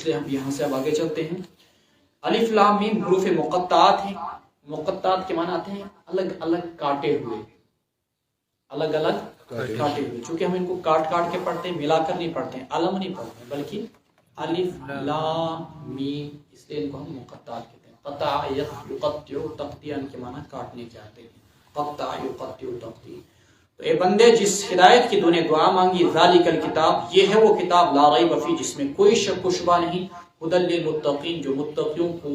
اس لیے ہم یہاں سے اب آگے چلتے ہیں. الف لام میم حروف مقطعات ہیں. مقطعات کے معنی آتے ہیں الگ الگ کاٹے ہوئے، الگ الگ کاٹے ہوئے. چونکہ ہم ان کو کاٹ کاٹ کے پڑھتے ہیں، ملا کر نہیں پڑھتے ہیں، علم نہیں پڑھتے ہیں، بلکہ الف لام میم، اس لیے ان کو ہم مقطعات کہتے ہیں. قطع یقطع تقطیع کے معنی کاٹنے کے آتے ہیں. قطع یقطع تقطیع. تو اے بندے جس ہدایت کی تو نے دعا مانگی، ذالک الکتاب، یہ ہے وہ کتاب، لا ریب فیہ، جس میں کوئی شک و شبہ نہیں، ھدی للمتقین، جو متقیوں کو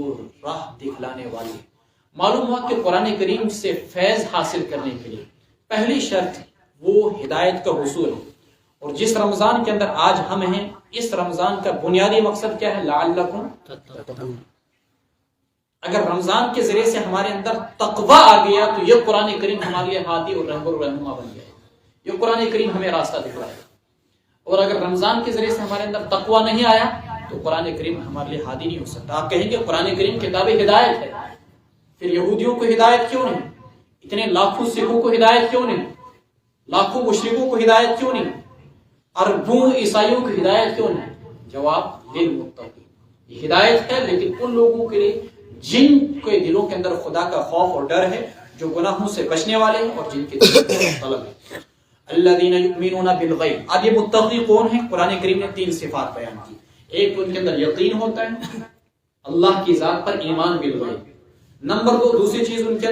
راہ دکھلانے والی. معلوم ہوا کہ قرآن کریم سے فیض حاصل کرنے کے لیے پہلی شرط وہ ہدایت کا حصول ہے. اور جس رمضان کے اندر آج ہم ہیں، اس رمضان کا بنیادی مقصد کیا ہے؟ لعلکم تتقون. اگر رمضان کے ذریعے سے ہمارے اندر تقوی آ گیا تو یہ قرآن کریم ہمارے لیے ہادی اور رہبر و رہنما بن جائے گا. یہ قرآن کریم ہمیں راستہ دکھلائے گا. اور اگر رمضان کے ذریعے سے ہمارے اندر تقوی نہیں آیا تو قرآن کریم ہمارے لیے ہادی نہیں ہو سکتا. آپ کہیں گے قرآن کریم کتاب ہدایت ہے، پھر یہودیوں کو ہدایت کیوں نہیں؟ اتنے لاکھوں سکھوں کو ہدایت کیوں نہیں؟ لاکھوں مشرکوں کو ہدایت کیوں نہیں؟ اربوں عیسائیوں کو ہدایت کیوں نہیں؟ جواب للمتقین. یہ ہدایت ہے لیکن ان لوگوں کے لیے جن کے دلوں کے اندر خدا کا خوف اور ڈر ہے، جو گناہوں سے بچنے والے ہیں اور جن کے دلوں میں طلب ہے. الذین یؤمنون بالغیب. اب یہ متقی کون ہیں؟ قرآن کریم نے 3 صفات بیان کی. ایک ان کے اندر یقین ہوتا ہے، اللہ کی ذات پر ایمان بالغیب. نمبر 2 دوسری چیز ان کے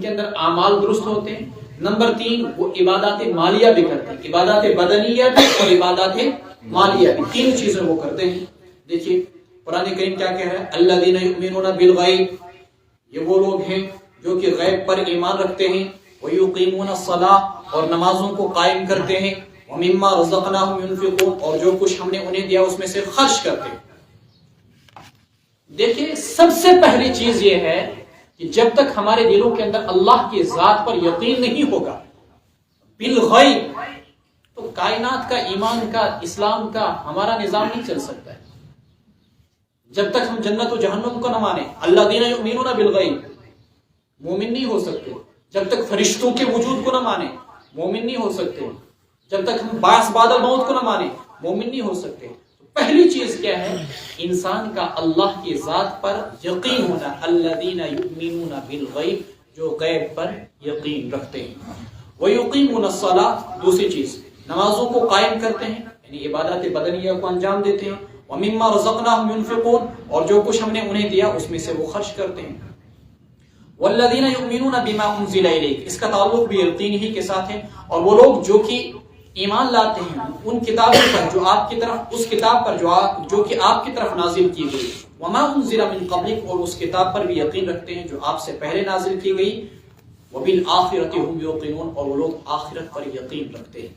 اندر اعمال درست ہوتے ہیں. نمبر 3 وہ عبادات مالیہ بھی کرتے ہیں، عبادات بدنیہ بھی اور عبادات مالیہ بھی، 3 چیزیں وہ کرتے ہیں. دیکھیے قرآن کریم کیا کہہ رہا ہے؟ الذین یؤمنون بالغیب، یہ وہ لوگ ہیں جو کہ غیب پر ایمان رکھتے ہیں. ویقیمون الصلاۃ، اور نمازوں کو قائم کرتے ہیں. ومما رزقناہم ينفقون، اور جو کچھ ہم نے انہیں دیا اس میں سے خرچ کرتے ہیں. دیکھیے سب سے پہلی چیز یہ ہے کہ جب تک ہمارے دلوں کے اندر اللہ کی ذات پر یقین نہیں ہوگا بالغیب، تو کائنات کا، ایمان کا، اسلام کا ہمارا نظام نہیں چل سکتا ہے. جب تک ہم جنت و جہنم کو نہ مانیں، الذین یؤمنون بالغیب، مومن نہیں ہو سکتے. جب تک فرشتوں کے وجود کو نہ مانیں، مومن نہیں ہو سکتے. جب تک ہم باعث بعد الموت کو نہ مانیں، مومن نہیں ہو سکتے. پہلی چیز کیا ہے؟ انسان کا اللہ کی ذات پر یقین ہونا. الذین یؤمنون بالغیب، جو غیب پر یقین رکھتے ہیں. ویقیمون الصلاۃ، دوسری چیز نمازوں کو قائم کرتے ہیں، یعنی عبادات بدنیہ کو انجام دیتے ہیں. ومما رزقناہم ينفقون، اور جو کچھ ہم نے انہیں دیا اس میں سے وہ خرچ کرتے ہیں. والذین یؤمنون بما انزل الیک، اس کا تعلق بھی یقین ہی کے ساتھ ہے. اور وہ لوگ جو کہ ایمان لاتے ہیں ان کتابوں پر جو آپ کی طرف، اس کتاب پر جو کہ آپ کی طرف نازل کی گئی. وما انزل من قبلک، اور اس کتاب پر بھی یقین رکھتے ہیں جو آپ سے پہلے نازل کی گئی. وبالآخرۃ هم یوقنون، اور وہ لوگ آخرت پر یقین رکھتے ہیں.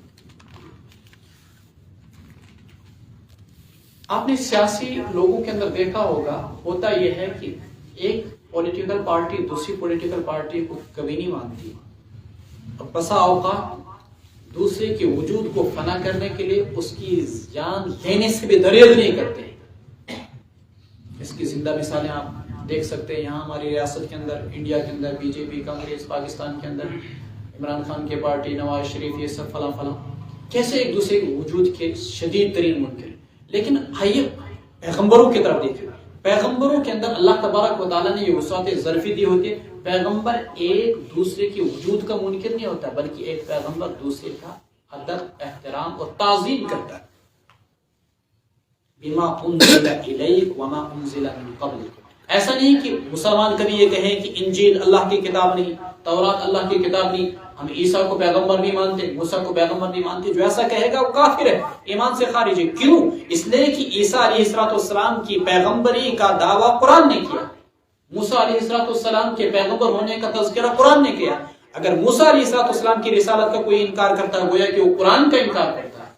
آپ نے سیاسی لوگوں کے اندر دیکھا ہوگا، ہوتا یہ ہے کہ ایک پولیٹیکل پارٹی دوسری پولیٹیکل پارٹی کو کبھی نہیں مانتی. اب بسا اوقات دوسرے کے وجود کو فنا کرنے کے لیے اس کی جان لینے سے بھی دریغ نہیں کرتے. اس کی زندہ مثالیں آپ دیکھ سکتے ہیں. یہاں ہماری ریاست کے اندر، انڈیا کے اندر بی جے پی، کانگریس، پاکستان کے اندر عمران خان کی پارٹی، نواز شریف، یہ سب فلاں فلاں کیسے ایک دوسرے کے وجود کے شدید ترین منکر. لیکن آئیے پیغمبروں کی طرف دیکھیں. پیغمبروں کے اندر اللہ تبارک و تعالیٰ نے یہ وسعت ظرفی دی ہوتی ہے. پیغمبر ایک دوسرے کے وجود کا منکر نہیں ہوتا، بلکہ ایک پیغمبر دوسرے کا ادب، احترام اور تعظیم کرتا ہے. بما انزل الیک وما انزل من قبلک. ایسا نہیں کہ مسلمان کبھی یہ کہیں کہ انجیل اللہ کی کتاب نہیں، تورات اللہ کی کتاب نہیں، ہم عیسیٰ کو پیغمبر نہیں مانتے، موسیٰ کو پیغمبر نہیں مانتے. جو ایسا کہے گا وہ کافر ہے، ایمان سے خارج ہے. کیوں؟ اس لیے کہ عیسیٰ علیہ السلام کی پیغمبری کا دعویٰ قرآن نے کیا، موسیٰ علیہ السلام کے پیغمبر ہونے کا تذکرہ قرآن نے کیا. اگر موسیٰ علیہ السلام کی رسالت کا کوئی انکار کرتا ہے، گویا کہ وہ قرآن کا انکار کرتا ہے.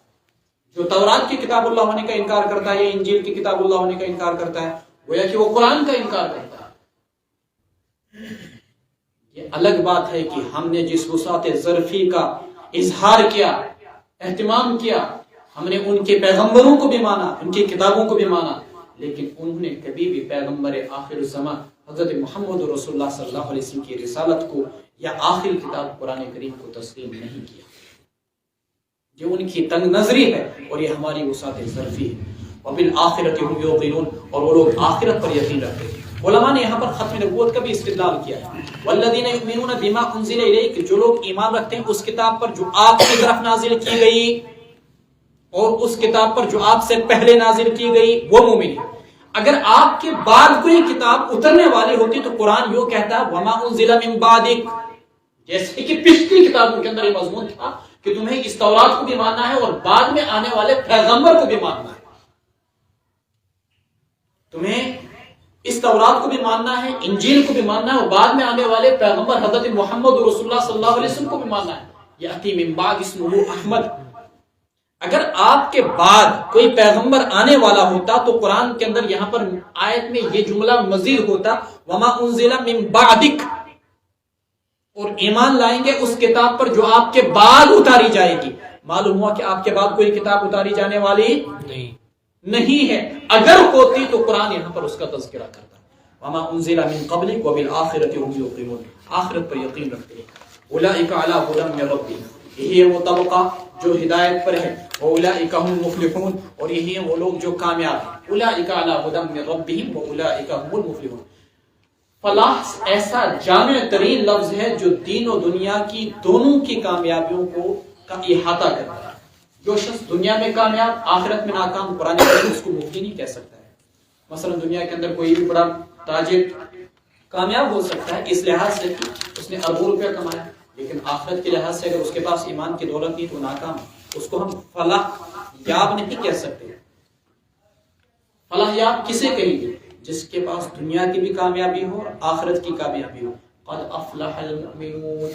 جو تورات کی کتاب اللہ ہونے کا انکار کرتا ہے یا انجیل کی کتاب اللہ ہونے کا انکار کرتا ہے، گویا کہ وہ قرآن کا انکار کرتا ہے. یہ الگ بات ہے کہ ہم نے جس وسعت ظرفی کا اظہار کیا، اہتمام کیا، ہم نے ان کے پیغمبروں کو بھی مانا، ان کی کتابوں کو بھی مانا، لیکن انہوں نے کبھی بھی پیغمبر آخر الزمان حضرت محمد رسول اللہ صلی اللہ علیہ وسلم کی رسالت کو یا آخری کتاب قرآن کریم کو تسلیم نہیں کیا. یہ ان کی تنگ نظری ہے اور یہ ہماری وسعت ظرفی ہے. وبالآخرۃ هم یوقنون، اور وہ لوگ آخرت پر یقین رکھتے ہیں۔ علماء نے یہاں پر ختم نبوت کا بھی استدلال کیا ہے، والذین یؤمنون بما انزل الیک، جو لوگ ایمان رکھتے ہیں اس کتاب پر جو آپ کی طرف نازل کی گئی اور اس کتاب پر جو آپ سے پہلے نازل کی گئی، وہ مومن ہیں۔ اگر آپ کے بعد کوئی کتاب اترنے والی ہوتی تو قرآن یوں کہتا وما انزل من بعدک، جیسے کہ پچھلی کتابوں کے اندر یہ مضمون تھا کہ تمہیں اس تورات کو بھی ماننا ہے اور بعد میں آنے والے پیغمبر کو بھی ماننا ہے، تمہیں اس تورات کو بھی ماننا ہے، انجیل کو بھی ماننا ہے، اور بعد میں آنے والے پیغمبر حضرت محمد رسول اللہ صلی اللہ علیہ وسلم کو بھی ماننا ہے۔ یأتی من بعد اسمہ احمد، اگر آپ کے بعد کوئی پیغمبر آنے والا ہوتا تو قرآن کے اندر یہاں پر آیت میں یہ جملہ مزید ہوتا وما انزل من بعدک، اور ایمان لائیں گے اس کتاب پر جو آپ کے بعد اتاری جائے گی۔ معلوم ہوا کہ آپ کے بعد کوئی کتاب اتاری جانے والی نہیں ہے، اگر ہوتی تو قرآن یہاں پر اس کا تذکرہ کرتا وما انزل من قبلک وبالآخرۃ هم یوقنون، آخرت پر یقین رکھتے ہیں۔ اولئک علی ھدی من ربہم، یہی ہے وہ طبقہ جو ہدایت پر ہے، اولئک هم المفلحون، اور یہی ہیں وہ لوگ جو کامیاب ہیں۔ اولئک علی ھدی من ربہم واولئک هم المفلحون۔ فلاح ایسا جامع ترین لفظ ہے جو دین و دنیا کی دونوں کی کامیابیوں کو کا احاطہ کرتا ہے۔ جو شخص دنیا میں کامیاب آخرت میں ناکام، قرآن کریم اس کو مفتی نہیں کہہ سکتا ہے۔ مثلا دنیا کے اندر کوئی بھی بڑا تاجر کامیاب ہو سکتا ہے اس لحاظ سے کہ اس نے اربوں روپیہ کمایا، لیکن آخرت کے لحاظ سے اگر اس کے پاس ایمان کی دولت نہیں تو ناکام، اس کو ہم فلاح یاب نہیں کہہ سکتے۔ فلاح یاب کسے کہیں گے؟ جس کے پاس دنیا کی بھی کامیابی ہو اور آخرت کی کامیابی ہو۔ قد افلح المؤمنون،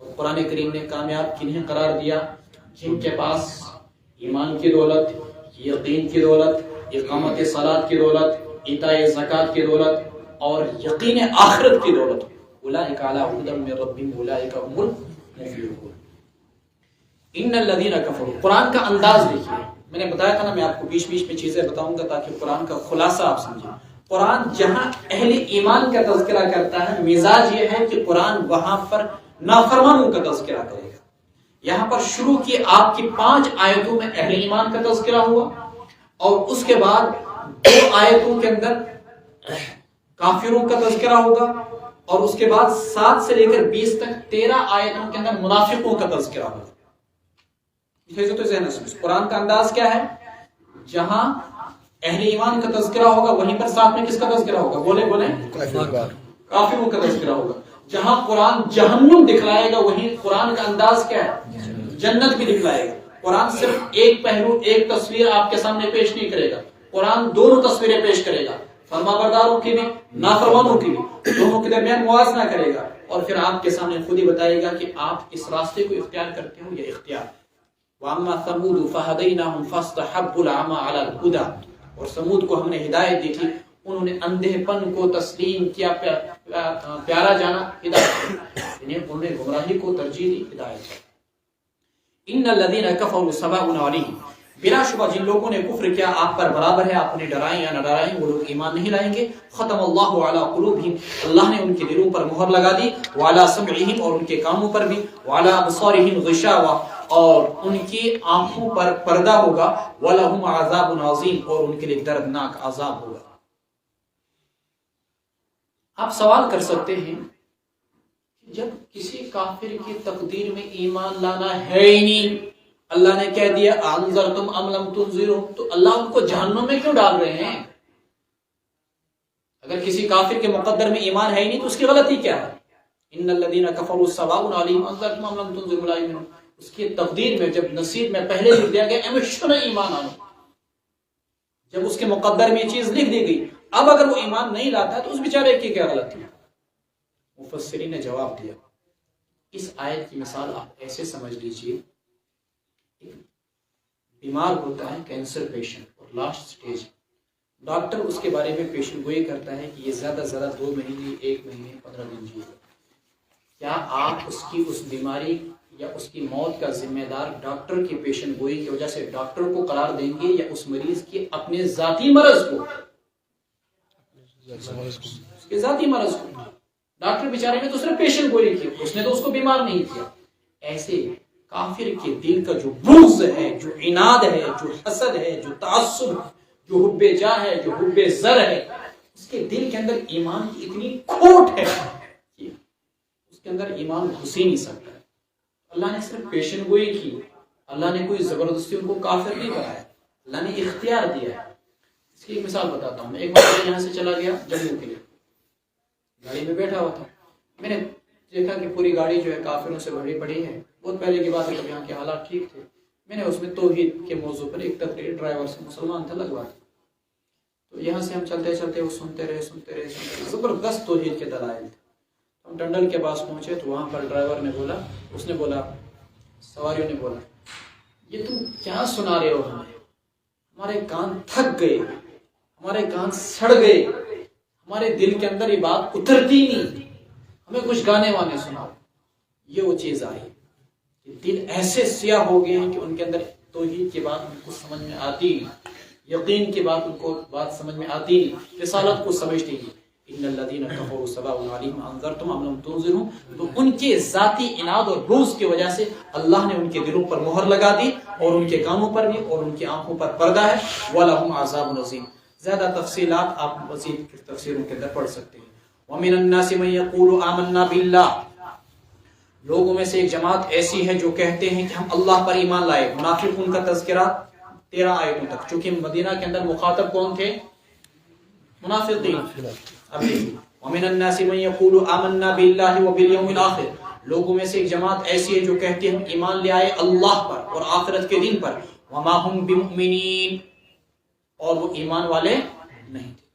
اور قرآن کریم نے کامیاب کنہیں قرار دیا؟ جن کے پاس ایمان کی دولت، یقین کی دولت، اقامت صلاۃ کی دولت، ایتاء زکوٰۃ کی دولت اور یقین آخرت کی دولت۔ اولئک علی ھدی من ربہم اولئک هم المفلحون۔ ان الذین کفروا، قرآن کا انداز دیکھیے، میں نے بتایا تھا نا، میں آپ کو بیچ بیچ میں چیزیں بتاؤں گا تاکہ قرآن کا خلاصہ آپ سمجھیں۔ قرآن جہاں اہل ایمان کا تذکرہ کرتا ہے، مزاج یہ ہے کہ قرآن وہاں پر نافرمانوں کا تذکرہ کرے گا۔ یہاں پر شروع کی آپ کی 5 آیتوں میں اہل ایمان کا تذکرہ ہوا، اور اس کے بعد 2 آیتوں کے اندر کافروں کا تذکرہ ہوگا، اور اس کے بعد 7 سے لے کر 20 تک 13 آیتوں کے اندر منافقوں کا تذکرہ ہوگا۔ تو ذہن سے قرآن کا انداز کیا ہے؟ جہاں اہل ایمان کا تذکرہ ہوگا وہیں پر ساتھ میں کس کا تذکرہ ہوگا؟ بولے کافروں کا تذکرہ ہوگا۔ جہاں قرآن جہنم دکھلائے گا وہیں قرآن کا انداز کیا ہے؟ جنت بھی دکھلائے گا۔ قرآن صرف ایک پہلو، ایک تصویر آپ کے سامنے پیش نہیں کرے گا، قرآن دونوں تصویریں پیش کرے گا، فرما برداروں کی بھی نافرمانوں کی بھی، دونوں کے درمیان موازنہ کرے گا، اور پھر آپ کے سامنے خود ہی بتائے گا کہ آپ اس راستے کو اختیار کرتے ہو یا اختیار۔ وَأَمَّا ثَمُودُ فَهَدَيْنَاهُمْ فَاسْتَحَبُّوا الْعَمَىٰ عَلَى الْهُدَىٰ، اور سمود کو ہم نے ہدایت دی تھی، انہوں نے اندھے پن کو تسلیم کیا، پیارا جانا ہدایت، انہوں نے گمراہی کو ترجیح دی ہدایت۔ ان الذین کفروا سواء علیہم، بلا شبہ جن لوگوں نے کفر کیا آپ پر برابر ہے، آپ انہیں ڈرائیں یا نہ ڈرائیں، وہ لوگ ایمان نہیں لائیں گے۔ ختم اللہ علی قلوبہم، اللہ نے ان کے دلوں پر مہر لگا دی، وعلی سمعہم، اور ان کے کانوں پر بھی، وعلی ابصارہم غشاوہ، اور ان کی آنکھوں پر پردہ ہوگا، وَلَهُمْ عَذَابٌ عَظِيمٌ، اور ان کے لیے دردناک عذاب ہوگا۔ آپ سوال کر سکتے ہیں جب کسی کافر کی تقدیر میں ایمان لانا ہے ہی نہیں، اللہ نے کہہ دیا انذرتم ام لم تنذروا، تو اللہ ان کو جہنم میں کیوں ڈال رہے ہیں؟ اگر کسی کافر کے مقدر میں ایمان ہے ہی نہیں تو اس کی غلطی کیا ہے؟ ان الذین کفروا سواء علیہم انذرتم ام لم تنذروا لا یؤمنون، اس کی تقدیر میں جب نصیب میں پہلے لکھ دیا گیا ہمیشہ ایمان آنا، جب اس کے مقدر میں یہ چیز لکھ دی گئی، اب اگر وہ ایمان نہیں لاتا ہے تو اس بیچارے کی کیا غلطی ہے؟ مفسرین نے جواب دیا، اس آیت کی مثال آپ ایسے سمجھ لیجئے، بیمار ہوتا ہے کینسر پیشنٹ اور لاسٹ سٹیج، ڈاکٹر اس کے بارے میں پیشن گوئی کرتا ہے کہ یہ زیادہ سے زیادہ 2 مہینے 1 مہینے 15 دن جیے، کیا آپ اس کی اس بیماری یا اس کی موت کا ذمہ دار ڈاکٹر کی پیشن گوئی کی وجہ سے ڈاکٹر کو قرار دیں گے یا اس مریض کے اپنے ذاتی مرض کو؟ اس کے ذاتی مرض کو۔ ڈاکٹر بیچارے نے تو صرف پیشن گوئی کی، اس نے تو اس کو بیمار نہیں کیا۔ ایسے کافر کے دل کا جو بغض ہے، جو عناد ہے، جو حسد ہے، جو تعصب ہے، جو حب جاہ ہے، جو حب زر ہے، اس کے دل کے اندر ایمان کی اتنی کھوٹ ہے کہ اس کے اندر ایمان گھس ہی نہیں سکتا۔ اللہ نے صرف پیشن گوئی کی، اللہ نے کوئی زبردستی ان کو کافر نہیں بنایا، اللہ نے اختیار دیا ہے۔ اس کی ایک مثال بتاتا ہوں۔ ایک بار میں یہاں سے چلا گیا جموں کے لیے، گاڑی میں بیٹھا ہوا تھا، میں نے دیکھا کہ پوری گاڑی جو ہے کافروں سے بھری پڑی ہے۔ بہت پہلے کی بات ہے، جب یہاں کے حالات ٹھیک تھے، میں نے اس میں توحید کے موضوع پر ایک تقریر ڈرائیور سے، مسلمان تھا، لگوا دی۔ تو یہاں سے ہم چلتے چلتے وہ سنتے رہے، زبردست توحید کے دلائل تھے۔ ہم ٹنڈل کے پاس پہنچے تو وہاں پر ڈرائیور نے بولا، اس نے بولا، سواریوں نے بولا، یہ تم کیا سنا رہے ہو ہمیں؟ ہمارے کان تھک گئے، ہمارے کان سڑ گئے، ہمارے دل کے اندر یہ بات اترتی نہیں، ہمیں کچھ گانے وانے سناؤ۔ یہ وہ چیز آئی کہ دل ایسے سیاہ ہو گئے ہیں کہ ان کے اندر توحید کی بات ان کو سمجھ میں آتی نہیں، یقین کی بات ان کو بات سمجھ میں آتی نہیں، رسالت کو سمجھتی نہیں۔ ان الذین کفروا سواء علیہم انذرتم ام لم تنذروا، تو ان کے ذاتی عناد اور بغض کی وجہ سے اللہ نے ان کے دلوں پر مہر لگا دی، اور ان کے کانوں پر بھی اور ان کی آنکھوں پر پردہ ہے۔ وَلَهُمْ عَذَابٌ عَظِيمٌ۔ زیادہ تفصیلات آپ مزید تفسیروں کے اندر پڑھ سکتے ہیں۔ وَمِنَ النَّاسِ مَن يَقُولُ آمَنَّا بِاللَّهِ، لوگوں میں سے ایک جماعت ایسی ہے جو کہتے ہیں کہ ہم اللہ پر ایمان لائے۔ منافقون کا تذکرہ 13 آیتوں تک، چونکہ مدینہ کے اندر مخاطب کون تھے؟ منافقین۔ اب دیکھیں، وَمِنَ النَّاسِ مَن يَقُولُ آمَنَّا بِاللَّهِ وَبِالْيَوْمِ الْآخِرِ، لوگوں میں سے ایک جماعت ایسی ہے جو کہتے ہیں ہم ایمان لے آئے اللہ پر اور آخرت کے دن پر۔ وَمَا هُم بِمُؤْمِنِينَ، اور وہ ایمان والے نہیں تھے۔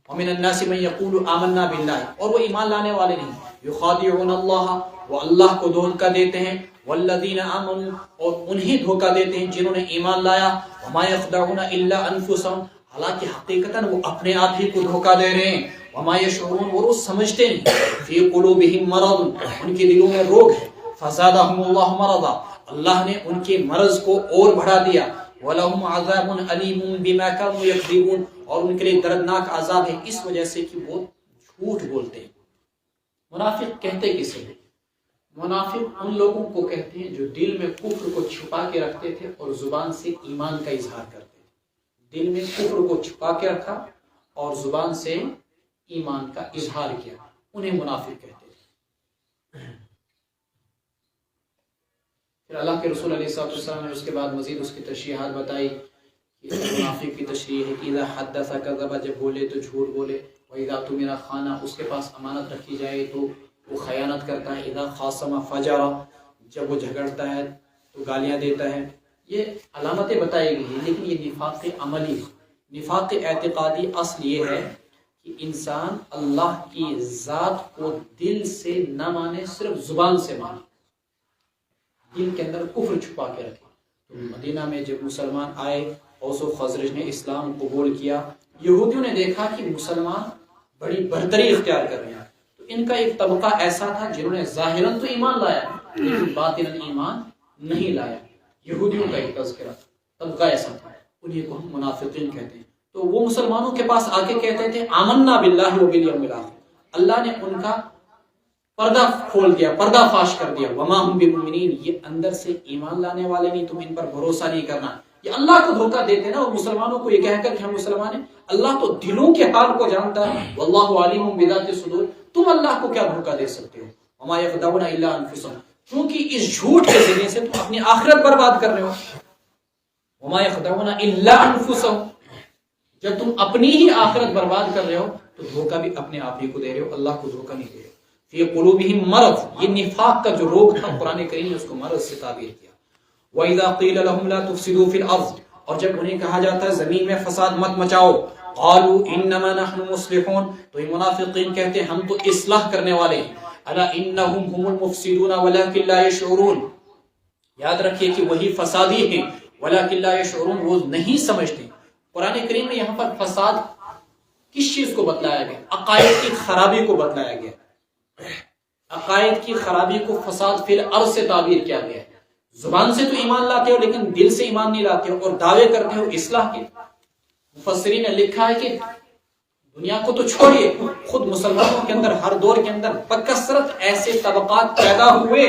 وَمِنَ النَّاسِ مَن يَقُولُ آمَنَّا بِاللَّهِ، اور وہ ایمان لانے والے نہیں۔ يُخَادِعُونَ اللَّهَ، وہ اللہ کو دھوکہ دیتے ہیں۔ وَالَّذِينَ آمَنُوا، اور انہیں دھوکہ دیتے ہیں جنہوں نے ایمان لایا۔ وَمَا يَخْدَعُونَ إِلَّا أَنفُسَهُمْ، حالانکہ حقیقتاً وہ اپنے آپ ہی کو دھوکہ دے رہے ہیں۔ وَمَا يَشْعُرُونَ، وہ سمجھتے نہیں۔ فِي قُلُوبِهِم مَرَضٌ، ان کے دلوں میں روگ ہے۔ فَزَادَهُمُ اللَّهُ مَرَضًا، اللہ نے ان کے مرض کو اور بڑھا دیا۔ وَلَهُمْ عَذَابٌ أَلِيمٌ بِمَا كَانُوا يَكْذِبُونَ، اور ان کے لیے دردناک عذاب ہے اس وجہ سے کہ وہ جھوٹ بولتے ہیں۔ منافق کہتے کسے ہیں؟ منافق ان لوگوں کو کہتے ہیں جو دل میں کفر کو چھپا کے رکھتے تھے اور زبان سے ایمان کا اظہار کرتے تھے۔ دل میں کفر کو چھپا کے رکھا اور زبان سے ایمان کا اظہار کیا، انہیں منافق کہتے تھے۔ پھر اللہ کے رسول علیہ السلام نے اس کے بعد مزید اس کی تشریحات بتائی کہ منافق کی تشریح ہے کہ اذا حدث کذب، جب بولے تو جھوٹ بولے۔ واذا اؤتمن خان، اس کے پاس امانت رکھی جائے تو وہ خیانت کرتا ہے۔ اذا خاصم فجر، جب وہ جھگڑتا ہے تو گالیاں دیتا ہے۔ یہ علامتیں بتائی گئی ہیں، لیکن یہ نفاق عملی، نفاق اعتقادی اصل یہ ہے کہ انسان اللہ کی ذات کو دل سے نہ مانے، صرف زبان سے مانے، دل کے اندر کفر چھپا کے رکھے۔ تو مدینہ میں جب مسلمان آئے، اوس و خزرج نے اسلام قبول کیا، یہودیوں نے دیکھا کہ مسلمان بڑی برتری اختیار کر رہے ہیں، تو ان کا ایک طبقہ ایسا تھا جنہوں نے ظاہراً تو ایمان لایا لیکن باطناً ایمان نہیں لایا۔ یہودیوں کا ایک تذکرہ طبقہ ایسا تھا، انہیں کو ہم منافقین کہتے ہیں۔ تو وہ مسلمانوں کے پاس آ کے کہتے تھے آمنا باللہ وبالیوم الآخر، اللہ نے ان کا پردہ کھول دیا، پردہ فاش کر دیا۔ وما ہم بمؤمنین، یہ اندر سے ایمان لانے والے نہیں، تم ان پر بھروسہ نہیں کرنا۔ یہ اللہ کو دھوکہ دیتے نا، اور مسلمانوں کو یہ کہہ کر کہ ہم مسلمان ہیں، اللہ تو دلوں کے حال کو جانتا ہے۔ واللہ علیم بذات الصدور، تم اللہ کو کیا دھوکہ دے سکتے ہو؟ وما یخدعون الا انفسهم، کیونکہ اس جھوٹ کے ذریعے سے تم اپنی آخرت برباد کر رہے ہو۔ وما یخدعون الا انفسهم، جب تم اپنی ہی آخرت برباد کر رہے ہو تو دھوکہ بھی اپنے آپ ہی کو دے رہے ہو، اللہ کو دھوکہ نہیں دے رہے ہو۔ فی قلوبہم مرض، یہ نفاق کا جو روگ تھا قرآن کریم نے اس کو مرض سے تعبیر کیا۔ وَإِذَا قِيلَ لَهُمْ لَا تُفْسِدُوا فِي الْأَرْضِ، اور جب انہیں کہا جاتا ہے زمین میں فساد مت مچاؤ، قَالُوا إِنَّمَا نَحْنُ مُصْلِحُونَ، تو یہ منافقین کہتے ہیں ہم تو اصلاح کرنے والے ہیں۔ أَلَا إِنَّهُمْ هُمُ الْمُفْسِدُونَ وَلَكِنْ لَا يَشْعُرُونَ، یاد رکھیے کہ وہی فسادی ہیں، وَلَكِنْ لَا يَشْعُرُونَ، وہ نہیں سمجھتے۔ قرآن کریم میں یہاں پر فساد کس چیز کو بتلایا گیا؟ عقائد کی خرابی کو بتلایا گیا۔ عقائد کی خرابی کو فساد فی الارض سے تعبیر کیا گیا ہے۔ زبان سے تو ایمان لاتے ہو لیکن دل سے ایمان نہیں لاتے ہو، اور دعوے کرتے ہو اصلاح کے۔ مفسرین نے لکھا ہے کہ دنیا کو تو چھوڑیے، خود مسلمانوں کے اندر ہر دور کے اندر بکثرت ایسے طبقات پیدا ہوئے،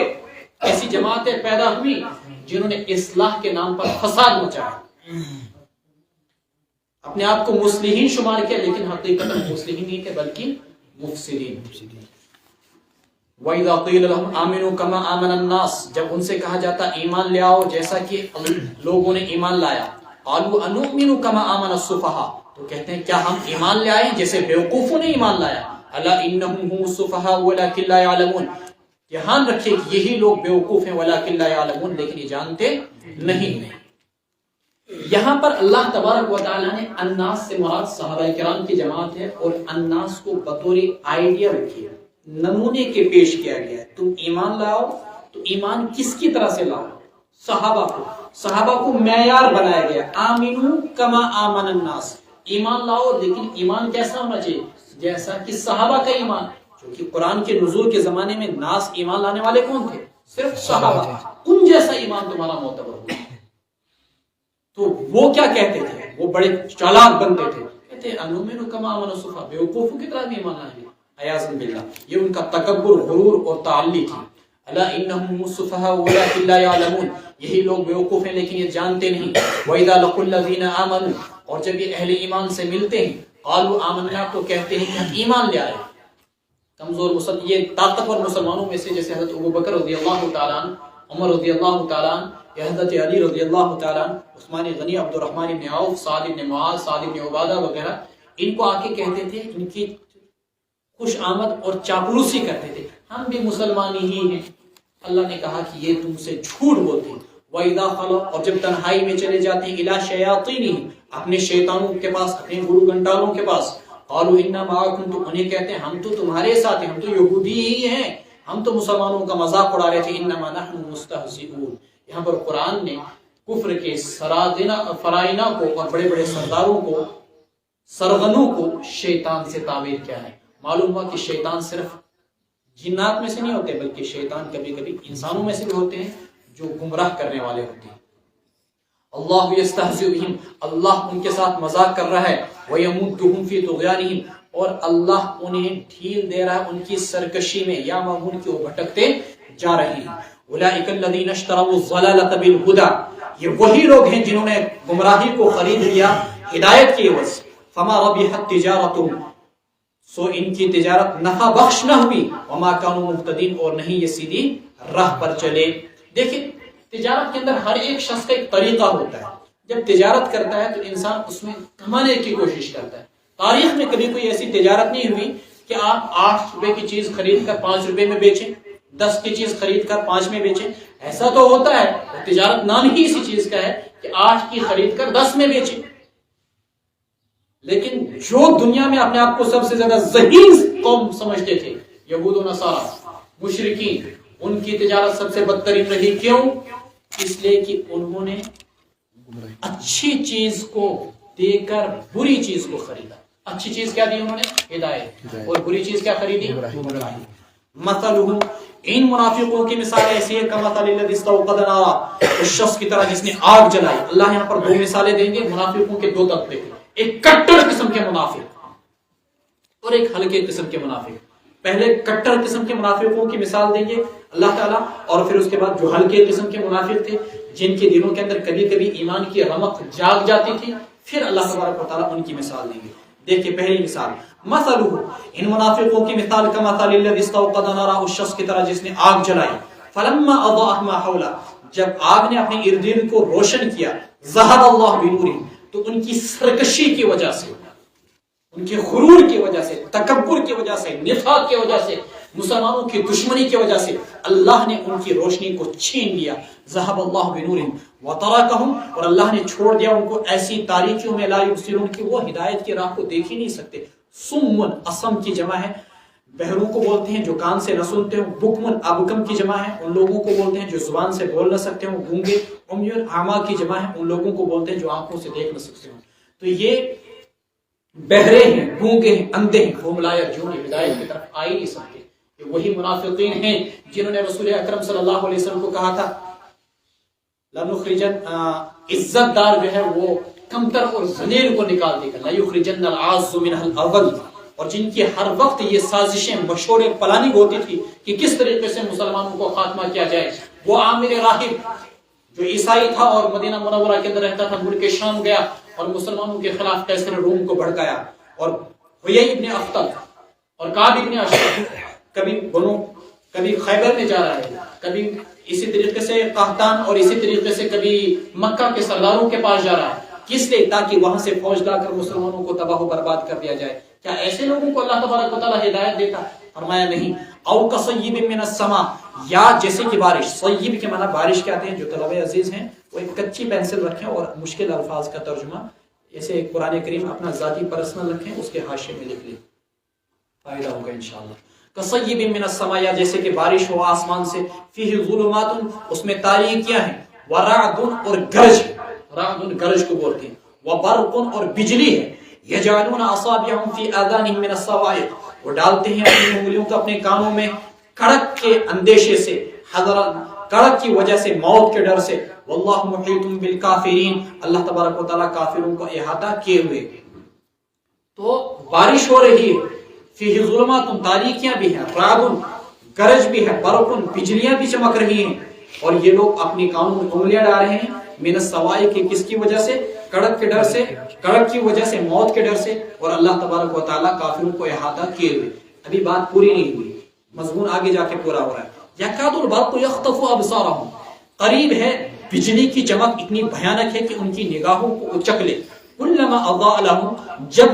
ایسی جماعتیں پیدا ہوئی جنہوں نے اصلاح کے نام پر فساد مچایا۔ اپنے آپ کو مصلحین شمار کیا، لیکن حقیقت مصلحین نہیں کہ بلکہ مفسدین۔ وَإِذَا قِيلَ لَهُمْ آمِنُوا كَمَا آمَنَ النَّاسُ، جب ان سے کہا جاتا ایمان لے آؤ جیسا کہ لوگوں نے ایمان لایا، قَالُوا أَنُؤْمِنُ كَمَا آمَنَ السُّفَهَاءُ، تو کہتے ہیں کیا ہم ایمان لے آئے جیسے بیوقوفوں نے ایمان لایا، أَلَا إِنَّهُمْ هُمُ السُّفَهَاءُ وَلَكِنْ لَا يَعْلَمُونَ، دھیان رکھیں کہ یہی لوگ بیوقوف ہیں، وَلَكِنْ لَا يَعْلَمُونَ، لیکن یہ جانتے نہیں۔ یہاں پر اللہ تبارک و تعالیٰ نے الناس سے مراد صحابہ کرام کی جماعت ہے، اور الناس کو بطور آئیڈیا رکھی ہے، نمونے کے پیش کیا گیا ہے۔ تم ایمان لاؤ تو ایمان کس کی طرح سے لاؤ؟ صحابہ کو معیار بنایا گیا، آمنو کما آمن الناس، ایمان لاؤ لیکن ایمان کیسا ہونا چاہیے؟ جیسا کہ صحابہ کا ایمان، کیونکہ قرآن کے نزول کے زمانے میں ناس ایمان لانے والے کون تھے؟ صرف صحابہ، ان جیسا ایمان تمہارا معتبر ہو۔ تو وہ کیا کہتے تھے؟ وہ بڑے چالاک بنتے تھے، کہتے ہیں انؤمن کما آمن السفہاء، بیوقوفوں کی طرح بھی ایمان لائیں گے، عیاذ باللہ۔ یہ ان کا تکبر، غرور اور تعلی تھی۔ الا انہم السفہاء ولکن لا یعلمون، یہی لوگ بیوقوف ہیں لیکن یہ جانتے نہیں۔ واذا لقوا الذین آمنوا، اور جب یہ اہل ایمان سے ملتے ہیں، قالوا آمنا، تو کہتے ہیں کہ ہم ایمان لے آئے۔ کمزور یہ طاقتور مسلمانوں میں سے جیسے حضرت ابوبکر رضی اللہ تعالیٰ عنہ، عمر رضی اللہ تعالیٰ عنہ، حضرت علی رضی اللہ تعالیٰ عنہ، عثمان غنی، عبد الرحمن بن عوف، سعد بن معاذ، سعد بن عبادہ وغیرہ، ان کو آ کے کہتے تھے، ان کی خوش آمد اور چاپلوسی کرتے تھے، ہم بھی مسلمان ہی ہیں۔ اللہ نے کہا کہ یہ تم سے جھوٹ بولتے ہیں۔ وَإِذَا خَلَوْا، اور جب تنہائی میں چلے جاتے ہیں، إِلَىٰ شَيَاطِينِهِمْ، اپنے شیطانوں کے پاس، اپنے گرو گھنٹالوں کے پاس، قَالُوا إِنَّا مَعَكُمْ، تو انہیں کہتے ہیں ہم تو تمہارے ساتھ ہیں، ہم تو یہودی ہی ہیں، ہم تو مسلمانوں کا مذاق اڑا رہے تھے۔ إِنَّمَا نَحْنُ مُسْتَهْزِئُونَ، یہاں پر قرآن نے کفر کے فرائنہ کو اور بڑے بڑے سرداروں کو، سرغنوں کو شیطان سے تعبیر کیا ہے۔ معلوم ہوا کہ شیطان صرف جنات میں سے نہیں ہوتے، بلکہ شیطان کبھی کبھی انسانوں میں سے بھی ہوتے ہیں جو گمراہ کرنے والے ہوتے ہیں۔ اللہ یستہزئ بہم، اللہ ان کے ساتھ مذاق کر رہا ہے، ویمدہم فی طغیانہم، اور اللہ انہیں ڈھیل دے رہا ہے ان کی سرکشی میں، یا مہون کی وہ بھٹکتے جا رہے ہیں۔ اولئک الذین اشتروا الضلالۃ بالہدی، یہ وہی لوگ ہیں جنہوں نے گمراہی کو خرید لیا ہدایت کی عوض۔ فما ربحت تجارتہم، سو ان کی تجارت نفع بخش نہ ہوئی، وما کانوا مہتدین، اور نہیں یہ سیدھی راہ پر چلے۔ دیکھیں تجارت کے اندر ہر ایک شخص کا ایک طریقہ ہوتا ہے، جب تجارت کرتا ہے تو انسان اس میں کمانے کی کوشش کرتا ہے۔ تاریخ میں کبھی کوئی ایسی تجارت نہیں ہوئی کہ آپ 8 روپے کی چیز خرید کر 5 روپے میں بیچیں، 10 کی چیز خرید کر 5 میں بیچیں، ایسا تو ہوتا ہے، تجارت نام ہی اسی چیز کا ہے کہ 8 کی خرید کر 10 میں بیچیں۔ لیکن جو دنیا میں اپنے آپ کو سب سے زیادہ ذہین قوم سمجھتے تھے، یہود و نصارہ، مشرکین، ان کی تجارت سب سے بدترین رہی۔ کیوں؟ اس لیے کہ انہوں نے اچھی چیز کو دے کر بری چیز کو خریدا۔ اچھی چیز کیا دی انہوں نے؟ ہدایت، اور بری چیز کیا خریدی؟ گمراہی۔ مثلہم، ان منافقوں کی مثال ایسی ہے کمثل الذی استوقد نارا، اس شخص کی طرح جس نے آگ جلائی۔ اللہ یہاں پر 2 مثالیں دیں گے منافقوں کے 2 طبقے، ایک کٹر قسم کے منافق اور ایک ہلکے قسم کے منافق۔ پہلے کٹر قسم کے منافقوں کی مثال دیں گے اللہ تعالیٰ، اور پھر اس کے بعد جو ہلکے قسم کے منافق تھے جن کے دلوں کے اندر کبھی کبھی ایمان کی رمق جاگ جاتی تھی، پھر اللہ تبارک و تعالیٰ ان کی مثال دیں گے۔ دیکھیں پہلی مثال، مثلہ، ان منافقوں کی مثال کمثل الذی استوقد نارا، اس شخص کی طرح جس نے آگ جلائی، فلما اضاءت ما حولہ، جب آگ نے اپنے ارد گرد کو روشن کیا، ذہب اللہ بنورہم، تو ان کی سرکشی کی وجہ سے، ان کے غرور کی وجہ سے، تکبر کی وجہ سے، نفاق کی وجہ سے، مسلمانوں کی دشمنی کی وجہ سے اللہ نے ان کی روشنی کو چھین لیا۔ ذهب اللہ بنورہم وترکہم، اور اللہ نے چھوڑ دیا ان کو ایسی تاریکیوں میں لا یبصرون کہ وہ ہدایت کی راہ کو دیکھ ہی نہیں سکتے۔ صم، اسم کی جمع ہے، بہروں کو بولتے ہیں جو کان سے نہ سنتے ہوں۔ بکم، ابکم کی جمع ہے، ان لوگوں کو بولتے ہیں جو زبان سے بول نہ سکتے ہوں۔ گونگے، عمی، اعمیٰ کی جمع ہے، ان لوگوں کو بولتے ہیں جو آنکھوں سے دیکھ نہ سکتے ہوں۔ تو یہ بہرے ہیں، گونگے ہیں، اندھے ہیں، ہم لا یرجون، ہدایت کی طرف آ ہی نہیں سکتے۔ یہ وہی منافقین ہیں جنہوں نے رسول اکرم صلی اللہ علیہ وسلم کو کہا تھا لنخرجن، عزت دار جو ہے وہ کمتر اور ذلیل کو نکال دے گا، لیخرجن العاز منها الاول، اور جن کی ہر وقت یہ سازشیں مشورے پلاننگ ہوتی تھی کہ کس طریقے سے مسلمانوں کو خاتمہ کیا جائے۔ وہ عامر راہب جو عیسائی تھا اور مدینہ منورہ کے اندر رہتا تھا، ملک شام گیا اور مسلمانوں کے خلاف قیصر روم کو بھڑکایا، اور حیی ابن اخطب اور کعب ابن اشرف کبھی خیبر میں جا رہا ہے، کبھی اسی طریقے سے قحطان اور اسی طریقے سے کبھی مکہ کے سرداروں کے پاس جا رہا ہے، کس لیے؟ تاکہ وہاں سے فوج لا کر مسلمانوں کو تباہ و برباد کر دیا جائے۔ کیا ایسے لوگوں کو اللہ تبارک و تعالی ہدایت دیتا؟ فرمایا نہیں۔ او کصیب من السماء، یا جیسے کہ بارش، صیب کے معنی بارش کہتے ہیں۔ جو طلبہ عزیز ہیں وہ ایک کچی پینسل رکھیں اور مشکل الفاظ کا ترجمہ ایسے قرآن کریم اپنا ذاتی پرسنل رکھیں، اس کے حاشیے میں لکھ لیں، فائدہ ہوگا انشاءاللہ۔ کصیب من السماء، یا جیسے کہ بارش ہو آسمان سے، فیہ ظلمات، اس میں تاریکیاں ہیں، ورعد اور گرج، رعد گرج کو بولتے ہیں، وبرق اور بجلی ہے، یجعلون اصابعهم فی آذانهم من الصواعق، وہ ڈالتے ہیں اپنی انگلیوں کو اپنے کانوں میں کڑک کے اندیشے سے، کڑک کی وجہ سے، موت کے ڈر سے۔ واللہ محیط بالکافرین، اللہ تبارک و تعالیٰ کافروں کو احاطہ کیے ہوئے۔ تو بارش ہو رہی ہے، فیہ ظلمات، تاریکیاں بھی ہیں، رعد گرج بھی ہے، برق بجلیاں بھی چمک رہی ہیں، اور یہ لوگ اپنی کانوں میں انگلیاں ڈال رہے ہیں، من الصواعق کی، کس کی وجہ سے؟ کڑک کے ڈر سے، کڑک کی وجہ سے، موت کے ڈر سے، اور اللہ تبارک و تعالیٰ کافروں کو احاطہ کیے ہوئے۔ ابھی بات پوری نہیں ہوئی، مضمون آگے جا کے پورا ہو رہا ہے۔ یکاد البرق یخطف ابصارهم، قریب ہے بجلی کی چمک اتنی بھیانک ہے کہ ان کی نگاہوں کو اچک لے۔ کلما اضاء لهم،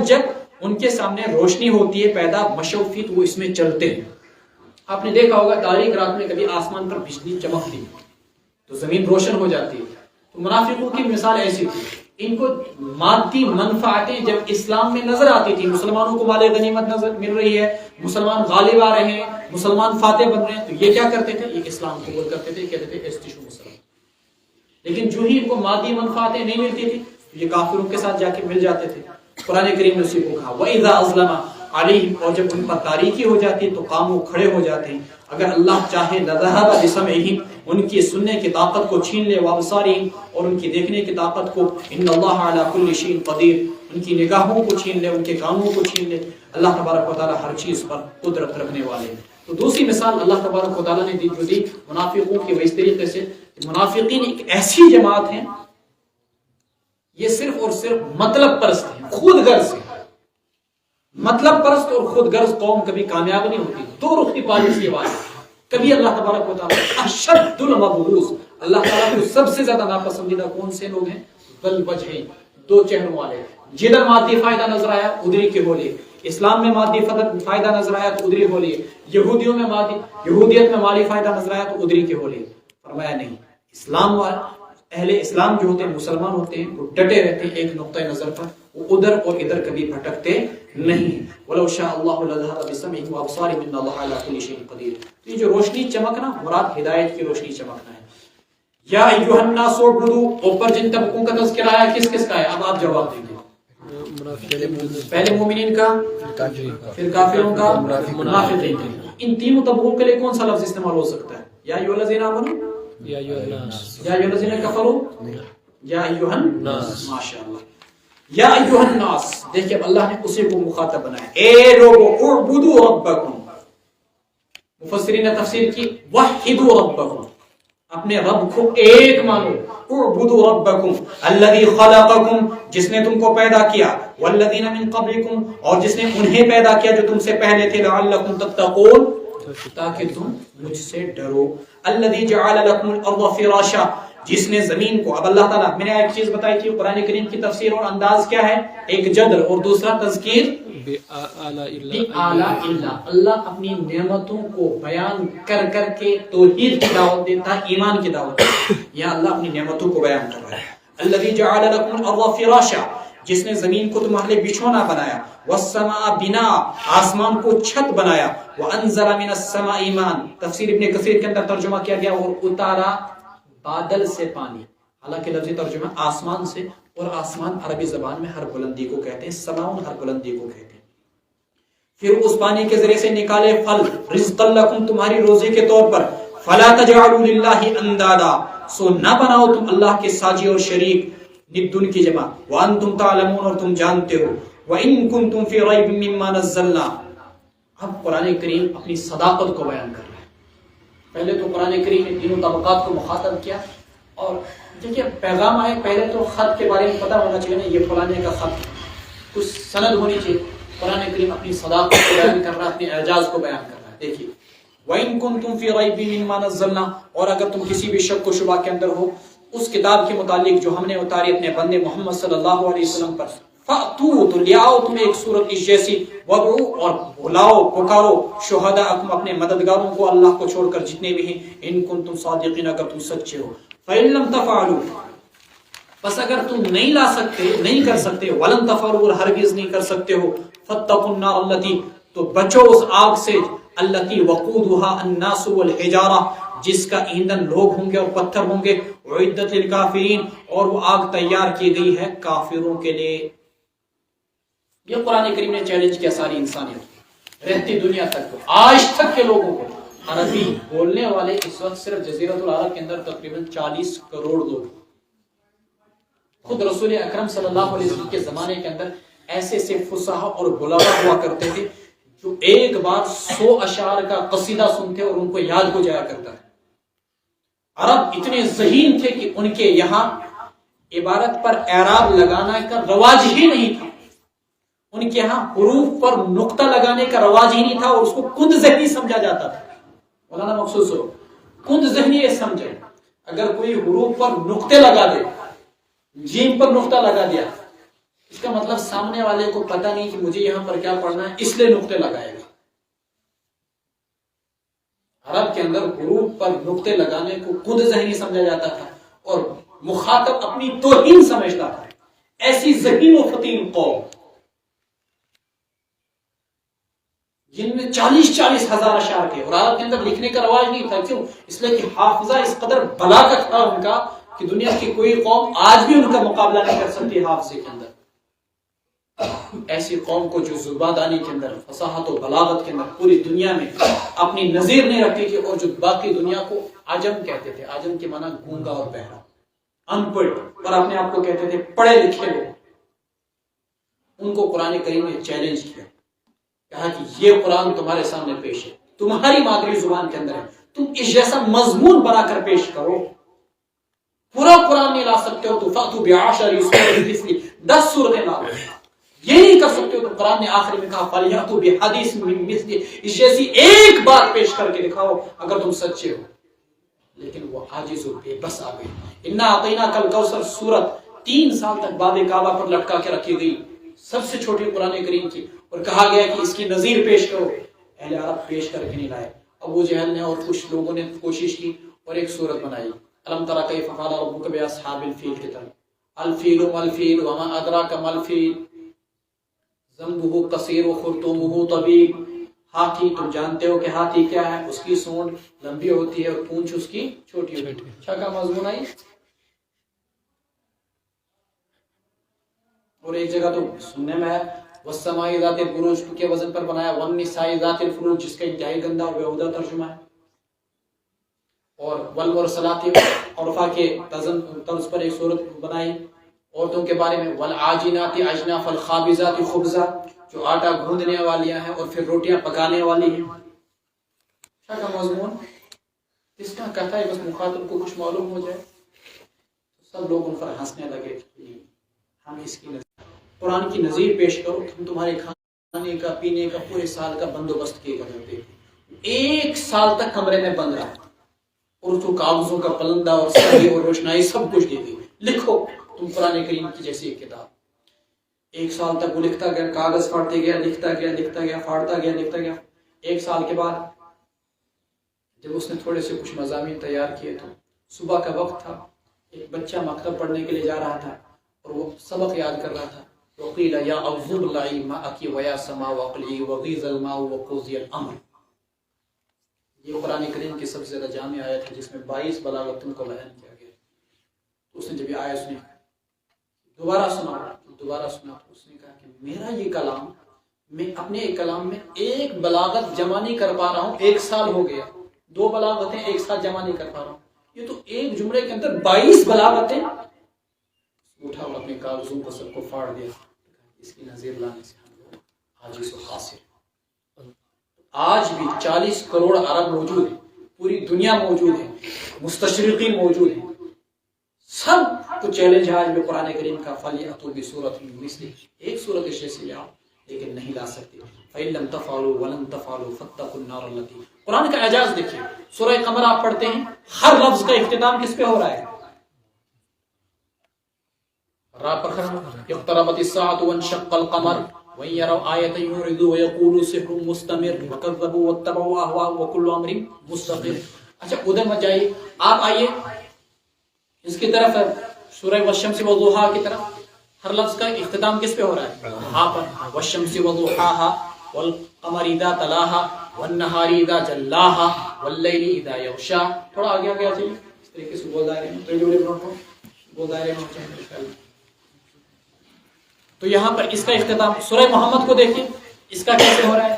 جب ان کے سامنے روشنی ہوتی ہے پیدا، مشوا فیہ، وہ اس میں چلتے ہیں۔ آپ نے دیکھا ہوگا تاریک رات میں کبھی آسمان پر بجلی چمکتی تو زمین روشن ہو جاتی ہے۔ تو منافقوں کی مثال ایسی تھی، ان کو مادی منفعتیں جب اسلام میں نظر آتی تھی، مسلمانوں کو مال غنیمت نظر مل رہی ہے، مسلمان غالب آ رہے ہیں، مسلمان فاتح بن رہے ہیں، تو یہ کیا کرتے تھے؟ یہ اسلام قبول کرتے تھے، کہتے تھے استشو مسلم۔ لیکن جو ہی ان کو مادی منفعتیں نہیں ملتی تھی، یہ کافروں کے ساتھ جا کے مل جاتے تھے۔ قرآن کریم نے اسی کو کہا وَإِذَا أَظْلَمَ عَلَيْهِمْ، اور جب ان پر تاریکی ہو جاتی ہے تو قاموا، کھڑے ہو جاتے ہیں۔ اگر اللہ چاہے لَذَهَبَ بِسَمْعِهِمْ، ان کی سننے کی طاقت کو چھین لے، وَأَبْصَارِهِمْ، اور ان کی دیکھنے کی طاقت کو، إِنَّ اللَّهَ عَلَى كُلِّ شَيْءٍ قَدِيرٌ، ان کی نگاہوں کو چھین لے، ان کے کانوں کو چھین لے۔ اللہ تبارک و تعالی ہر چیز پر قدرت رکھنے والے ہیں۔ تو دوسری مثال اللہ تبارک و تعالی نے دی منافقوں کی، اس طریقے سے منافقین ایک ایسی جماعت ہیں، یہ صرف اور صرف مطلب پرست ہیں، خود غرض ہیں۔ مطلب پرست اور خود غرض قوم کبھی کامیاب نہیں ہوتی، دو رخ کی پالیسی والی۔ کبھی اللہ تبارک و تعالی اشد المبغوض، اللہ تعالیٰ کو سب سے زیادہ ناپسندیدہ کون سے لوگ ہیں؟ بل وجہین، دو چہروں والے، جدھر مادی فائدہ نظر آیا ادھری کے ہو لیے، اسلام میں مادی فائدہ نظر آیا تو ادھری ہو لیے، یہودیت میں مالی فائدہ نظر آیا تو ادھری کے ہو لیے۔ فرمایا نہیں، اسلام اہل اسلام جو ہوتے ہیں، مسلمان ہوتے ہیں، وہ ڈٹے رہتے ہیں ایک نقطۂ نظر پر، وہ ادھر اور ادھر کبھی بھٹکتے نہیں۔ وَلَوْ شَاءَ اللَّهُ لَذَهَبَ بِسَمْعِهِمْ وَأَبْصَارِهِمْ إِنَّ اللَّهَ عَلَى كُلِّ شَيْءٍ قَدِيرٌ۔ تو یہ جو روشنی چمکنا مراد ہدایت کی روشنی چمکنا ہے۔ یا ایھا الناس اعبدوا، اوپر جن طبقوں کا تذکرہ آیا کس کس کا ہے؟ اب آپ جواب دیں گے، پہلے مومنین کا، پھر کافروں کا، منافقین کا۔ ان تینوں طبقوں کے لیے کون سا لفظ استعمال ہو سکتا ہے؟ یا ایھا الذین آمنوا، یا ایھا الناس، یا ایھا الذین کفروا، یا ایھا الناس۔ ماشاءاللہ، یا ایھا الناس، دیکھیں اب اللہ نے اسی کو مخاطب بنایا، اے لوگو اعبدوا ربکم۔ مفسرین نے تفسیر کی وحدوا ربکم، اپنے رب کو ایک مانو، اعبدوا ربکم الذی خلقکم، جس نے تم کو پیدا کیا، والذین من قبلکم، اور جس نے انہیں پیدا کیا جو تم سے پہلے تھے، لعلکم تتقون، تاکہ تم مجھ سے ڈرو، الذی جعل لکم الارض فراشا، جس نے زمین کو، اب اللہ تعالیٰ، میں نے ایک چیز بتائی تھی قرآن کریم کی تفسیر اور انداز کیا ہے، ایک جدر اور دوسرا تذکیر بِآلاء اللہ، اللہ اپنی نعمتوں کو بیان کر کر کے توحید کی دعوت دیتا ہے، ایمان کی دعوت دیتا ہے، یہاں اللہ اپنی نعمتوں کو بیان کر رہا ہے۔ الذی جعل لکم الارض فراشا، جس نے زمین کو تمہارے لیے بچھونا بنایا، والسماء بنا، آسمان کو چھت بنایا، وانزل من السماء ماء، تفسیر ابن کثیر کے اندر ترجمہ کیا گیا، اور اتارا بادل سے پانی، حالانکہ لفظی ترجمہ آسمان سے، اور آسمان عربی زبان میں ہر بلندی کو کہتے ہیں، سماؤن ہر بلندی کو کہتے ہیں۔ پھر اس پانی کے ذریعے سے نکالے پھل، رزقا لکم، تمہاری روزی کے طور پر، فلا تجعلوا للہ اندادا، سو نہ بناؤ تم اللہ کے ساجی اور شریک، ندن کی جمع، وانتم تعلمون، اور تم جانتے ہو، وان کنتم فی ریب مما نزلنا۔ اب قرآن کریم اپنی صداقت کو بیان کر رہا ہے۔ پہلے تو قرآن کریم نے تینوں طبقات کو مخاطب کیا، اور دیکھیے پیغام آئے پہلے تو خط کے بارے میں پتہ ہونا چاہیے نا، یہ فلانے کا خط، کچھ سند ہونی چاہیے. قرآن کریم اپنی صداقت کو بیان کر رہا ہے، اپنے اعجاز کو بیان کر رہا ہے. دیکھیے وَإِن كُنتُمْ فِي رَيْبٍ مِّمَّا نَزَّلْنَا، اور اگر تم کسی بھی شک و شبہ کے اندر ہو اس کتاب کے متعلق جو ہم نے اتاری اپنے بندے محمد صلی اللہ علیہ وسلم پر، فَأْتُوا، تو لے آؤ تم ایک صورت اس جیسی، وَادْعُوا، اور بلاؤ پکارو، شہداءکم، اپنے مددگاروں کو اللہ کو چھوڑ کر جتنے بھی ہیں، ان کنتم صادقین، اگر تم سچے ہو. فَإِن لَمْ تَفْعَلُوا، بس اگر تم نہیں لا سکتے، نہیں کر سکتے، وَلَن تَفْعَلُوا، اور ہرگز نہیں کر سکتے ہو، فَاتَّقُوا النَّارَ الَّتِي، تو بچو اس آگ سے، الَّتِي وَقُودُهَا النَّاسُ وَالْحِجَارَةُ، جس کا ایندھن لوگ ہوں گے اور پتھر ہوں گے، اعدت للکافرین، اور وہ آگ تیار کی گئی ہے کافروں کے لیے. یہ قرآن کریم نے چیلنج کیا ساری انسانیت، رہتی دنیا تک، آج تک کے لوگوں کو. عربی بولنے والے اس وقت صرف جزیرۃ العرب کے اندر تقریباً 40 کروڑ لوگ. خود رسول اکرم صلی اللہ علیہ وسلم کے زمانے کے اندر ایسے سے فصحا اور بلاغا ہوا کرتے تھے جو ایک بار 100 اشعار کا قصیدہ سنتے اور ان کو یاد ہو جایا کرتا ہے. عرب اتنے ذہین تھے کہ ان کے یہاں عبارت پر اعراب لگانا کا رواج ہی نہیں تھا. ان کے یہاں حروف پر نقطہ لگانے کا رواج ہی نہیں تھا، اور اس کو کند ذہنی سمجھا جاتا تھا. مولانا مخصوص ہو کند ذہنی یہ سمجھے، اگر کوئی حروف پر نقطے لگا دے، جیم پر نقطہ لگا دیا، اس کا مطلب سامنے والے کو پتہ نہیں کہ مجھے یہاں پر کیا پڑھنا ہے، اس لیے نقطے لگائے گا. عرب کے اندر حروف پر نقطے لگانے کو خود ذہنی سمجھا جاتا تھا، اور مخاطب اپنی توہین سمجھتا تھا. ایسی ذہین و فطین قوم جن میں 40 ہزار اشعار تھے، اور عرب کے اندر لکھنے کا رواج نہیں تھا. کیوں؟ اس لیے کہ حافظہ اس قدر بلاغت تھا ان کا کہ دنیا کی کوئی قوم آج بھی ان کا مقابلہ نہیں کر سکتی حافظے کے اندر. ایسی قوم کو جو زبادانی کے اندر، فصاحت و بلاغت کے اندر پوری دنیا میں اپنی نظیر نہیں رکھتی تھی، اور جو باقی دنیا کو عجم کہتے تھے. عجم کے معنی گونگا اور بہرا، ان پڑھ، اور اپنے آپ کو کہتے تھے پڑھے لکھے لوگ. ان کو قرآن کریم نے چیلنج کیا، کہا کہ یہ قرآن تمہارے سامنے پیش ہے، تمہاری مادری زبان کے اندر ہے، تم اس جیسا مضمون بنا کر پیش کرو. پورا قرآن نہیں لا سکتے ہو تو فاتو بعشر سورۃ مثلی، 10 سورتیں لاؤ. یہ نہیں کر سکتے ہو تو قرآن نے آخر میں کہا فلیاتوا بحدیث من مثلی، اس جیسی ایک بات پیش کر کے دکھاؤ اگر تم سچے ہو. لیکن وہ عاجز و بے بس آ گئی. انا اعطیناک الکوثر سورت 3 سال تک باب کعبہ پر لٹکا کے رکھی گئی، سب سے چھوٹی قرآن کریم کی، اور کہا گیا کہ اس کی نظیر پیش کرو. اہل عرب پیش کر کے نہیں لائے. ابو جہل نے اور کچھ لوگوں نے کوشش کی اور ایک سورت بنائی، الم تر کیف فعل ربک باصحاب الفیل کی طرح، الفیل والفیل وما ادراک ما الفیل ذنبہ قصیر وخرطومہ طویل. ہاتھی، تم جانتے ہو کہ ہاتھی کیا ہے، اس کی سونڈ لمبی ہوتی ہے اور پونچھ اس کی چھوٹی ہوتی ہے. اچھا کا مضمون آئی. اور ایک جگہ تو سننے میں ہے والسماء ذات البروج کے وزن پر بنایا، والنساء ذات الفروج جس کا انتہائی گندا اور بیہودہ ترجمہ ہے، اور والمرسلات عرفا کے طرز پر ایک صورت بنائی عورتوں کے بارے میں، والعاجنات عجنا فالخابزات خبزا، جو آٹا گوندنے والیاں ہیں اور پھر روٹیاں پکانے والی ہیں. کیا کا مضمون اس کا کہتا ہے بس مخاطب کو کچھ معلوم ہو جائے. سب لوگ ان پر ہنسنے لگے. ہم اس کی قرآن کی نظیر پیش کرو، ہم تمہارے کھانے کا پینے کا پورے سال کا بندوبست کیے کرتے. 1 سال تک کمرے میں بند رہا، اور تو کاغذوں کا پلندہ اور سردی اور روشنائی سب کچھ دی گئی، لکھو تم قرآن کریم کی جیسی ایک کتاب. 1 سال تک وہ لکھتا گیا، کاغذ پھاڑتے گیا، لکھتا گیا، پھاڑتا گیا. 1 سال کے بعد جب اس نے تھوڑے سے کچھ مضامین تیار کیے تو صبح کا وقت تھا، ایک بچہ مکتب پڑھنے کے لیے جا رہا تھا اور وہ سبق یاد کر رہا تھا. وقیل یا اغضب لعی ماءکی ویا سما وقلی وغیظ الماء وقضی الامر. یہ قرآن کریم کی سب سے زیادہ جامع آیت ہے جس میں 22 بلاغتوں کو بیان کیا گیا. اس نے جب یہ آیت سنی، دوبارہ سنا تو اس نے کہا کہ میرا یہ کلام، میں اپنے ایک کلام میں ایک بلاغت جمع نہیں کر پا رہا ہوں، 1 سال ہو گیا، 2 بلاغتیں ایک ساتھ جمع نہیں کر پا رہا ہوں، یہ تو ایک جملے کے اندر 22 بلاغتیں. اٹھا اور اپنے کاغذوں کو سب کو پھاڑ دیا. اس کی نظیر لانے سے ہم لوگ عاجز و خاسر. آج بھی 40 کروڑ عرب موجود ہیں، پوری دنیا موجود ہے، مستشرقین موجود ہیں، سب کو چیلنج ہے آج میں قرآن کریم کا فَلْيَأْتُوا بِسُورَةٍ مِّن مِّثْلِهِ، ایک سورت اس جیسی لے آؤ، لیکن نہیں لا سکتے. فَإِن لَّمْ تَفْعَلُوا وَلَن تَفْعَلُوا فَاتَّقُوا النَّارَ الَّتِي. قرآن کا اعجاز دیکھیے، سورہ قمر آپ پڑھتے ہیں، ہر لفظ کا اختتام کس پہ ہو رہا ہے؟ را پر ختم. اقتربت الساعة وانشق القمر وإن يروا آية يعرضوا ويقولوا سحر مستمر وكذبوا واتبعوا أهواءهم وكل أمر مستقر. اچھا ادھر مت جائیے، آپ آئیے اس کی طرف، سورہ والشمس وضحاها کی طرف. ہر لفظ کا اختتام کس پہ ہو رہا ہے؟ ہاں پر. والشمس وضحاها والقمر اذا تلاها والنهار اذا جلاها والليل اذا يغشى. تھوڑا آگے آگے آ جائیے، اس طریقے سے بول دائرے میں تو یہاں پر اس کا اختتام. سورہ محمد کو دیکھیں، اس کا کیسے ہو رہا ہے؟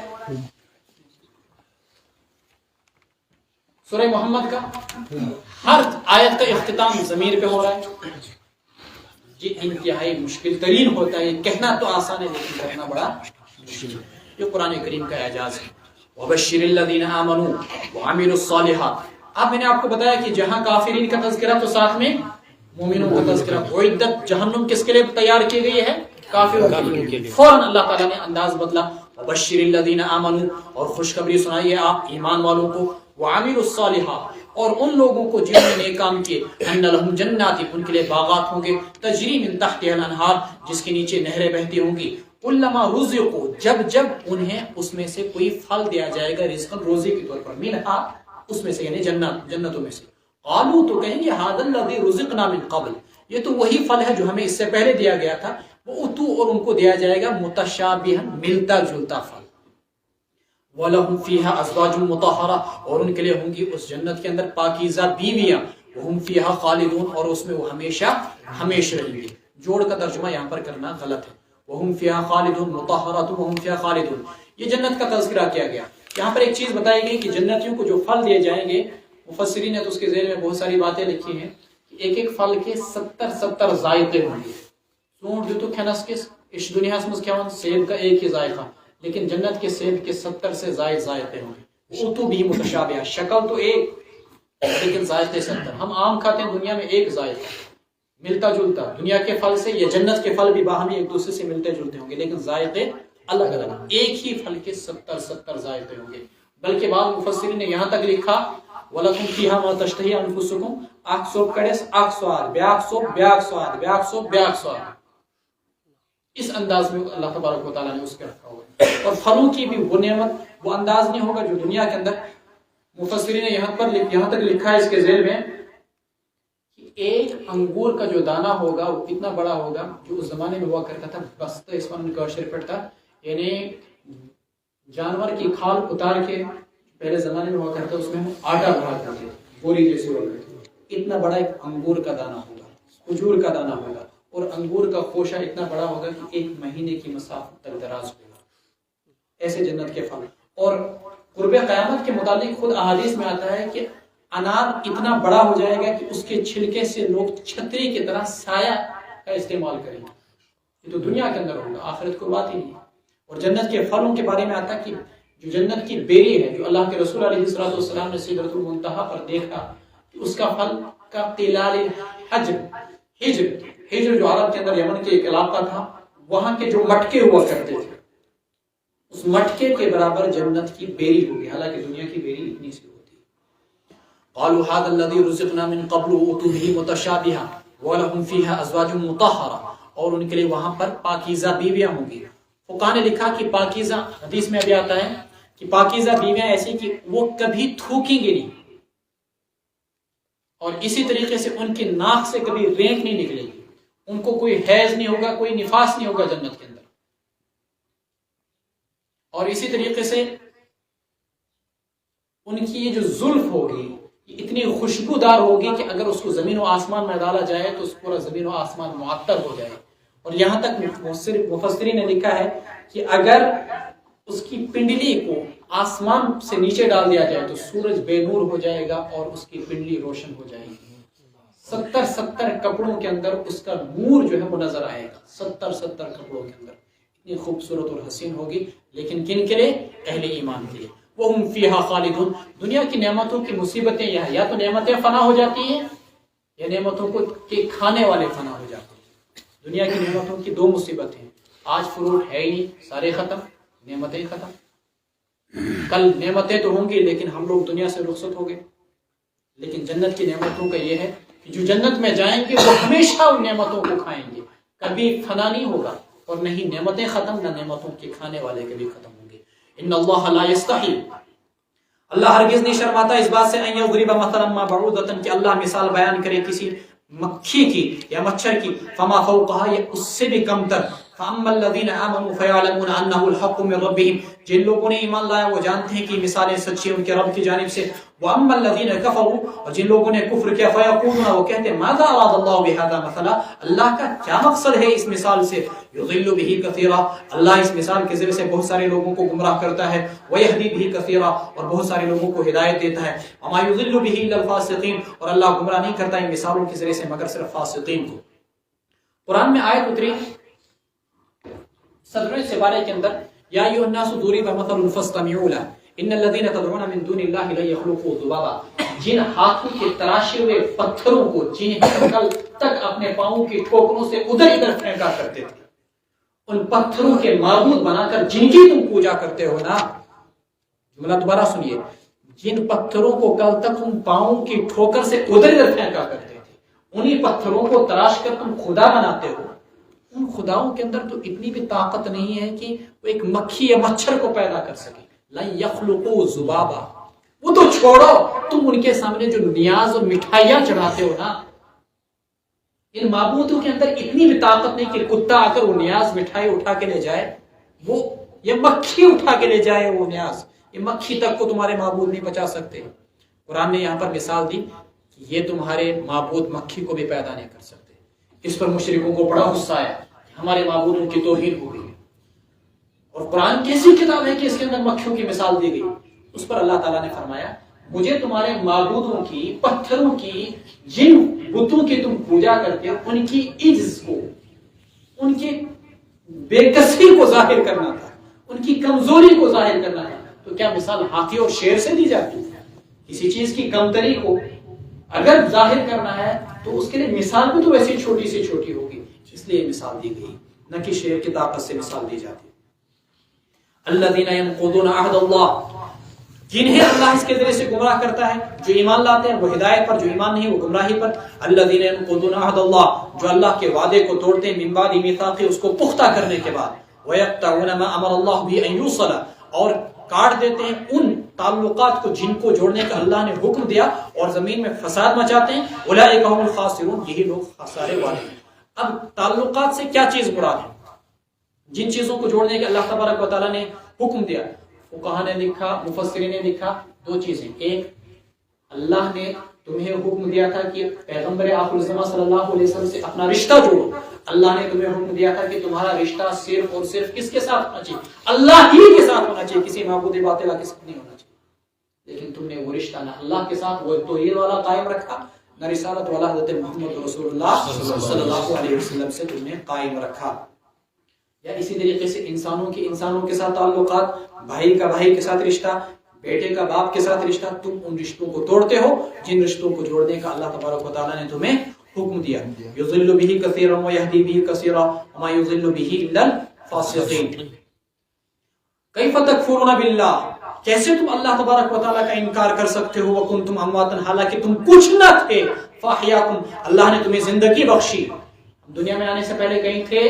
سورہ محمد کا ہر آیت کا اختتام ضمیر پہ ہو رہا ہے. یہ انتہائی مشکل ترین ہوتا ہے، کہنا تو آسان ہے لیکن کرنا بڑا مشکل ہے. یہ قرآن کریم کا اعجاز ہے. وَبَشِّرِ الَّذِينَ آمَنُوا وَعَمِلُوا الصَّالِحَاتِ. اب میں نے آپ کو بتایا کہ جہاں کافرین کا تذکرہ تو ساتھ میں مومنوں کا تذکرہ. وعدت جہنم کس کے لیے تیار کی گئی ہے؟ کافروں کے لیے. فوراً اللہ تعالیٰ نے انداز بدلا. وَبَشِّرِ الَّذِينَ آمَنُوا، اور خوشخبری سنائیے آپ ایمان والوں کو. وَعَمِلُوا الصَّالِحَاتِ، اور ان لوگوں کو جنہوں نے نیک کام کیے. أَنَّ لَهُمْ جَنَّاتٍ، ان کے لیے باغات ہوں گے. تجری من تحتها الانہار، جس کے نیچے نہریں بہتی ہوں گی. کلما رزقوا، جب جب انہیں اس میں سے کوئی پھل دیا جائے گا، رزقاً روزی کے طور پر. منہا، اس میں سے یعنی جنتوں میں سے. قالوا، تو کہیں گے هذا الذي رزقنا من قبل، یہ تو وہی پھل ہے جو ہمیں اس سے پہلے دیا گیا تھا. وَأُتُوا، اور ان کو دیا جائے گا متشابہاً، ملتا جلتا پھل. وَلَهُمْ فِيهَا أَزْوَاجٌ مُطَهَّرَةٌ، اور ان کے لیے ہوں گی اس جنت کے اندر پاکیزہ بیویاں. وَهُمْ فِيهَا خَالِدُونَ، اور اس میں وہ ہمیشہ رہیں گے. جوڑ کا ترجمہ یہاں پر کرنا غلط ہے. وَهُمْ فِيهَا خَالِدُونَ مُطَهَّرَةٌ وَهُمْ فِيهَا خَالِدُونَ. یہ جنت کا تذکرہ کیا گیا. یہاں پر ایک چیز بتائی گئی کہ جنتیوں کو جو پھل دیے جائیں گے، مفسرین نے تو اس کے ذیل میں بہت ساری باتیں لکھی ہیں کہ ایک ایک پھل کے 70 ذائقے ہوں گے. ژوٗنٛٹھ دِتُکھ کھٮ۪نَس کِس، یہِ چھُ دُنیاہَس منٛز کھٮ۪وان سیب کا ایک ہی ذائقہ، لیکن جنت کے سیب کے 70 سے زائد ذائقے ہوں گے. اوتو بھی متشابہ، شکل تو ایک لیکن ذائقے 70. ہم عام کھاتے ہیں دنیا میں ایک ذائقہ ملتا جلتا، دنیا کے پھل سے یا جنت کے پھل بھی باہمی ایک دوسرے سے ملتے جلتے ہوں گے، لیکن ذائقے الگ الگ. ایک ہی پھل کے 70 ذائقے ہوں گے. بلکہ بعض مفسرین نے یہاں تک لکھا وَلَكُمْ فِيهَا مَا تَشْتَهِي أَنفُسُكُمْ، اکھ سوپ کڑس اکھ سواد، بیاکھ سوپ بیاکھ سواد، بیاکھ سوپ بیاکھ سواد. اس انداز میں اللہ تبارک و تعالیٰ نے اس کے رکھا ہوا ہے. اور پھلوں کی بھی وہ نعمت، وہ انداز نہیں ہوگا جو دنیا کے اندر. مفسرین نے یہاں تک لکھا ہے اس کے ذیل میں کہ ایک انگور کا جو دانہ ہوگا وہ اتنا بڑا ہوگا، جو اس زمانے میں ہوا کرتا تھا بستہ، اس پر کاشر پڑتا، یعنی جانور کی کھال اتار کے پہلے زمانے میں ہوا کرتا، اس میں ہم آٹا بنا کرتے تھے، بوری جیسی ہوا کرتی. اتنا بڑا ایک انگور کا دانہ ہوگا، کھجور کا دانہ ہوگا، اور انگور کا خوشہ اتنا بڑا ہوگا کہ 1 مہینے کی مسافت تک دراز ہوگا. ایسے جنت کے پھل. اور قرب قیامت کے متعلق خود احادیث میں آتا ہے کہ انار اتنا بڑا ہو جائے گا کہ اس کے چھلکے سے لوگ چھتری کی طرح سایہ کا استعمال کریں گے. یہ تو دنیا کے اندر ہوگا، آخرت کو بات ہی نہیں. اور جنت کے پھلوں کے بارے میں آتا ہے کہ جو جنت کی بیری ہے، جو اللہ کے رسول علیہ السلام نے سدرۃ المنتہا پر دیکھا کہ اس کا پھل کا تلال ہجر جو عرب کے اندر یمن کے ایک علاقہ تھا، وہاں کے جو مٹکے ہوا کرتے تھے، اس مٹکے کے برابر جنت کی بیری ہوگی. حالانکہ دنیا کی بیری اتنی سی ہوتی ہے. قالوا هذا الذي رزقنا من قبل وأتوا به متشابها ولهم فيها أزواج مطهرة، اور ان کے لیے وہاں پر پاکیزہ بیویاں ہوں گی. فقہاء نے لکھا کہ پاکیزہ، حدیث میں ابھی آتا ہے کہ پاکیزہ بیویاں ایسی کہ وہ کبھی تھوکیں گی نہیں، اور اسی طریقے سے ان کی ناک سے کبھی رینک نہیں نکلے گی، ان کو کوئی حیض نہیں ہوگا، کوئی نفاس نہیں ہوگا جنت کے اندر. اور اسی طریقے سے ان کی یہ جو زلف ہوگی یہ اتنی خوشبودار ہوگی کہ اگر اس کو زمین و آسمان میں ڈالا جائے تو اس پورا زمین و آسمان معطر ہو جائے. اور یہاں تک مفسرین نے لکھا ہے کہ اگر اس کی پنڈلی کو آسمان سے نیچے ڈال دیا جائے تو سورج بے نور ہو جائے گا اور اس کی پنڈلی روشن ہو جائے گی. 70 کپڑوں کے اندر اس کا نور جو ہے وہ نظر آئے گا. 70 کپڑوں کے اندر اتنی خوبصورت اور حسین ہوگی. لیکن کن کے لیے؟ اہل ایمان کے لیے. وَهُمْ فِيهَا خَالِدُونَ. دنیا کی نعمتوں کی مصیبتیں یا تو نعمتیں فنا ہو جاتی ہیں یا نعمتوں کو کے کھانے والے فنا ہو جاتے ہیں۔ دنیا کی نعمتوں کی دو مصیبتیں ہیں، آج فروٹ ہے ہی نہیں، سارے ختم، نعمتیں ختم۔ کل نعمتیں تو ہوں گی لیکن ہم لوگ دنیا سے رخصت ہو گئے۔ لیکن جنت کی نعمتوں کا یہ ہے کہ جو جنت میں جائیں گے وہ ہمیشہ ان نعمتوں کو کھائیں گے، کبھی فنا نہیں ہوگا، اور نہیں نعمتیں ختم، نہ نعمتوں کے کھانے والے کبھی ختم ہوں گے۔ ان اللہ لا یستحی، اللہ ہرگز نہیں شرماتا اس بات سے، ان یضرب مثلا ما بعوضۃ، کہ اللہ مثال بیان کرے کسی مکھی کی یا مچھر کی، فما فوقها، یہ اس سے بھی کم تر، فاما الذین آمنوا فیعلمون انہ الحق من ربہم، جن لوگوں نے ایمان لایا وہ جانتے ہیں کہ مثالیں سچی ان کے رب کی جانب سے، واما الذین کفروا، اور جن لوگوں نے کفر کیا، فیقولون، وہ کہتے ہیں ماذا اراد اللہ بہذا مثلا، اللہ کا کیا مقصد ہے اس مثال سے، یضل بہ کثیرا، اللہ اس مثال کے ذریعے سے بہت سارے لوگوں کو گمراہ کرتا ہے، ویہدی بہ کثیرا، اور بہت سارے لوگوں کو ہدایت دیتا ہے، وما یضل بہ الا الفاسقین، اور اللہ گمراہ نہیں کرتا ان مثالوں کے ذریعے سے مگر صرف فاسقین کو۔ قرآن میں آیت اتری 17ویں سپارے کے اندر، یا ایھا الناس ضرب مثل فاستمعوا له ان الذين تدعون من دون الله لا يخلقوا ذبابا، جن ہاتھوں کے تراشے ہوئے پتھروں کو جنہیں کل تک اپنے پاؤں کی ٹھوکروں سے ادھر ادھر پھینکا کرتے تھے، ان پتھروں کے معبود بنا کر جن کی تم پوجا کرتے ہو نا، جملہ دوبارہ سنیے، جن پتھروں کو کل تک تم پاؤں کی ٹھوکر سے ادھر ادھر پھینکا کرتے تھے، انہی پتھروں کو تراش کر تم خدا بناتے ہو، ان خداؤں کے اندر تو اتنی بھی طاقت نہیں ہے کہ وہ ایک مکھی یا مچھر کو پیدا کر سکے، لن یخلقوا ذبابا، وہ تو چھوڑو، تم ان کے سامنے جو نیاز اور مٹھائیاں چڑھاتے ہو نا، ان معبودوں کے اندر اتنی بھی طاقت نہیں کہ کتا آ کر وہ نیاز مٹھائی اٹھا کے لے جائے، وہ یہ مکھی اٹھا کے لے جائے وہ نیاز، یہ مکھی تک کو تمہارے معبود نہیں بچا سکتے۔ قرآن نے یہاں پر مثال دی کہ یہ تمہارے معبود مکھی کو بھی پیدا نہیں کر سکتے۔ اس پر مشرکوں کو بڑا غصہ آیا، ہمارے معبودوں کی توہین ہو گئی، اور قرآن کیسی کتاب ہے کہ اس کے اندر مکھیوں کی مثال دی گئی؟ اس پر اللہ تعالیٰ نے فرمایا مجھے تمہارے معبودوں کی، پتھروں کی، جن بتوں کی تم پوجا کرتے ہو، ان کی عجز کو، ان کی بے کسی کو ظاہر کرنا تھا، ان کی کمزوری کو ظاہر کرنا تھا، تو کیا مثال ہاتھی اور شیر سے دی جاتی ہے؟ کسی چیز کی کمتری کو اگر ظاہر کرنا ہے تو اس کے لیے مثال بھی تو ویسی چھوٹی سے چھوٹی ہوگی، اس لیے مثال دی گئی، نہ کہ شیر کی طاقت سے مثال دی جاتی۔ الذین ینقضون عہد اللہ، جنہیں اللہ اس کے ذریعے سے گمراہ کرتا ہے، جو ایمان لاتے ہیں وہ ہدایت پر، جو ایمان نہیں وہ گمراہی پر۔ الذین ینقضون عہد اللہ، جو اللہ کے وعدے کو توڑتے ہیں، من بعد میثاقہ، اس کو پختہ کرنے کے بعد، ویقطعون ما امر اللہ به ان یوصل، اور کاٹ دیتے ہیں ان تعلقات کو جن کو جوڑنے کا اللہ نے حکم دیا، اور زمین میں فساد مچاتے ہیں۔ اولئک هم الخاسرون، یہی لوگ خسارے والے ہیں۔ اب تعلقات سے کیا چیز مراد ہے؟ جن چیزوں کو جوڑنے کے اللہ تبارک و تعالیٰ نے حکم دیا، فقہا نے لکھا، مفسرین نے لکھا، دو چیزیں، ایک اللہ نے تمہیں حکم دیا تھا کہ پیغمبر آخر الزمان صلی اللہ علیہ وسلم سے اپنا رشتہ جوڑو، اللہ نے تمہیں حکم دیا تھا کہ تمہارا رشتہ صرف اور صرف کس کے ساتھ ہونا چاہیے؟ اللہ ہی کے ساتھ ہونا چاہیے، کسی معبود باطل کے ساتھ نہیں ہونا چاہیے۔ لیکن تم نے وہ رشتہ نہ اللہ کے ساتھ وہ توحید والا قائم رکھا، نہ رسالت والا حضرت محمد رسول اللہ صلی اللہ علیہ وسلم سے تم نے قائم رکھا۔ یا اسی طریقے سے انسانوں کے ساتھ تعلقات، بھائی کا بھائی کے ساتھ رشتہ، بیٹے کا باپ کے ساتھ رشتہ، تم ان رشتوں کو توڑتے ہو جن رشتوں کو جوڑنے کا اللہ تبارک و تعالیٰ نے تمہیں حکم دیا۔ یضل بہ کثیرا ویہدی بہ کثیرا وما یضل بہ الا الفاسقین۔ کیف تکفرون باللہ، کیسے تم اللہ تبارک و تعالیٰ کا انکار کر سکتے ہو، وکنتم امواتا، حالانکہ تم کچھ نہ تھے، فاحیاکم، اللہ نے تمہیں زندگی بخشی، دنیا میں آنے سے پہلے کہیں تھے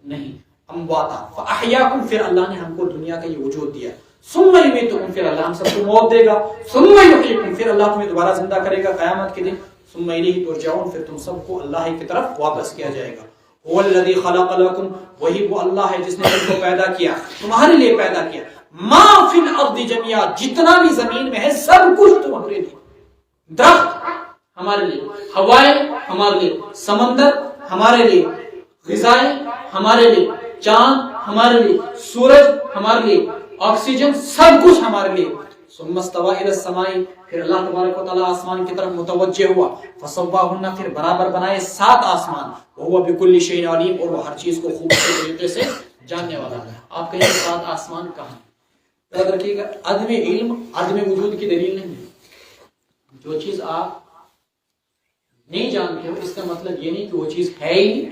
نہیں، امواتا فاحیاکم، پھر اللہ نے ہم کو دنیا کا یہ وجود دیا، ثم یمیتکم، پھر اللہ ہم سب کو موت دے گا، ثم یحییکم، پھر اللہ تمہیں دوبارہ زندہ کرے گا قیامت کے دن، ثم الیہ ترجعون، پھر تم سب کو اللہ ہی کی طرف واپس کیا جائے گا۔ هو الذی خلق لکم، وہی وہ اللہ ہے جس نے تم کو پیدا کیا، تمہارے لیے پیدا کیا، ما فی الارض جميعا، جتنا بھی زمین میں ہے سب کچھ تمہارے لیے، درخت ہمارے لیے، ہوائیں ہمارے لیے، سمندر ہمارے لیے، غذائیں ہمارے لیے، چاند ہمارے لیے، سورج ہمارے لیے، آکسیجن، سب کچھ ہمارے لیے۔ ثم استوى الى السماء، پھر اللہ تبارک و تعالیٰ آسمان کی طرف متوجہ ہوا، فسواہن، پھر برابر بنائے 7 آسمان، وهو بكل شيء علیم، اور وہ ہر چیز کو خوبصورت طریقے سے جاننے والا ہے۔ آپ کہیں 7 آسمان کہاں؟ یاد رکھیے گا، عدم علم عدم وجود کی دلیل نہیں ہے۔ جو چیز آپ نہیں جانتے ہو اس کا مطلب یہ نہیں کہ وہ چیز ہے ہی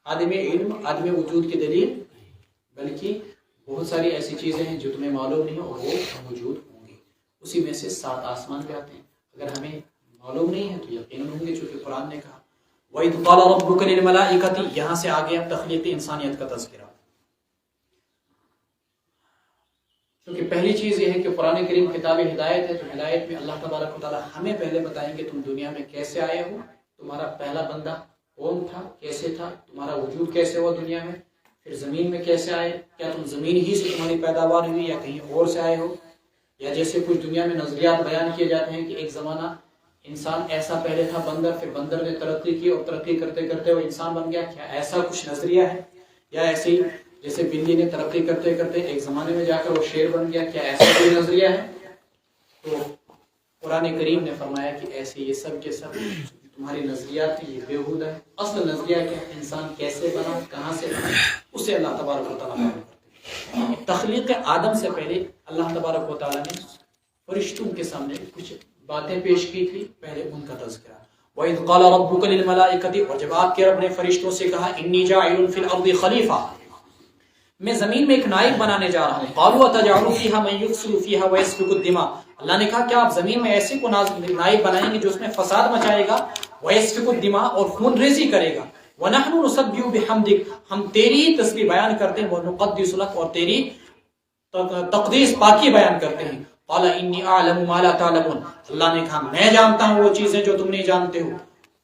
عدم علم عدم وجود کی دلیل، بلکہ بہت ساری ایسی چیزیں ہیں جو تمہیں معلوم نہیں اور وہ موجود ہوں گی. اسی میں سے 7 آسمان پہ آتے ہیں، اگر ہمیں معلوم نہیں ہے تو یقیناً ہوں گے، چونکہ قرآن نے کہا وَإِذْ قَالَ رَبُّكَ لِلْمَلَائِكَةِ. یہاں سے آگے اب تخلیق انسانیت کا تذکرہ. کیونکہ پہلی چیز یہ ہے کہ قرآن کریم کتاب ہدایت ہے، تو ہدایت میں اللہ تبارک و تعالیٰ ہمیں پہلے بتائیں گے تم دنیا میں کیسے آئے ہو، تمہارا پہلا بندہ کون تھا، کیسے تھا، تمہارا وجود کیسے ہوا دنیا میں، پھر زمین میں کیسے آئے، کیا تم زمین ہی سے تمہاری پیداوار ہوئی یا کہیں اور سے آئے ہو، یا جیسے کچھ دنیا میں نظریات بیان کیے جاتے ہیں کہ ایک زمانہ انسان ایسا پہلے تھا بندر، پھر بندر نے ترقی کی اور ترقی کرتے کرتے وہ انسان بن گیا. کیا ایسا کچھ نظریہ ہے؟ یا ایسے ہی جیسے بلی نے ترقی کرتے کرتے ایک زمانے میں جا کر وہ شیر بن گیا، کیا ایسا کوئی نظریہ ہے؟ تو قرآن کریم نے فرمایا کہ ایسے یہ سب کے سب تمہاری نظریات یہ بیہودہ ہے. اصل نظریہ کیا ہے؟ انسان کیسے بنا، کہاں سے بنا، اسے اللہ تبارک و تعالیٰ بیان کرتے ہیں. تخلیق آدم سے پہلے اللہ تبارک و تعالیٰ نے فرشتوں کے سامنے کچھ باتیں پیش کی تھی، پہلے ان کا تذکرہ. وَإِذْ قَالَ رَبُّكَ لِلْمَلَائِكَةِ. اور جب آپ کے رب نے فرشتوں سے کہا اِنِّي جَاعِلٌ فِي الْأَرْضِ خَلِيفَةً، میں زمین میں ایک نائب بنانے جا رہا ہوں. قَالُوا أَتَجْعَلُ فِيهَا مَن يُفْسِدُ فِيهَا وَيَسْفِكُ الدِّمَاءَ. اللہ نے کہا کیا آپ زمین میں ایسے کو نائب بنائیں گے جو اس میں فساد مچائے گا، وَيَسْفِكُ الدِّمَاءَ اور خون ریزی کرے گا، وَنَحْنُ نُسَبِّحُ بِحَمْدِكَ ہم تیری تسبیح بیان کرتے ہیں، وَنُقَدِّسُ لَكَ اور تیری تقدیس پاکی بیان کرتے ہیں. قال انی اعلم ما لا تعلمون. اللہ نے کہا میں جانتا ہوں وہ چیزیں جو تم نہیں جانتے ہو.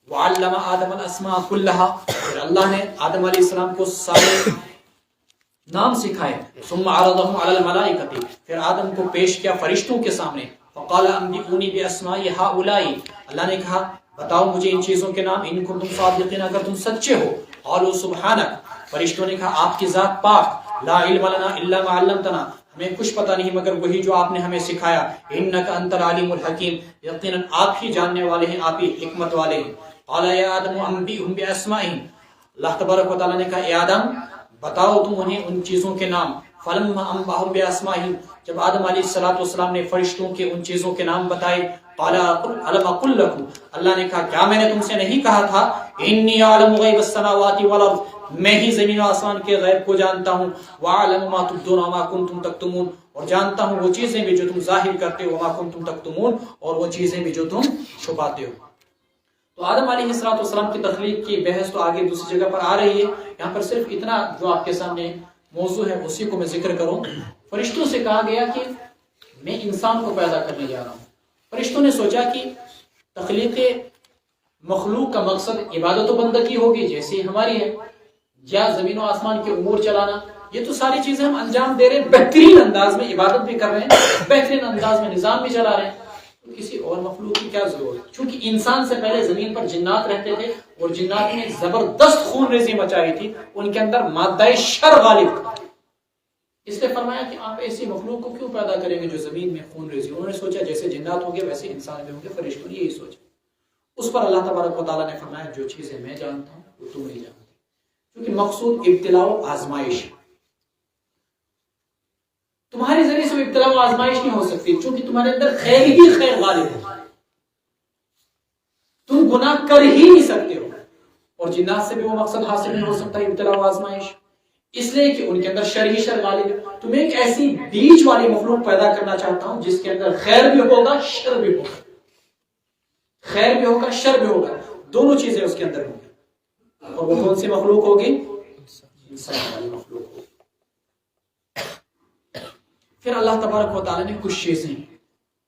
وعلم آدم الاسماء كلها. پھر اللہ نے آدم علیہ السلام کو سارے نام سکھائے. ثم عرضهم على الملائکۃ. پھر آدم کو پیش کیا فرشتوں کے سامنے. فقال انبئونی باسماء هؤلاء. اللہ نے کہا بتاؤ مجھے ان چیزوں کے نام، ان کنتم صادقین اگر تم سچے ہو. قالوا سبحانک. فرشتوں نے کہا آپ کی ذات پاک. لا علم لنا الا ما علمتنا. ہمیں کچھ پتہ نہیں مگر وہی جو آپ نے ہمیں سکھایا. انک انت العلیم الحکیم. یقیناً آپ ہی جاننے والے ہیں، آپ ہی حکمت والے ہیں. قال یا آدم انبئهم باسمائهم. اللہ تبارک و تعالیٰ نے کہا اے آدم بتاؤ تم انہیں ان چیزوں کے نام. فلما انبأهم باسمائهم. جب آدم علیہ السلام نے فرشتوں کے ان چیزوں کے نام بتائے. قال الم اقل لكم. اللہ نے کہا کیا میں نے تم سے نہیں کہا تھا انی اعلم غیب السماوات والارض، میں ہی زمین و آسمان کے غیب کو جانتا ہوں. وَأَعْلَمُ مَا تُبْدُونَ وَمَا كُنْتُمْ تَكْتُمُونَ اور جانتا ہوں وہ چیزیں بھی جو تم ظاہر کرتے ہو. وَمَا كُنْتُمْ تَكْتُمُونَ اور وہ چیزیں بھی جو تم چھپاتے ہو. تو آدم علیہ السلام کی تخلیق کی بحث تو آگے دوسری جگہ پر آ رہی ہے. یہاں پر صرف اتنا جو آپ کے سامنے موضوع ہے اسی کو میں ذکر کروں. فرشتوں سے کہا گیا کہ میں انسان کو پیدا کرنے جا رہا ہوں. فرشتوں نے سوچا کہ تخلیق مخلوق کا مقصد عبادت و بندگی ہوگی جیسی ہماری ہے، یا زمین و آسمان کے امور چلانا. یہ تو ساری چیزیں ہم انجام دے رہے ہیں، بہترین انداز میں عبادت بھی کر رہے ہیں، بہترین انداز میں نظام بھی چلا رہے ہیں. تو کسی اور مخلوق کی کیا ضرورت؟ چونکہ انسان سے پہلے زمین پر جنات رہتے تھے اور جنات نے زبردست خون ریزی مچائی تھی، ان کے اندر مادہ شر غالب تھا. اس لیے فرمایا کہ آپ ایسی مخلوق کو کیوں پیدا کریں گے جو زمین میں خون ریزی. انہوں نے سوچا جیسے جنات ہوں گے ویسے انسان بھی ہوں گے. فرشتوں نے یہی سوچا. اس پر اللہ تبارک و تعالیٰ نے فرمایا جو چیزیں میں جانتا ہوں وہ تم نہیں جانتے. کیونکہ مقصود ابتلاء و آزمائش. تمہارے ذریعے سے ابتلاء و آزمائش نہیں ہو سکتی چونکہ تمہارے اندر خیر ہی خیر غالب ہے. تم گناہ کر ہی نہیں سکتے ہو اور جنات سے بھی وہ مقصد حاصل نہیں ہو سکتا ابتلاء و آزمائش، اس لیے کہ ان کے اندر شر ہی شر غالب ہے. تم ایک ایسی بیچ والی مخلوق پیدا کرنا چاہتا ہوں جس کے اندر خیر بھی ہوگا شر بھی ہوگا، خیر بھی ہوگا شر بھی ہوگا، دونوں چیزیں اس کے اندر ہوں گی. اور وہ کون سی مخلوق ہوگی؟ انسان والی مخلوق ہوگی. پھر اللہ تبارک و تعالیٰ نے کچھ چیزیں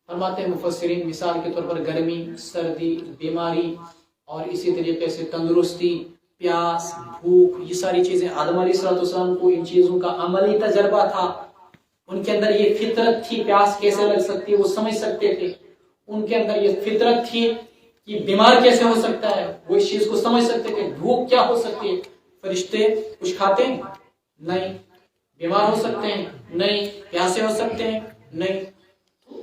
فرماتے ہیں مفسرین، مثال کے طور پر گرمی، سردی، بیماری اور اسی طریقے سے تندرستی، پیاس، بھوک، یہ ساری چیزیں آدم علیہ السلام کو ان چیزوں کا عملی تجربہ تھا. ان کے اندر یہ فطرت تھی پیاس کیسے لگ سکتی ہے وہ سمجھ سکتے تھے. ان کے اندر یہ فطرت تھی کہ بیمار کیسے ہو سکتا ہے وہ اس چیز کو سمجھ سکتے تھے. بھوک کیا ہو سکتی ہے؟ فرشتے کچھ کھاتے ہیں؟ نہیں. بیمار ہو سکتے ہیں؟ نہیں. پیاسے ہو سکتے ہیں؟ نہیں. تو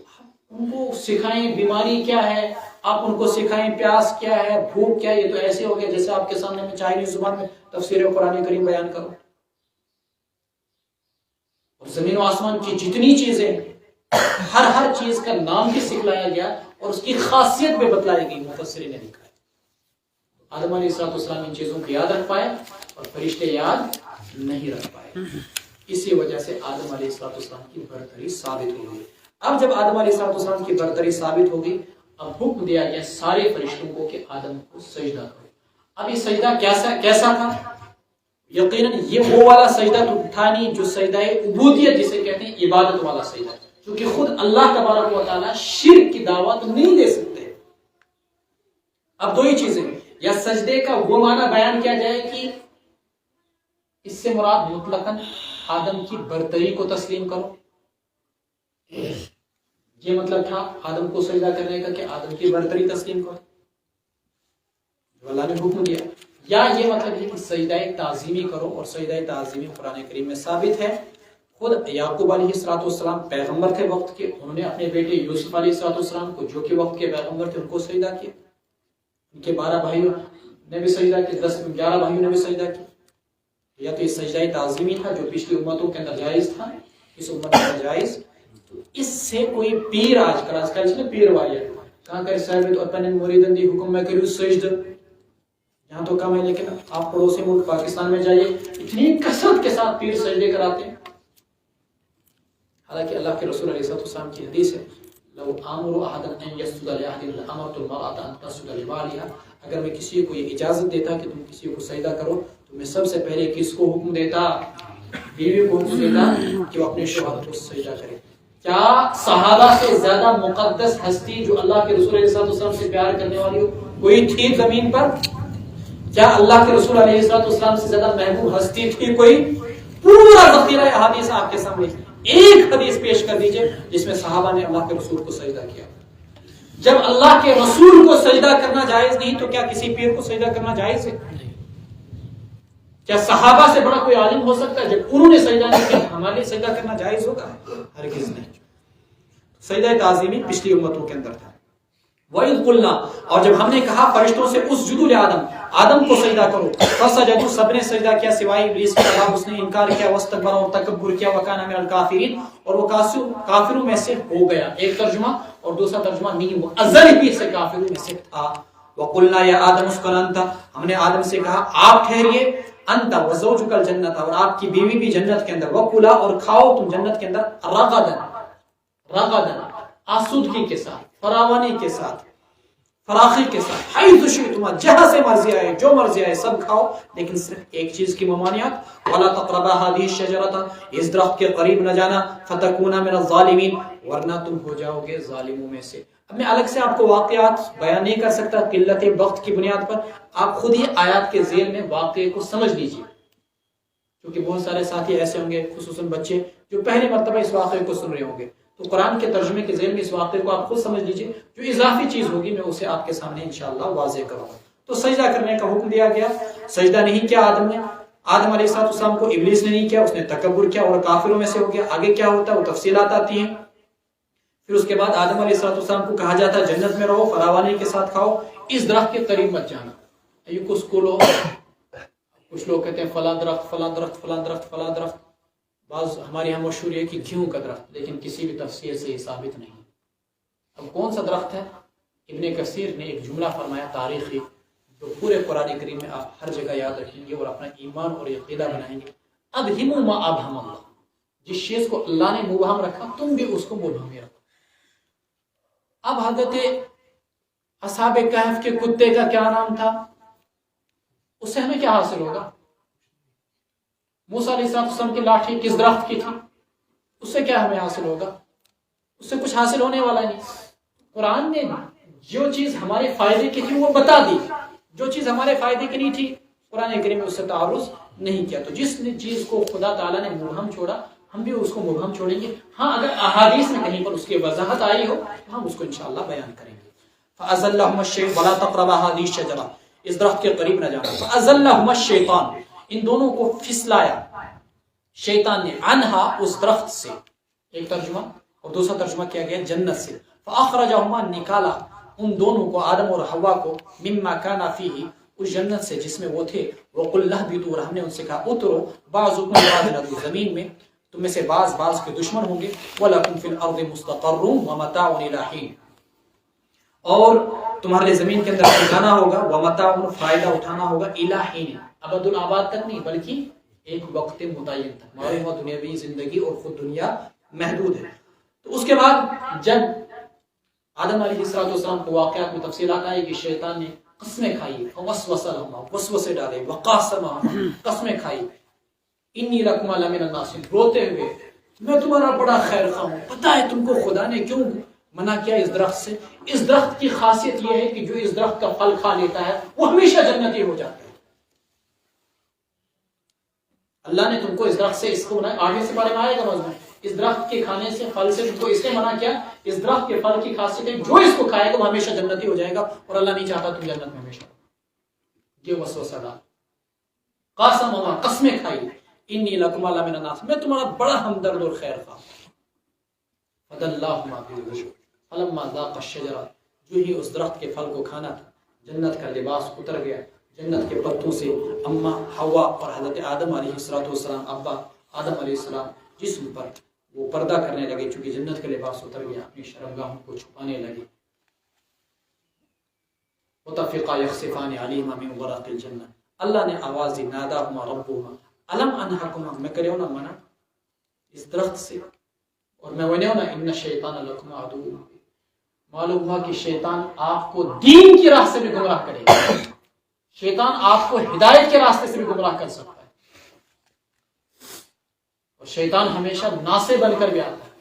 ان کو سکھائیں بیماری کیا ہے، آپ ان کو سکھائیں پیاس کیا ہے، بھوک کیا ہے. یہ تو ایسے ہو گیا جیسے آپ کے سامنے میں چائنیز زبان میں تفسیر قرآن کریم بیان کرو. اور زمین و آسمان کی جتنی چیزیں ہر چیز کا نام بھی سکھلایا گیا اور اس کی خاصیت بھی بتلائی گئی. مفسرین نے لکھا ہے آدم علیہ السلام ان چیزوں کو یاد رکھ پائے اور فرشتے یاد نہیں رکھ پائے. اسی وجہ سے آدم علیہ السلام کی برتری ثابت ہو گئی. اب جب آدم علیہ السلام کی برتری ثابت ہوگی، اب حکم دیا گیا سارے فرشتوں کو کہ آدم کو سجدہ کرو. اب یہ سجدہ کیسا تھا؟ یقیناً یہ وہ والا سجدہ تو تھا نہیں جو سجدہ عبودیت جسے کہتے ہیں، عبادت والا سجدہ، کیونکہ خود اللہ تبارک و تعالیٰ شرک کی دعوت نہیں دے سکتے. اب دو ہی چیزیں، یا سجدے کا وہ معنی بیان کیا جائے کہ اس سے مراد مطلقاً آدم کی برتری کو تسلیم کرو، یہ مطلب تھا آدم کو سجدہ کرنے کا کہ آدم کی برتری تسلیم کرو جو اللہ نے حکم دیا، یا یہ مطلب ہے کہ سجدہ تعظیمی کرو. اور سجدہ تعظیمی قرآن کریم میں ثابت ہے. خود یعقوب علیہ السلام پیغمبر تھے وقت کے، انہوں نے اپنے بیٹے یوسف علیہ السلام کو جو کہ وقت کے پیغمبر تھے ان کو سجدہ کیا. ان کے 12 بھائیوں نے بھی سجدہ کیا، 11 بھائیوں نے بھی سجدہ کیا. یا تو یہ سجدہ تعظیمی تھا جو پچھلی امتوں کے اندر جائز تھا، اس امت کے اندر جائز. اس سے کوئی پیر آج کل اس میں پیر والی کہاں کہ صاحب تو اپنے مریدن دی حکم میں کرو سجدہ، یہاں تو کم ہے. لیکن آپ پڑوسی ملک پاکستان میں جائیے، اتنی کثرت کے ساتھ پیر سجدے کراتے ہیں. حالانکہ اللہ کے رسول علیہ السلام کی حدیث ہے، لو امر احد ان يسجد لاحد لامرت المرأة ان تسجد لبعلها. اگر میں کسی کو یہ اجازت دیتا کہ تم کسی کو سجدہ کرو تو میں سب سے پہلے کس کو حکم دیتا؟ بیوی کو حکم دیتا کہ وہ اپنے شوہر کو سجدہ کرے. کیا صحابہ سے زیادہ مقدس ہستی جو اللہ کے رسول علیہ السلام سے پیار کرنے والی ہو کوئی تھی زمین پر؟ کیا اللہ کے رسول علیہ السلام سے زیادہ محبوب ہستی تھی کوئی؟ پورا ذخیرہ احادیث آپ کے سامنے، ایک حدیث پیش کر دیجئے جس میں صحابہ نے اللہ کے رسول کو سجدہ کیا. جب اللہ کے رسول کو سجدہ کرنا جائز نہیں تو کیا کسی پیر کو سجدہ کرنا جائز ہے؟ کیا صحابہ سے بڑا کوئی عالم ہو سکتا ہے؟ جب انہوں نے سجدہ نہیں کیا ہمارے لیے سجدہ کرنا جائز ہوگا؟ ہرگز نہیں. سجدہ تعظیمی پچھلی امتوں کے اندر تھا. وَإِذْ قُلْنَا، اور جب ہم نے کہا فرشتوں سے اسجدوا لآدم کو سجدہ کرو، فسجدوا، سب نے سجدہ کیا سوائے ابلیس کے، اس نے انکار کیا، واستکبر، اور تکبر کیا، وکان من الکافرین، اور وہ کافروں میں سے ہو گیا. ایک ترجمہ، اور دوسرا ترجمہ نہیں، وہ ازل ہی سے کافروں میں سے تھا. وَقُلْنَا يَا آدَمُ اسْكُنْ أَنْتَ، ہم نے آدم سے کہا آپ ٹھہریے، انت وزوجک الجنت، اور آپ کی بیوی بھی جنت کے اندر، وکلا، اور کھاؤ تم جنت کے اندر، رغدن آسودگی کے ساتھ، فراوانی کے ساتھ، فراخی کے ساتھ، حیث شئتما، جہاں سے مرضی آئے جو مرضی آئے سب کھاؤ، لیکن صرف ایک چیز کی ممانعت، ولا تقربا هذه الشجرة، اس درخت کے قریب نہ جانا، فتکونا من الظالمین، ورنہ تم ہو جاؤ گے ظالموں میں سے. اب میں الگ سے آپ کو واقعات بیان نہیں کر سکتا قلت وقت کی بنیاد پر، آپ خود ہی آیات کے ذیل میں واقعے کو سمجھ لیجیے، کیونکہ بہت سارے ساتھی ایسے ہوں گے خصوصاً بچے جو پہلی مرتبہ اس واقعے کو سن رہے ہوں گے. تو قرآن کے ترجمے کے ذیل میں اس واقعے کو آپ خود سمجھ لیجیے، جو اضافی چیز ہوگی میں اسے آپ کے سامنے انشاءاللہ واضح کروں گا. تو سجدہ کرنے کا حکم دیا گیا، سجدہ نہیں کیا آدم نے، آدم علیہ السلام کو ابلیس نے نہیں کیا، اس نے تکبر کیا اور کافروں میں سے ہو گیا. آگے کیا ہوتا ہے وہ تفصیلات آتی ہیں. پھر اس کے بعد آدم علیہ السلام کو کہا جاتا ہے جنت میں رہو، فراوانی کے ساتھ کھاؤ، اس درخت کے قریب مت جانا. یہ کچھ لوگ کہتے ہیں فلاں درخت فلاں درخت فلاں درخت فلاں درخت، بعض ہمارے یہاں مشہور ہے کہ گیہوں کا درخت، لیکن کسی بھی تفسیر سے یہ ثابت نہیں. اب کون سا درخت ہے؟ ابن کثیر نے ایک جملہ فرمایا تاریخی جو پورے قرآن کریم میں آپ ہر جگہ یاد رکھیں گے اور اپنا ایمان اور عقیدہ بنائیں گے. ابہموا ما ابہم اللہ، جس چیز کو اللہ نے مبہم رکھا تم بھی اس کو مبہم ہی رکھو. اب حضرت اصحاب کہف کے کتے کا کیا نام تھا؟ اس سے ہمیں کیا حاصل ہوگا؟ موسیٰ علیہ السلام کی لاٹھی کس درخت کی تھی؟ اس سے کیا ہمیں حاصل ہوگا؟ اس سے کچھ حاصل ہونے والا نہیں. قرآن نے جو چیز ہمارے فائدے کی تھی وہ بتا دی، جو چیز ہمارے فائدے کی نہیں تھی قرآن کریم میں اس سے تعارض نہیں کیا. تو جس چیز کو خدا تعالیٰ نے مبہم چھوڑا ہم بھی اس کو مبہم چھوڑیں گے. ہاں اگر احادیث میں کہیں پر اس کی وضاحت آئی ہو تو ہم اس کو انشاءاللہ بیان کریں گے. فَأَزَلَّهُمَ الشَّيْطَانُ وَلَا تَقْرَبَا هَذِهِ الشَّجَرَةَ، اس درخت کے قریب نہ جانا. فَأَزَلَّهُمَ الشَّيْطَانُ، ان دونوں کو پھسلایا شیطان نے، عنہا اس درخت سے، ایک ترجمہ، اور دوسرا ترجمہ کیا گیا جنت سے. فَأَخْرَجَهُمَا، نکالا ان دونوں کو آدم اور حوا کو، مما كَانَ فِيهِ، اس جنت سے جس میں وہ تھے. وَقُلْ اهْبِطُوا، اور ہم نے ان سے کہا اترو، بعضکم لبعض عدو، زمین میں تم میں سے بعض کے دشمن ہوں گے. وَلَكُمْ فِي الْأَرْضِ مُسْتَقَرٌّ وَمَتَاعٌ إِلَىٰ حِينٍ، اور تمہارے لیے زمین کے اندر ٹھکانا ہوگا، ومتاع فائدہ اٹھانا ہوگا، الی حین ابد الآباد تک نہیں بلکہ ایک وقت متعین تک. ہماری وہاں دنیاوی زندگی اور خود دنیا محدود ہے. تو اس کے بعد جب آدم علیہ السلام کو واقعات میں تفصیلات آئے کہ شیطان نے قسمیں کھائی، وسوسہ لہما وسوسے ڈالے، وقاسما قسمیں کھائی، انی لکما لمن الناصحین روتے ہوئے میں تمہارا بڑا خیر خواہ ہوں. پتہ ہے تم کو خدا نے کیوں منع کیا اس درخت سے؟ اس درخت کی خاصیت یہ ہے کہ جو اس درخت کا پھل کھا لیتا ہے وہ ہمیشہ جنتی ہو جاتا ہے. اللہ نے تم کو اس درخت سے اس کو منع، آگے سے بارے میں آئے گا مضمون، اس درخت کے کھانے سے پھل سے تم کو اس نے منع کیا. اس درخت کے پھل کی خاصیت ہے جو اس کو کھائے گا وہ ہمیشہ جنتی ہو جائے گا، اور اللہ نہیں چاہتا تم جنت میں ہمیشہ. یہ وسوسہ ڈال، قاسم اللہ قسمیں کھائی، انی لکما لمن الناصحین میں تمہارا بڑا ہمدرد اور خیر خواہ. فدلاہما بالغرور فلما ذاقا الشجرۃ جو ہی اس درخت کے پھل کو کھانا تھا جنت کا لباس اتر گیا. جنت کے پتوں سے اما حوا اور حضرت آدم علیہ السلام ابا آدم علیہ السلام جسم پر وہ پردہ کرنے لگے، چونکہ جنت کا لباس اتر گیا، اپنی شرمگاہوں کو چھپانے لگے. وطفقا یخصفان علیہما من ورق الجنہ اللہ نے آواز دی ناداہما ربہما الم انہاکما میں کریو نہ منع اس درخت سے اور میں ونیو نہ ان الشیطان لکما عدو. معلوم ہوا کہ شیطان آپ کو دین کی راہ سے بھی گمراہ کرے گا، شیطان آپ کو ہدایت کے راستے سے بھی گمراہ کر سکتا ہے. اور شیطان ہمیشہ ناصح بن کر بھی آتا ہے،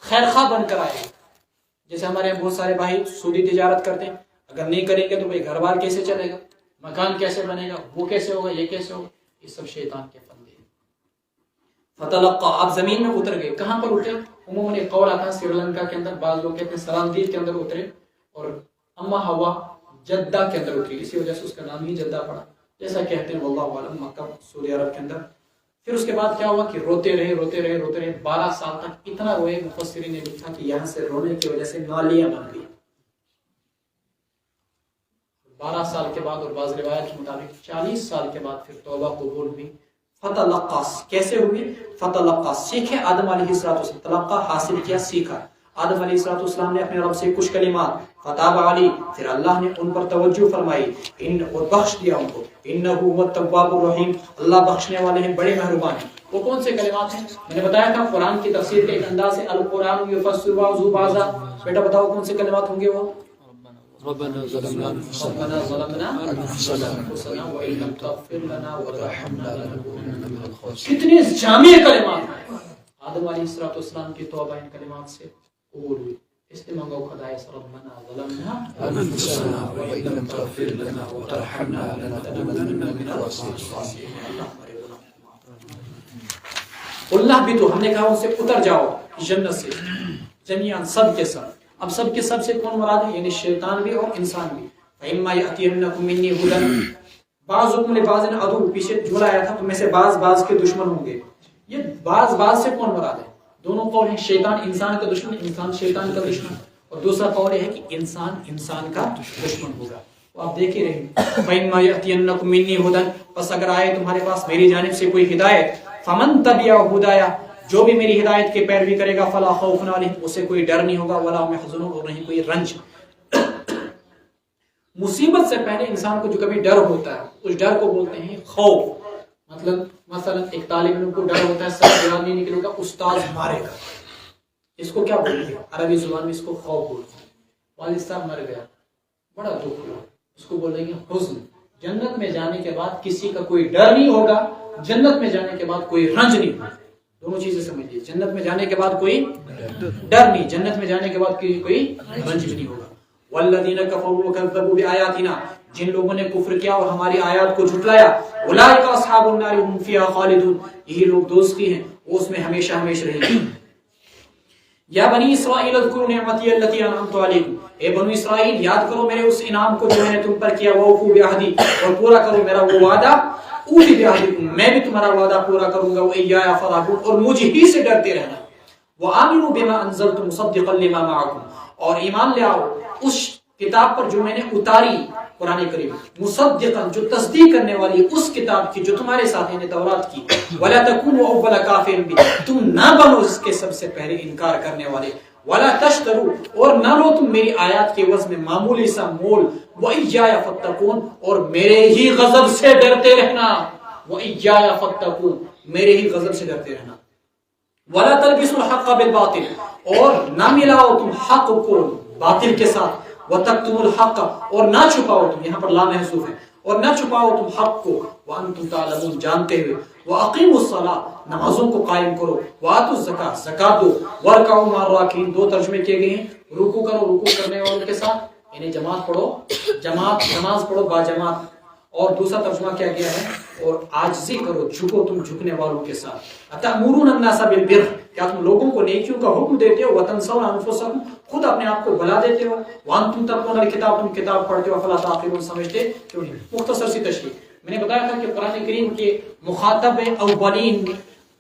خیر خواہ بن کر آئے گا. جیسے ہمارے یہاں بہت سارے بھائی سودی تجارت کرتے ہیں، اگر نہیں کریں گے تو بھائی گھر بار کیسے چلے گا، مکان کیسے بنے گا، وہ کیسے ہوگا، یہ کیسے ہوگا. یہ سب شیطان کے فندے ہیں. فتلقا آپ زمین میں اتر گئے. کہاں پر اترے؟ عموماً ایک قول آتا ہے سری لنکا کے اندر، بعض لوگ کہتے ہیں سرامدید کے اندر اترے، اور اما ہوا جدہ کے اندر اتری، اسی وجہ سے اس کا نام ہی جدہ پڑا جیسا کہتے ہیں واللہ عالم. مکہ سعودی عرب کے اندر. پھر اس کے بعد کیا ہوا کہ روتے رہے 12 سال تک. اتنا روئے مفسرین نے لکھا کہ یہاں سے رونے کی وجہ سے نالیاں بن گئی. 12 سال کے بعد اور بعض روایت کے مطابق 40 سال کے بعد پھر توبہ قبول ہوئی. فتلقا کیسے ہوئی؟ فتلقا سیکھے آدم علیہ السلام، تلقا حاصل کیا، سیکھا. آدم علیہ السلام نے اپنے رب سے کچھ کلمات، فتاب علی پھر اللہ نے ان پر توجہ فرمائی اور بخش دیا ان کو. انہ هو التواب الرحیم اللہ بخشنے والے ہیں، بڑے مہربان ہیں. وہ کون سے کلمات ہیں؟ میں نے بتایا تھا قرآن کی تفسیر کے ایک انداز ہے، القرآن یفسر بعضہ بعضا. بیٹا بتاؤ کون سے کلمات ہوں گے وہ؟ ربنا ظلمنا انفسنا وان لم تغفر لنا وترحمنا لنكونن من الخاسرین. کتنے جامع کلمات ہیں. آدم علیہ السلام کی توبہ ان کلمات سے قبول ہوئی. اس نے مانگا خدائے ربنا ظلمنا انفسنا وان لم تغفر لنا وترحمنا لنكونن من الخاسرین. اللہ بھی تو ہم نے کہا ان سے اتر جاؤ جنت سے جمیعاً سب کے سب. اب سب کے سب سے کون مراد ہے؟ یعنی شیطان بھی اور انسان بھی. فإما يأتينكم مني هدى بعضكم لبعض عدو پیچھے جملہ آیا تھا، تم میں سے بعض کے دشمن ہوں گے. یہ بعض سے کون مراد ہے؟ دونوں قول ہیں، شیطان انسان کا دشمن، انسان شیطان کا دشمن. اور دوسرا قول یہ ہے کہ انسان کا دشمن ہوگا. تو آپ دیکھ ہی رہے ہیں فإما يأتينكم مني هدى پس اگر آئے تمہارے پاس میری جانب سے کوئی ہدایت، فمن تبع ہدایا جو بھی میری ہدایت کی پیروی کرے گا، فلا خوف علیہم اسے کوئی ڈر نہیں ہوگا، ولا هم يحزنون اور نہیں کوئی رنج. مصیبت سے پہلے انسان کو جو کبھی ڈر ہوتا ہے اس ڈر کو بولتے ہیں خوف. مطلب مثلا ایک طالب علم کو ڈر ہوتا ہے سر جواب نہیں نکلے گا، استاد مارے گا، اس کو کیا بولتے ہیں عربی زبان میں؟ اس کو خوف بولتے ہیں. والد صاحب مر گیا، بڑا دکھ ہوا، اس کو بولیں گے حزن. جنت میں جانے کے بعد کسی کا کوئی ڈر نہیں ہوگا، جنت میں جانے کے بعد کوئی رنج نہیں ہوگا. دونوں چیزیں سمجھیے، جنت میں جانے کے بعد کوئی ڈر نہیں، جنت میں جانے کے بعد کوئی رنج بھی نہیں ہوگا. والذین کفروا وکذبوا بآیاتنا جن لوگوں نے کفر کیا اور ہماری آیات کو جھٹلایا، اولئک اصحاب النار هم فیہا خالدون یہی لوگ دوزخی ہیں، وہ اس میں ہمیشہ رہیں گے. یا بنی اسرائیل اذکروا نعمتی التي انعمت علیکم اے بنو اسرائیل یاد کرو میرے اس انعام کو جو میں نے تم پر کیا، ووفوا بعہدی اور پورا کرو میرا وہ وعدہ، اوفی بعہدکم میں بھی تمہارا وعدہ پورا کروں گا، وایایا فارہبون اور مجھ ہی سے ڈرتے رہنا. وآمنوا بما انزلت مصدقا لما معکم اور ایمان لے آؤ اس کتاب پر جو میں نے اتاری، قرآن کریم، مصدقا جو تصدیق کرنے والی اس کتاب کی جو تمہارے ساتھ یعنی تورات کی. ولا تکونوا اول کافر بہ تم نہ بنو اس کے سب سے پہلے انکار کرنے والے. ولا تشترو اور نہ لو تم میری آیات کے عوض میں معمولی سا مول، وإياي فاتقون اور میرے ہی غضب سے ڈرتے رہنا، وإياي فاتقون میرے ہی غضب سے ڈرتے رہنا۔ ولا تلبسوا الحق بالباطل اور نہ ملاؤ تم حق کو باطل کے ساتھ، وتکتموا الحق اور نہ چھپاؤ تم، یہاں پر لا محذوف ہے، اور نہ چھپاؤ تم حق کو، وانتم تعلمون جانتے ہوئے، واقیموا الصلاۃ نمازوں کو قائم کرو، واتوا الزکاۃ زکات دو، وارکعوا مع الراکعین دو ترجمے کیے گئے ہیں، رکوع کرو رکوع کرنے والوں کے ساتھ، یعنی جماعت پڑھو، جماعت نماز پڑھو با جماعت، اور دوسرا ترجمہ کیا گیا ہے، اور عاجزی کرو جھکو تم جھکنے والوں کے ساتھ، اتأمرون الناس بالبر کیا تم لوگوں کو نیکیوں کا حکم دیتے ہو، وتنسون انفسکم خود اپنے آپ کو بھلا دیتے ہو، وانتم تتلون الکتاب تم کتاب پڑھتے ہو، افلا تعقلون سمجھتے کیوں نہیں۔ مختصر سی تشریح میں نے بتایا تھا کہ قرآن کریم کے مخاطب اولین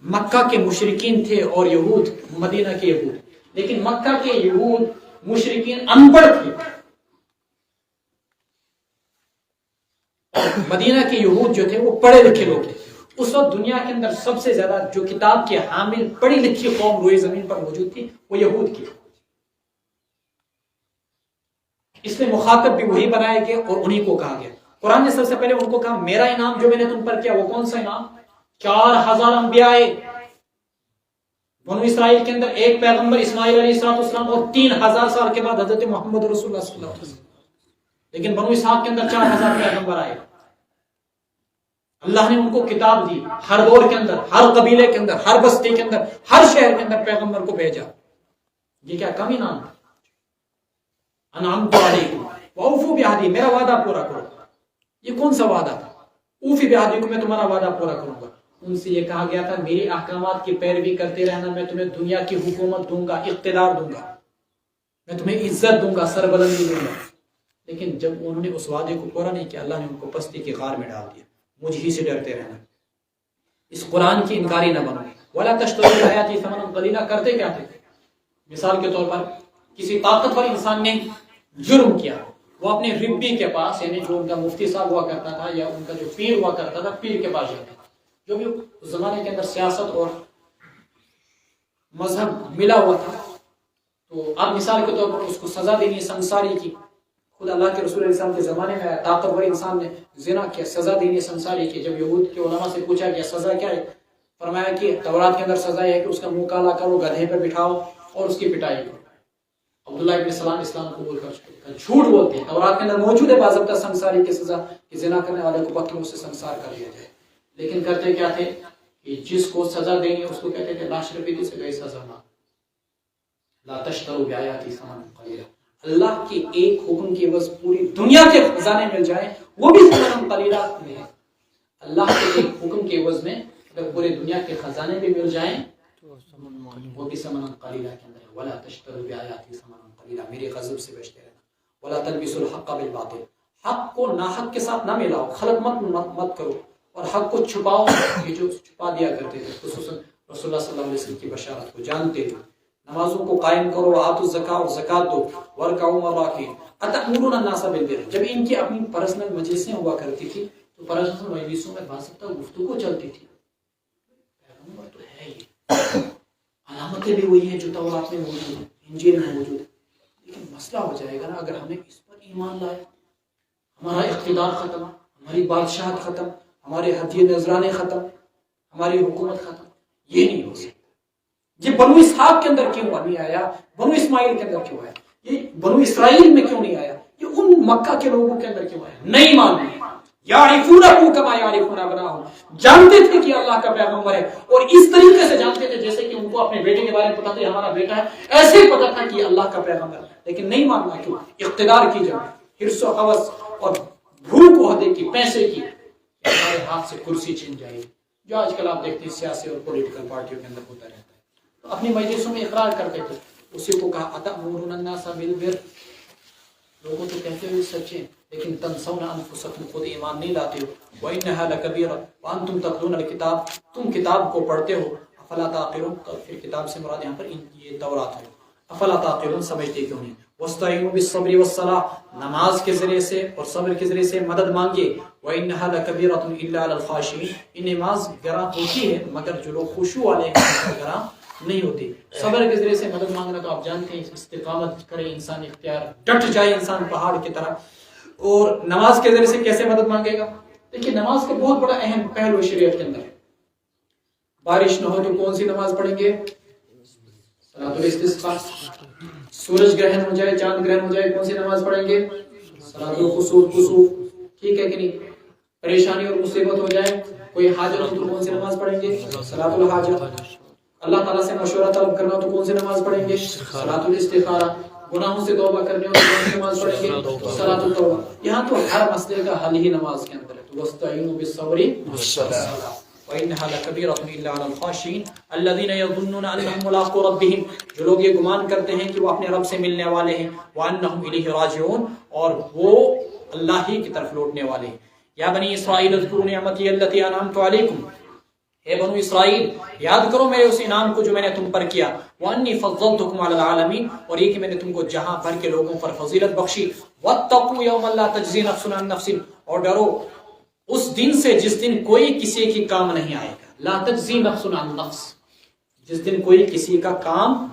مکہ کے مشرکین تھے اور یہود، مدینہ کے یہود، لیکن مکہ کے یہود مشرکین ان پڑھ تھے، مدینہ کے یہود جو تھے وہ پڑھے لکھے لوگ تھے۔ اس وقت دنیا کے اندر سب سے زیادہ جو کتاب کے حامل پڑھی لکھی قوم روئے زمین پر موجود تھی وہ یہود کی، اس لیے مخاطب بھی وہی بنائے گئے اور انہی کو کہا گیا۔ قرآن نے سب سے پہلے ان کو کہا میرا انعام جو میں نے تم پر کیا وہ کون سا انعام؟ 4000 انبیاء آئے بنو اسرائیل کے اندر، ایک پیغمبر اسماعیل علیہ السلام اور 3000 سال کے بعد حضرت محمد رسول اللہ صلی اللہ علیہ وسلم، لیکن بنو اسحاق کے اندر 4000 پیغمبر آئے۔ اللہ نے ان کو کتاب دی، ہر دور کے اندر، ہر قبیلے کے اندر، ہر بستی کے اندر، ہر شہر کے اندر پیغمبر کو بھیجا۔ یہ کیا کم انعام؟ انعمت علیکم واوفوا بعہدی میرا وعدہ پورا کرو۔ یہ کون سا وعدہ تھا؟ اوفی بعہدی کو میں تمہارا وعدہ پورا کروں گا۔ ان سے یہ کہا گیا تھا میری احکامات کی پیروی کرتے رہنا، میں تمہیں دنیا کی حکومت دوں گا، اقتدار دوں گا، میں تمہیں عزت دوں گا، سربلندی دوں گا، لیکن جب انہوں نے اس وعدے کو پورا نہیں کیا اللہ نے ان کو پستی کی غار میں ڈال دیا۔ مجھ ہی سے ڈرتے رہنا، اس قرآن کی انکاری نہ بنو۔ ولا تشتروا بآیاتی ثمنا قلیلا کرتے کیا تھے؟ مثال کے طور پر کسی طاقتور انسان نے جرم کیا، وہ اپنے ربی کے پاس، یعنی جو ان کا مفتی صاحب ہوا کرتا تھا یا ان کا جو پیر ہوا کرتا تھا، پیر کے پاس جاتا تھا، جو بھی اس زمانے کے اندر سیاست اور مذہب ملا ہوا تھا، تو اب مثال کے طور پر اس کو سزا دینی سنساری کی، خود اللہ کے رسول علیہ السلام کے زمانے میں طاقتور انسان نے زنا کیا، سزا دینی سنساری کی۔ جب یہود کے علماء سے پوچھا کہ سزا کیا ہے، فرمایا کہ تورات کے اندر سزا یہ ہے کہ اس کا منہ کالا کرو، گدھے پر بٹھاؤ اور اس کی پٹائی کرو۔ عبداللہ ابن سلام اسلام قبول کر چکے تھے، جھوٹ بولتے ہیں، تورات کے اندر موجود ہے باضابطہ سنساری کی سزا کہ زنا کرنے والے کو پتھروں سے سنسار کر دیا جائے، لیکن کرتے کیا تھے کہ جس کو سزا دیں گے اس کو کہتے تھے لا شرفیدی سے گئی سزا نہ، لا تشتروا بآیاتی ثمنا قلیلا، اللہ کے ایک حکم کی عوض پوری دنیا کے خزانے مل جائیں وہ بھی ثمنا قلیلا میں ہے۔ اللہ کے ایک حکم کے عوض میں اگر پورے دنیا کے خزانے بھی مل جائیں وہ بھی ثمنا قلیلا کے اندر ہے۔ ولا تشتروا بآیاتی ثمنا قلیلا میرے غضب سے بچتے رہنا۔ ولا تلبسوا الحق بالباطل حق کو ناحق کے ساتھ نہ ملاؤ، خلط مت کرو، اور حق کو چھپاؤ، یہ جو چھپا دیا کرتے تھے خصوصاً رسول اللہ صلی اللہ علیہ وسلم کی بشارت کو جانتے ہوئے۔ نمازوں کو قائم کرو، وآتوا الزکاۃ اور زکات دو، وارکعوا مع الراکعین، اتأمرون الناس بالبر جب ان کی اپنی پرسنل مجلسیں ہوا کرتی تھی تو پرسنل مجلسوں میں باضابطہ گفتگو چلتی تھی، پیغمبر تو ہے ہی، علامتیں بھی وہی ہیں جو تورات میں موجود ہیں، انجیل میں موجود ہیں، لیکن مسئلہ ہو جائے گا نا اگر ہمیں اس پر ایمان لائے، ہمارا اقتدار ختم، ہماری بادشاہت ختم، ہمارے ہدیے نذرانے ختم، ہماری حکومت ختم، یہ نہیں ہو سکتا۔ یہ بنو اسحاق کے اندر کیوں نہیں آیا؟ بنو اسماعیل کے اندر کیوں آیا؟ یہ بنو اسرائیل میں کیوں نہیں آیا؟ یہ ان مکہ کے لوگوں کے اندر کیوں آیا؟ نہیں مانتے، یعرفونہ کما یعرفون ابناءہم جانتے تھے کہ اللہ کا پیغمبر ہے، اور اس طریقے سے جانتے تھے جیسے کہ ان کو اپنے بیٹے کے بارے میں پتا تھا ہمارا بیٹا ہے، ایسے ہی پتا تھا کہ اللہ کا پیغمبر ہے، لیکن نہیں ماننا کیوں؟ اقتدار کی جنگ، حرص و حوث اور بھوک عہدے کی، پیسے کی، ہمارے ہاتھ سے کرسی چھن جائے گی، جو آج کل آپ دیکھتے ہیں سیاسی اور پولیٹیکل پارٹیوں کے اندر ہوتا رہتا ہے۔ تو اپنی مجلسوں میں اقرار کرتے تھے، اسی کو کہا اتأمرون الناس بالبر لوگوں تو کہتے ہوئے سچے لیکن تنسون انفسکم خود ایمان نہیں لاتے ہو، وانھا لکبیرہ وانتم تتلون الکتاب تم کتاب کو پڑھتے ہو، افلا تعقلون تو پھر کتاب سے مراد یہاں پر یہ تورات ہے، افلا تعقلون سمجھتے کیوں نہیں؟ واستعینوا بالصبر والصلاۃ نماز کے ذریعے سے اور صبر کے ذریعے سے مدد مانگے، وانھا لکبیرۃ الا علی الخاشعین یہ نماز گراں ہوتی ہے مگر جو لوگ خشوع والے ہیں گراں نہیں ہوتی. صبر کے ذریعے سے مدد مانگنا تو آپ جانتے ہیں, استقامت کرے انسان اختیار, ڈٹ جائے انسان پہاڑ کی طرح. اور نماز کے ذریعے سے کیسے مدد مانگے گا؟ دیکھیے نماز کا بہت بڑا اہم پہلو شریعت کے اندر. بارش نہ ہو تو کون سی نماز پڑھیں گے؟ صلاۃ الاستسقاء. سورج گرہن ہو جائے, چاند گرہن ہو جائے, کون سی نماز پڑھیں گے؟ صلاۃ الکسوف. ٹھیک ہے کہ نہیں؟ پریشانی اور مصیبت ہو جائے, کوئی حاجت ہو تو کون سی نماز پڑھیں گے؟ صلاۃ الحاجت. اللہ تعالیٰ سے مشورہ طلب کرنا ہو تو کون سی نماز پڑھیں گے؟ صلاۃ الاستخارہ. گناہوں سے توبہ کرنے ہو تو کون سی نماز پڑھیں گے؟ صلاۃ التوبہ. یہاں تو ہر مسئلے کا حل ہی نماز کے اندر ہے. تو واستعینوا بالصبر والصلاۃ وانها لکبیرۃ الا علی الخاشعین الذین یظنون انهم ملاقو ربهم. جو لوگ یہ گمان کرتے ہیں کہ وہ اپنے رب سے ملنے والے ہیں, وانهم الیہ راجعون, اور وہ اللہ ہی کی طرف لوٹنے والے ہیں. یا بنی اسرائیل اذکروا نعمتی التي انعمت علیکم. اے بنو اسرائیل یاد کرو میرے اس انعام کو جو میں نے تم پر کیا. وانی فضلتکم علی العالمین, اور یہ کہ میں نے تم کو جہاں بھر کے لوگوں پر فضیلت بخشی. واتقوا یوما لا تجزی نفس عن نفس, اور ڈرو اس دن سے جس دن کوئی کسی کی کام نہیں آئے گا. لا تجزی نفس عن نفس, جس دن کوئی کسی کا کام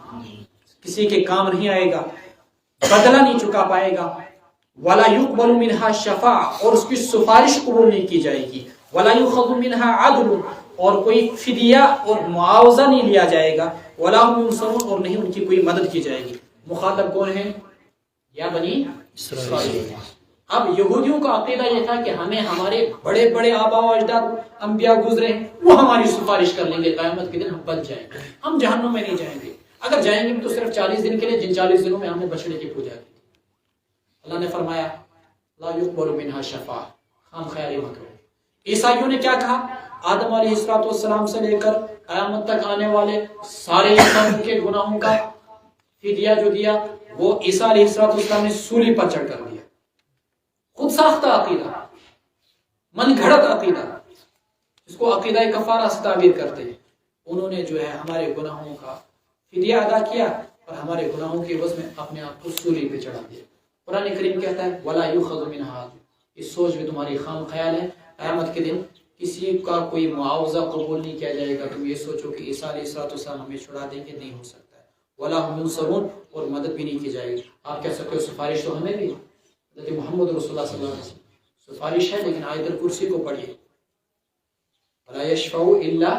کسی کے کام نہیں آئے گا, بدلہ نہیں چکا پائے گا. ولا يقبل منها شفاعہ, اور اس کی سفارش قبول نہیں کی جائے گی. ولا يؤخذ منها عدل, اور کوئی فدیہ اور معاوضہ نہیں لیا جائے گا. ولا هم ينصرون, اور نہیں ان کی کوئی مدد کی جائے گی. مخاطب کون ہے؟ یا بنی اسرائیل. اب یہودیوں کا عقیدہ یہ تھا کہ ہمیں ہمارے بڑے بڑے آبا و اجداد انبیاء گزرے ہیں, وہ ہماری سفارش کر لیں گے, قیامت کے دن ہم بچ جائیں گے, ہم جہنم میں نہیں جائیں گے. اگر جائیں گے تو صرف 40 دن کے لیے, جن 40 دنوں میں ہم نے بچڑے کی پوجا کی. اللہ نے فرمایا لا يقبل منها شفاعہ, ہم خیالی مت کرو. عیسائیوں نے کیا کہا؟ آدم علیہ السلام سے لے کر قیامت تک آنے والے سارے انسانوں کے گناہوں کا فدیہ جو دیا وہ عیسیٰ علیہ السلام نے سولی پر چڑھ کر دیا. خود ساختہ عقیدہ, من گھڑت عقیدہ, اس کو عقیدہ کفارہ سے تعبیر کرتے ہیں. انہوں نے جو ہے ہمارے گناہوں کا فدیہ ادا کیا اور ہمارے گناہوں کے عوض میں اپنے آپ کو سولی پہ چڑھا دیا. قرآن کریم کہتا ہے ولا یؤخذ منها, اس سوچ میں تمہاری خام خیال ہے, قیامت کے دن کسی کا کوئی معاوضہ قبول نہیں کیا جائے گا. تم یہ سوچو کہ عیسیٰ علیہ السلام ہمیں چھڑا دیں گے, نہیں ہو سکتا ہے. ولا هم ينصرون, اور مدد بھی نہیں کی جائے گی. آپ کہہ سکتے ہو سفارش تو ہمیں بھی, محمد رسول اللہ صلی اللہ علیہ وسلم سفارش ہے, لیکن آیت الکرسی کو پڑھیے. ولا يشفعوا الا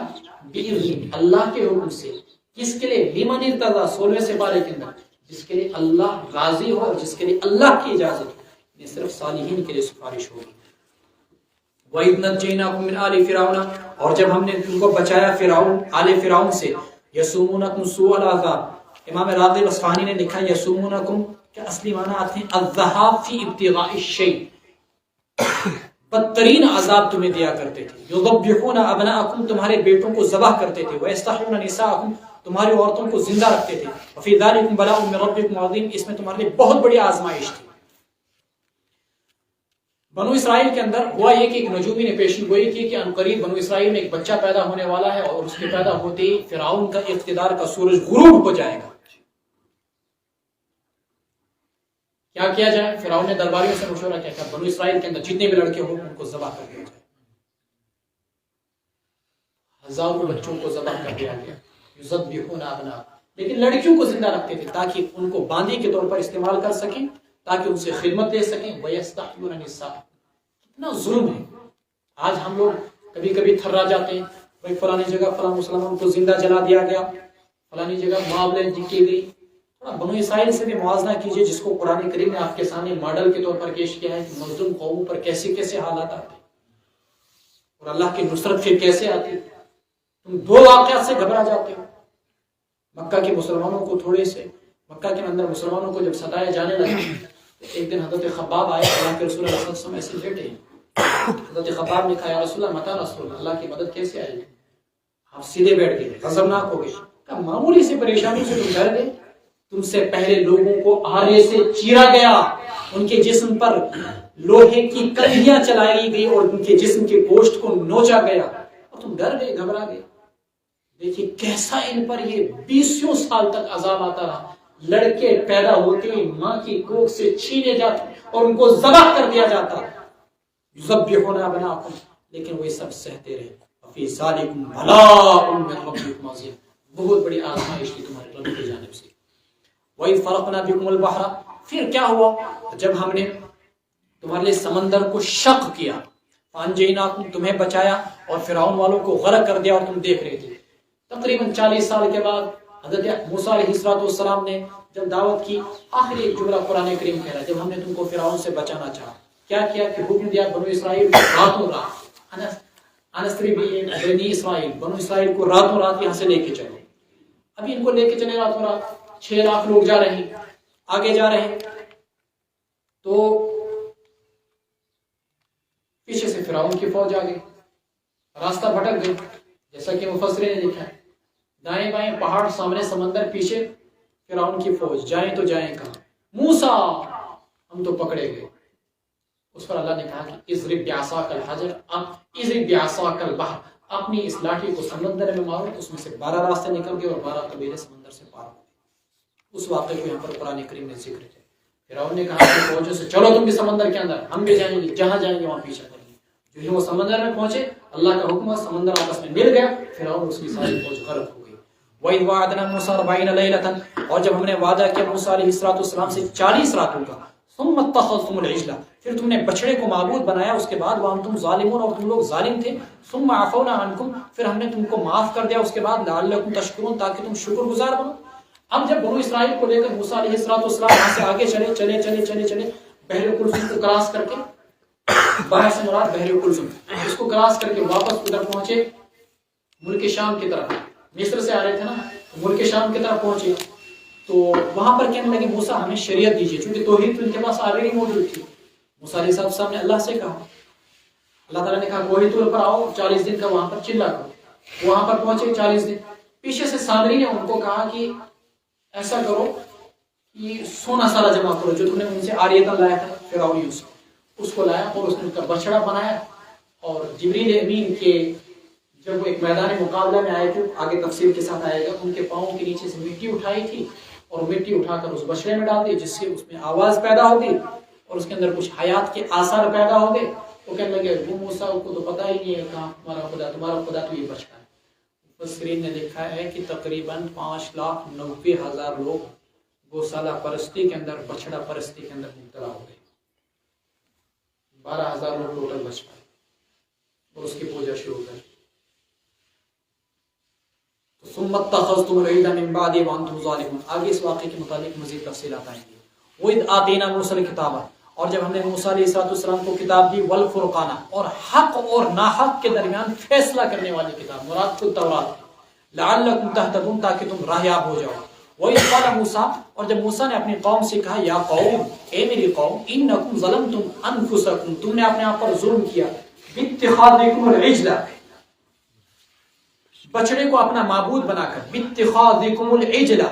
باذنه, اللہ کے حکم سے. کس کے لیے؟ لمن ارتضى, 16ویں سپارے کے اندر, جس کے لیے اللہ راضی ہو اور جس کے لیے اللہ کی اجازت ہو. یہ صرف صالحین کے لیے سفارش ہوگی. وَإِذْ نَجَّيْنَاكُمْ مِنْ آلِ فِرْعَوْنَ, اور جب ہم نے تم کو بچایا فرعون, آل فرعون سے. یسومونکم سوء العذاب, امام راغب اصفہانی نے لکھا یسومونکم کہ اصلی معنی آتے ہیں الذہاب فی ابتغاء الشیء, بدترین عذاب تمہیں دیا کرتے تھے. یذبحون ابناءکم, تمہارے بیٹوں کو ذبح کرتے تھے. ویستحیون نساءکم, تمہاری عورتوں کو زندہ رکھتے تھے. وفی ذلکم بلاء من ربکم عظیم, اس میں تمہارے لیے بہت بڑی آزمائش تھی. بنو اسرائیل کے اندر ہوا یہ کہ ایک نجومی نے پیشن گوئی کی کہ عنقریب بنو اسرائیل میں ایک بچہ پیدا ہونے والا ہے, اور اس کے پیدا ہوتے ہی فرعون کا اقتدار کا سورج غروب ہو جائے گا. کیا کیا جائے؟ فرعون نے درباریوں سے مشورہ کیا کہ بنو اسرائیل کے اندر جتنے بھی لڑکے ہوں ان کو ذبح کر دیا جائے. ہزاروں بچوں کو ذبح کر دیا گیا. یذبحون ابناء, لیکن لڑکیوں کو زندہ رکھتے تھے تاکہ ان کو باندھی کے طور پر استعمال کر سکیں, تاکہ ان سے خدمت لے سکیں. وَيَسْتَحْيُونَ نِسَاءَ, کتنا ظلم ہے. آج ہم لوگ کبھی کبھی تھرا جاتے ہیں, بھائی فلانی جگہ فلاں مسلمان کو زندہ جلا دیا گیا, فلانی جگہ معاملے کی گئی. تھوڑا بنو اسرائیل سے بھی موازنہ کیجئے, جس کو قرآن کریم نے آپ کے سامنے ماڈل کے طور پر پیش کیا ہے کہ مظلوم قوموں پر کیسے کیسے حالات آتے اور اللہ کی نصرت پھر کیسے آتی. تم 2 واقعات سے گھبرا جاتے ہو. مکہ کے مسلمانوں کو تھوڑے سے, مکہ کے اندر مسلمانوں کو جب ستایا جانے لگا, ایک دن حضرت خباب آئے, اللہ کے رسول اللہ صلی اللہ علیہ وسلم ایسے بیٹھے ہیں. حضرت خباب نے کہا یا رسول اللہ متی نصر اللہ, اللہ کی مدد کیسے آئے گی؟ آپ سیدھے بیٹھ گئے, غضبناک ہو گئے. کہا معمولی سی پریشانی سے تم ڈر گئے؟ تم سے پہلے لوگوں کو آرے سے چیرا گیا, ان کے جسم پر لوہے کی کلیاں چلائی گئی اور ان کے جسم کے گوشت کو نوچا گیا, اور تم ڈر گئے, گھبرا گئے. دیکھیے کیسا ان پر یہ 20 سال تک عذاب آتا رہا. لڑکے پیدا ہوتے ہی ماں کی کوکھ سے چھینے جاتے اور ان کو ذبح کر دیا جاتا. یذبحون ابناءکم, لیکن وہ سب سہتے رہے. فی ذالکم بلاء من ربکم عظیم, بہت بڑی آزمائش تھی تمہارے رب کی جانب سے. وَإِذْ فَرَقْنَا بِكُمُ الْبَحْرَ، پھر کیا ہوا جب ہم نے تمہارے لیے سمندر کو شق کیا. فَأَنْجَيْنَاكُمْ، تمہیں بچایا اور فرعون والوں کو غرق کر دیا اور تم دیکھ رہے تھے. تقریباً 40 سال کے بعد حضرت موسیٰ علیہ السلام نے جب دعوت کی، آخری ایک جملہ قرآن کریم کہہ رہا ہے، جب ہم نے تم کو فرعون سے بچانا چاہا کیا کیا کہ حکم دیا بنو اسرائیل راتوں رات، انسری بھی بنی اسرائیل، بنو اسرائیل کو راتوں رات یہاں سے لے کے چلو. ابھی ان کو لے کے چلے راتوں رات، 6 لاکھ لوگ جا رہے ہیں، آگے جا رہے ہیں، تو پیچھے سے فرعون کی فوج آ گئی، راستہ بھٹک گئی. جیسا کہ مفسرین نے لکھا ہے، دائیں بائیں پہاڑ، سامنے سمندر، پیچھے فرعون کی فوج، جائیں تو جائیں کہاں. موسیٰ، ہم تو پکڑے گئے. اس پر اللہ نے کہا کہ اضرب بعصاک الحجر، اضرب بعصاک البحر، اپنی اس لاٹھی کو سمندر میں مارو. اس میں سے 12 راستے نکل گئے اور 12 قبیلے سمندر سے پار ہو گئے. اس واقعے کو یہاں پر قرآن کریم نے ذکر کیا. فرعون نے کہا کہ فوجوں سے چلو تم بھی سمندر کے اندر، ہم بھی جائیں گے، جہاں جائیں گے وہاں پیچھا کریں گے. جو ہی وہ سمندر میں پہنچے، اللہ کا حکم، سمندر آپس میں مل گیا، فرعون اس کی ساری فوج غرق ہو گئی. وَإِذْ وَعَدْنَا مُوسَىٰ 40 لَيْلَةً، اور جب ہم نے وعدہ کیا موسیٰ علیہ السلام سے 40 راتوں کا. ثُمَّ اتَّخَذْتُمُ الْعِجْلَ، پھر تم نے بچڑے کو معبود بنایا، اس کے بعد وَأَنْتُمْ ظَالِمُونَ، اور تم لوگ ظالم تھے. ثُمَّ عَفَوْنَا عَنْكُمْ، پھر ہم نے تم کو معاف کر دیا اس کے بعد. لَعَلَّكُمْ تَشْكُرُونَ، تاکہ تم شکر گزار بنو. اب جب بنو اسرائیل کو لے کر موسیٰ علیہ السلام یہاں سے آگے چلے بحر کلثوم کو کراس کر کے، باہر سے مراد بحر کلثوم، اس کو کراس کر کے واپس ادھر پہنچے ملک شام کی طرف. مصر سے آ رہے تھے نا، ملک شام کی طرف پہنچے تو وہاں پر کہنے لگے موسیٰ ہمیں شریعت دیجیے، چونکہ توحید تو ان کے پاس آلریڈی موجود تھی. موسیٰ علیہ السلام نے اللہ سے کہا، اللہ تعالیٰ نے کہا کوئی طور پر آؤ، 40 دن کا وہاں پر چلا کرو. وہاں پر پہنچے 40 دن. پیچھے سے سامری نے ان کو کہا کہ ایسا کرو کہ سونا سارا جمع کرو جو تم نے ان سے عاریتاً لایا تھا فرعون یوسف، اس کو لایا اور اس نے ان کا بچڑا بنایا. اور جبریل امین کے جب وہ ایک میدان مقابلہ میں آئے تھے، آگے تفصیل کے ساتھ آئے گا، ان کے پاؤں کے نیچے سے مٹی اٹھائی تھی اور مٹی اٹھا کر اس بچڑے میں ڈال دی، جس سے اس میں آواز پیدا ہو گئی اور اس کے اندر کچھ حیات کے آثار پیدا ہو گئے. وہ کہنے لگے وہ موسیٰ کو تو پتہ ہی نہیں ہے کہاں تمہارا خدا تو یہ بچڑا ہے. مفسرین نے لکھا ہے کہ تقریباً 5,90,000 لوگ گوسالہ پرستی کے اندر، بچڑا پرستی کے اندر مبتلا ہو گئے. 12,000 لوگ ٹوٹل بچ پائے اور اس کی پوجا شروع کر. ثم اتخذتم العجل من بعد وانتم ظالمون. آگے اس واقعے کے متعلق مزید تفصیلات آئیں گی. وَإِذْ آتَيْنَا مُوسَىٰ الْكِتَابَ، اور جب ہم نے موسیٰ علیہ السلام کو کتاب دی، والفرقان، اور حق اور ناحق کے درمیان فیصلہ کرنے والی کتاب، مراد خود تورات، لعلکم تہتدون، تاکہ تم راہیاب ہو جاؤ. وَإِذْ قَالَ مُوسَىٰ، اور جب موسیٰ نے اپنی قوم سے کہا، یا قوم، اے میری قوم، انکم ظلمتم انفسکم، تم نے اپنے آپ پر ظلم کیا، باتخاذکم العجل، بچڑے کو اپنا معبود بنا کر، باتخاذکم العجل،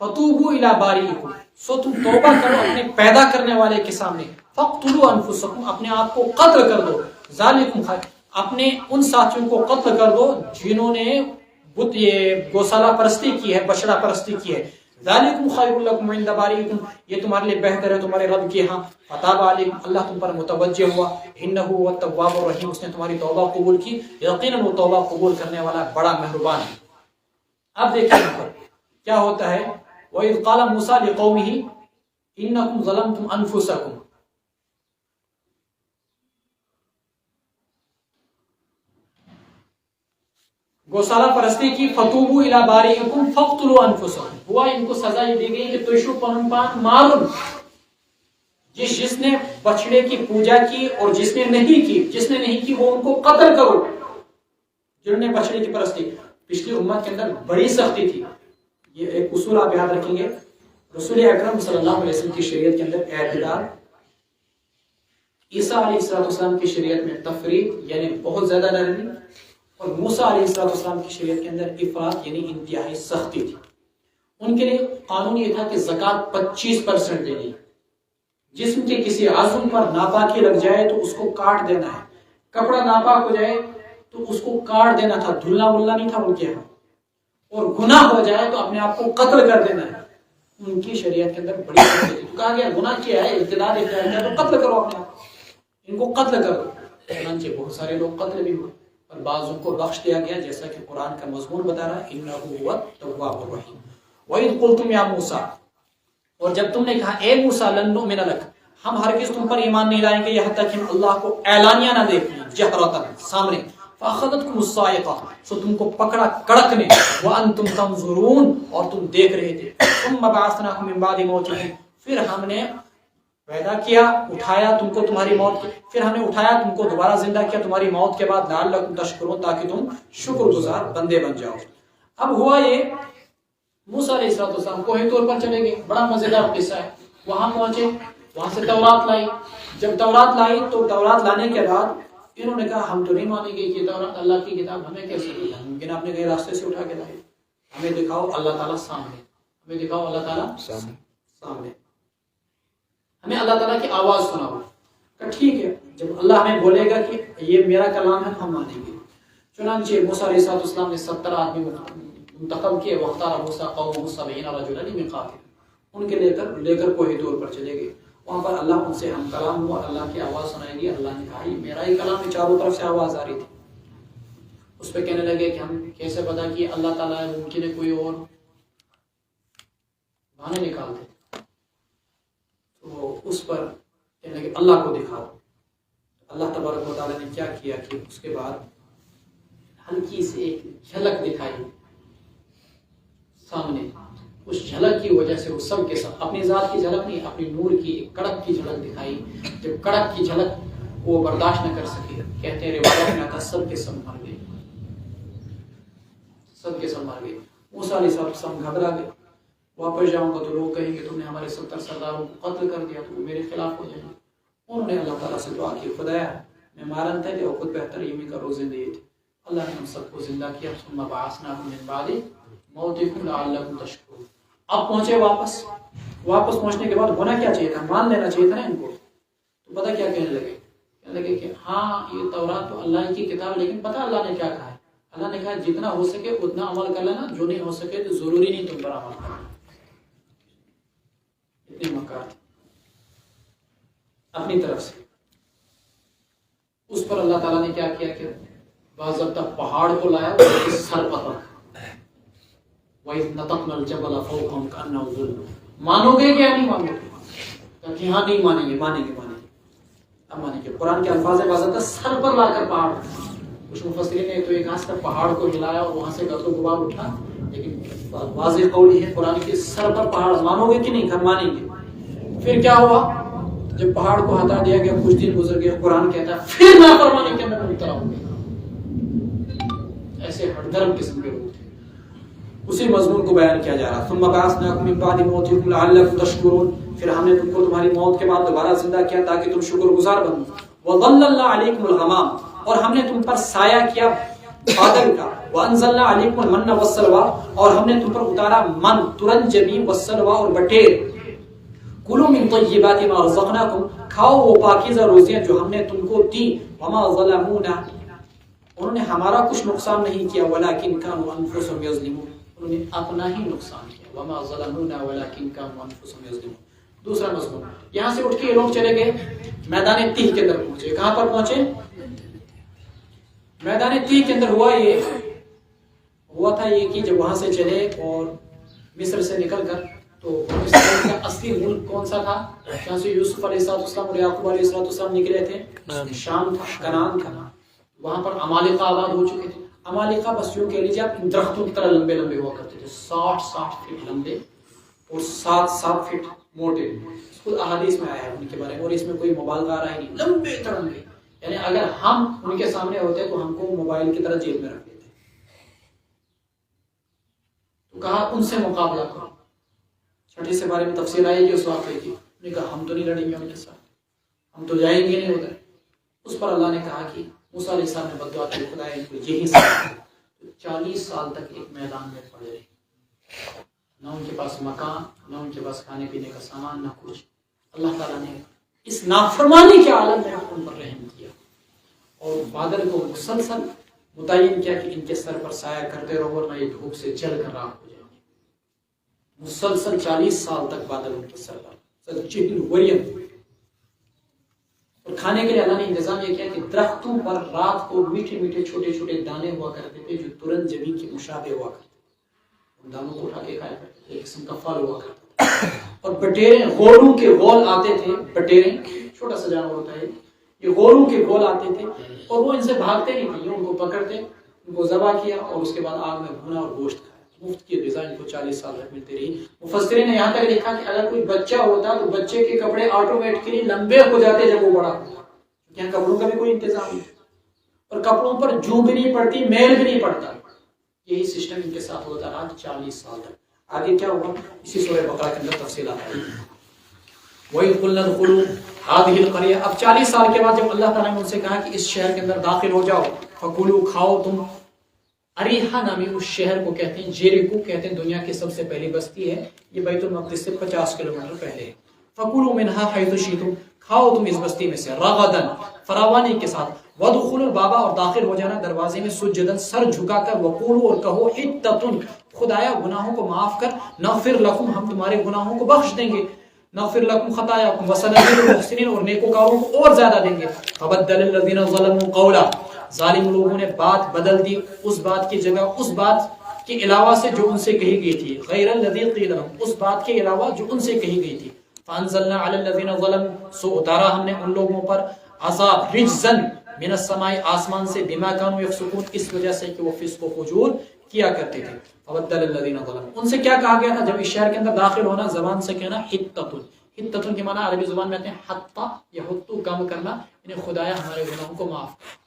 فتوبوا الی باریکم، سو تم توبہ کرو اپنے پیدا کرنے والے کے سامنے، فاقتلوا انفسکم، اپنے آپ کو قتل کر دو، ذالکم خیر، اپنے ان ساتھیوں کو قتل کر دو جنہوں نے بت یہ گوسالہ پرستی کی ہے، بچڑا پرستی کی ہے. ذالکم خیر لکم عند باریکم، یہ تمہارے لیے بہتر ہے تمہارے رب کے ہاں. فتاب علیکم، اللہ تم پر متوجہ ہوا. انہ هو التواب الرحیم، اس نے تمہاری توبہ قبول کی، یقیناً وہ توبہ قبول کرنے والا بڑا مہربان ہے. اب دیکھیں یہاں پر کیا ہوتا ہے. وَإِذْ قَالَ مُوسَىٰ لِقَوْمِهِ إِنَّكُمْ ظَلَمْتُمْ أَنفُسَكُمْ، گوسالہ پرستی کی، فتوبوا الی باریکم فاقتلوا انفسکم، ہوا ان کو سزا یہ دی گئی کہ تشو پن پان مارن، جس نے بچڑے کی پوجا کی اور جس نے نہیں کی وہ ان کو قتل کرو جنہوں نے بچڑے کی پرستی. پچھلی امت کے اندر بڑی سختی تھی. یہ ایک اصول آپ یاد رکھیں گے، رسول اکرم صلی اللہ علیہ وسلم کی شریعت کے اندر اعتدال، عیسیٰ علیہ السلام کی شریعت میں تفریط یعنی بہت زیادہ نرمی، اور موسیٰ علیہ السلام کی شریعت کے اندر افراط یعنی انتہائی سختی تھی. ان کے لیے قانون یہ تھا کہ زکوٰۃ 25% دینی، جسم کے کسی عضو پر ناپاکی لگ جائے تو اس کو کاٹ دینا ہے، کپڑا ناپاک ہو جائے تو اس کو کاٹ دینا تھا، دھلنا ملنا نہیں تھا ان کے یہاں، اور گناہ ہو جائے تو اپنے آپ کو قتل کر دینا ہے. ان کی شریعت کے اندر بڑی سختی تھی. تو کہا گیا گناہ کیا ہے، ارتداد اختیار کیا تو قتل کرو اپنے آپ، ان کو قتل کرو. چنانچہ بہت سارے لوگ قتل بھی ہوئے. اور بعضوں کو بخش دیا گیا، جیسا کہ قرآن کا مضمون بتا رہا ہے انہ هو التواب الرحیم۔ وَإِذْ قُلْتُمْ يَا موسیٰ، اور جب تم نے کہا اے موسیٰ لن نؤمن لک، ہم ہرگز تم پر ایمان نہیں لائیں گے یہاں تک کہ ہم اللہ کو اعلانیہ نہ دیکھیں، جہرتاً سامنے، فاخذتکم الصاعقہ، سو تم کو پکڑا کڑک نے، وانتم تنظرون، اور تم دیکھ رہے تھے، ثم بعثناکم من بعد موتکم، پھر ہم نے پیدا کیا، اٹھایا تم کو تمہاری موت، پھر ہم نے اٹھایا تم کو دوبارہ زندہ کیا تمہاری موت کے بعد، لعلکم تشکرون، تاکہ تم شکر گزار بندے بن جاؤ۔ اب ہوا یہ، موسیٰ علیہ السلام کوہ طور پر چلے گئے، بڑا مزیدار قصہ ہے، وہاں پہنچے، وہاں سے تورات لائی، جب تورات لائی تو تورات لانے کے بعد انہوں نے کہا ہم تو نہیں مانیں گے کہ تورات اللہ کی کتاب، ہمیں کیسے ملا؟ ممکن آپ نے کہیں راستے سے اٹھا کے لائے، ہمیں دکھاؤ اللہ تعالیٰ سامنے، ہمیں دکھاؤ اللہ تعالیٰ سامنے، ہمیں اللہ تعالیٰ کی آواز سناؤ۔ کہ ٹھیک ہے، جب اللہ ہمیں بولے گا کہ یہ میرا کلام ہے ہم مانیں گے۔ چنانچہ موسیٰ علیہ السلام نے 70 آدمی منتخب کیے، واختار موسیٰ قومہ 70 رجلا لمیقاتنا، ان کے لے کر کوہ طور پر چلے گئے، وہاں پر اللہ ان سے ہم کلام ہوا، اللہ کی آواز سنائی دی۔ اللہ نے کہا یہ میرا ہی کلام ہے، چاروں طرف سے آواز آ رہی تھی۔ اس پہ کہنے لگے کہ ہم کیسے پتا کہ اللہ تعالیٰ ہے، ممکن ہے کوئی اور بہانے نکالتے، تو اس پر کہنے لگے اللہ کو دکھاؤ۔ اللہ تبارک و تعالیٰ نے کیا کیا کہ اس کے بعد ہلکی سے ایک جھلک دکھائی سامنے، اس جھلک کی وجہ سے وہ سب کے سب، اپنی ذات کی جھلک نہیں، اپنی نور کی ایک کڑک کی جھلک دکھائی۔ جب کڑک کی جھلک وہ برداشت نہ کر سکے، کہتے ہیں روایت میں آتا سب کے سب مر گئے، سب کے سب مر گئے۔ موسیٰ علیہ السلام گھبرا گئے، واپس جاؤں گا تو لوگ کہیں گے تم نے ہمارے 70 سرداروں کو قتل کر دیا، تو وہ میرے خلاف ہو جائیں گے۔ انہوں نے اللہ تعالیٰ سے دعا کی، خدایا میں مارن تھے اور خود بہتر یہ کرو زندگی تھی۔ اللہ نے ہم سب کو زندہ کیا، ثم بعثناکم من بعد موتکم لعلکم تشکرون۔ اب پہنچے واپس پہنچنے کے بعد ہونا کیا چاہیے تھا؟ مان لینا چاہیے تھا نا ان کو۔ تو پتہ کیا کہنے لگے کہ ہاں یہ تورات تو اللہ کی کتاب ہے، لیکن پتہ اللہ نے کیا کہا ہے؟ اللہ نے کہا جتنا ہو سکے اتنا عمل کر لینا، جو نہیں ہو سکے تو ضروری نہیں تم پر عمل کرنا۔ اتنی مکار اپنی طرف سے۔ اس پر اللہ تعالیٰ نے کیا کیا کہ باضابطہ پہاڑ کو لایا، اس کے سر پر رکھا، وَإِذْ نَطَقْنَا الْجَبَلَ فَوْقَهُمْ كَأَنَّهُ ظُلٌّ۔ مانو گے کیا نہیں مانو گے؟ کہ ہاں نہیں مانیں گے، مانیں گے، مانیں گے، اب مانیں گے۔ قرآن کے الفاظ باضابطہ سر پر لا کر پہاڑ رکھا۔ کچھ مفسرین نے تو ایک ہاتھ سے پہاڑ کو ہلایا اور وہاں سے گرد و غبار اٹھا، لیکن واضح قول ہے قرآن کے سر پر پہاڑ، مانو گے کہ نہیں؟ ہم مانیں گے۔ پھر کیا ہوا؟ جب پہاڑ کو ہٹا دیا گیا، کچھ دن گزر گئے، قرآن کہتا ہے پھر نافرمانی کے اندر مبتلا ہو گئے۔ ایسے ہٹ دھرم قسم کے لوگ تھے۔ اسی مضمون کو بیان کیا جا رہا، ثم بعثناکم من بعد موتکم لعلکم تشکرون، پھر ہم نے تم کو تمہاری موت کے بعد دوبارہ زندہ کیا تاکہ تم شکر گزار بنو۔ وظللنا علیکم الغمام، اور ہم نے تم پر سایہ کیا بادل کا، وانزلنا علیکم المن والسلوى، اور ہم نے تم پر اتارا من، ترنجبی، والسلوى، اور بٹیر۔ کلوا من طیبات ما رزقناکم، کھاؤ وہ پاکیزہ روزیاں جو ہم نے تم کو دی۔ وما ظلمونا، انہوں نے ہمارا کچھ نقصان نہیں کیا، ولکن كانوا انفسهم یظلمون، انہوں نے اپنا ہی نقصان کیا۔ وما ظلمونا ولکن كانوا انفسهم یظلمون۔ دوسرا مضمون، یہاں سے اٹھ کے یہ لوگ چلے گئے میدان تیہ کے اندر پہنچے۔ کہاں پر پہنچے؟ میدان تیہ کے اندر ہوا تھا یہ کہ جب وہاں سے چلے اور مصر سے نکل کر، تو مصر کا اصلی ملک کون سا تھا؟ جہاں سے یوسف علیہ السلام اور یعقوب علیہ السلام نکلے تھے، شام تھا، کنعان تھا۔ وہاں پر عمالقہ آباد ہو چکے تھے۔ عمالقہ بس یوں کہہ لیجیے آپ، درختوں کی طرح لمبے لمبے ہوا کرتے تھے، 60 فٹ لمبے اور 7 فٹ موٹے۔ خود احادیث میں آیا ہے ان کے بارے میں، اور اس میں کوئی مبالغہ آ رہا ہی نہیں، لمبے تڑنگے، یعنی اگر ہم ان کے سامنے ہوتے تو ہم کو موبائل کی طرح جیب میں رکھ دیتے۔ تو کہا ان سے مقابلہ کرو۔ چھٹے سے بارے میں تفصیل آئی کہ اس واقعے کی، انہوں نے کہا ہم تو نہیں لڑیں گے ان کے ساتھ، ہم تو جائیں گے نہیں ادھر۔ اس پر اللہ نے کہا کہ موسیٰ علیہ السلام نے بددعا کی، خدا ان کو یہی سزا دے۔ 40 سال تک ایک میدان میں پڑے رہے، نہ ان کے پاس مکان، نہ ان کے پاس کھانے پینے کا سامان، نہ کچھ۔ اللہ تعالیٰ نے اس نافرمانی کے عالم میں ان پر رحم کیا اور بادل کو مسلسل متعین کیا کہ ان کے سر پر سایہ کرتے رہو ورنہ یہ دھوپ سے جل کر راکھ ہو جائیں گے۔ مسلسل 40 سال تک بادل ان کے سر پر، اور کھانے کے لیے اللہ نے انتظام یہ کیا کہ درختوں پر رات کو میٹھے میٹھے چھوٹے چھوٹے دانے ہوا کرتے تھے جو ترنت زمین کے مشابہ ہوا کرتے تھے، ان دانوں کو اٹھا کے کھایا کرتے تھے، ایک قسم کا پھل ہوا کرتا تھا۔ اور بٹیرے غولوں کے غول آتے تھے، بٹیرے چھوٹا سا جانور ہوتا ہے یہ، غولوں کے غول آتے تھے اور وہ ان سے بھاگتے نہیں تھے، یہ ان کو پکڑتے، ان کو ذبح کیا اور اس کے بعد آگ میں بھونا اور گوشت کھایا۔ مفت کی غذا ان کو 40 سال تک ملتی رہی۔ مفسرین نے یہاں تک لکھا کہ اگر کوئی بچہ ہوتا تو بچے کے کپڑے آٹومیٹکلی لمبے ہو جاتے جب وہ بڑا ہوتا، یہاں کپڑوں کا بھی کوئی انتظام نہیں اور کپڑوں پر جو بھی نہیں پڑتی، میل بھی نہیں پڑتا۔ یہی سسٹم ان کے ساتھ ہوتا رہا 40 سال تک۔ آگے کیا ہوا اسی سورہ بقرہ کے اندر تفصیلات ہیں۔ وَإِذْ قُلْنَا ادْخُلُوا هَٰذِهِ الْقَرْيَةَ، اب 40 سال کے بعد جب اللہ تعالیٰ نے ان سے کہا کہ اس شہر کے اندر داخل ہو جاؤ، فَكُلُوا کھاؤ تم۔ اریحا نامی اس شہر کو کہتے ہیں، جیریکو کہتے ہیں، دنیا کی سب سے پہلی بستی ہے، یہ بیت المقدس سے 50 کلومیٹر پہلے ہے۔ فَكُلُوا مِنْهَا حَيْثُ شِئْتُمْ، کھاؤ تم اس بستی میں سے، رغداً فراوانی کے ساتھ، وَادْخُلُوا الْبَابَ، اور داخل ہو جانا دروازے میں، سجداً سر جھکا کر، وَقُولُوا، اور کہو، حِطَّةٌ، خدایا گناہوں کو معاف کر، نغفر لکم، ہم تمہارے گناہوں کو بخش دیں گے، نغفر لکم خطایاکم وسنزید المحسنین، اور نیکوکاروں کو اور زیادہ دیں گے۔ فبدل الذین ظلموا قولا، ظالم لوگوں نے بات بدل دی، اس بات کی جگہ اس بات کے علاوہ سے جو ان سے کہی گئی تھی، غیر الذی قیل لہم، اس بات کے علاوہ جو ان سے کہی گئی تھی۔ فانزلنا علی الذین ظلموا، سو اتارا ہم نے ان لوگوں پر عذاب، رجزا من السماء، آسمان سے، بما کانوا یفسقون، اس وجہ سے کہ وہ فسق و فجور کیا کرتے تھے۔ فبدل الذین ظلموا، ان سے کیا کہا گیا تھا جب اس شہر کے اندر داخل ہونا؟ زبان سے کہنا حطۃ، حطۃ کے معنی عربی زبان میں آتے ہیں حطہ یا حطو، کم کرنا، یعنی خدایا ہمارے گناہوں کو معاف کر۔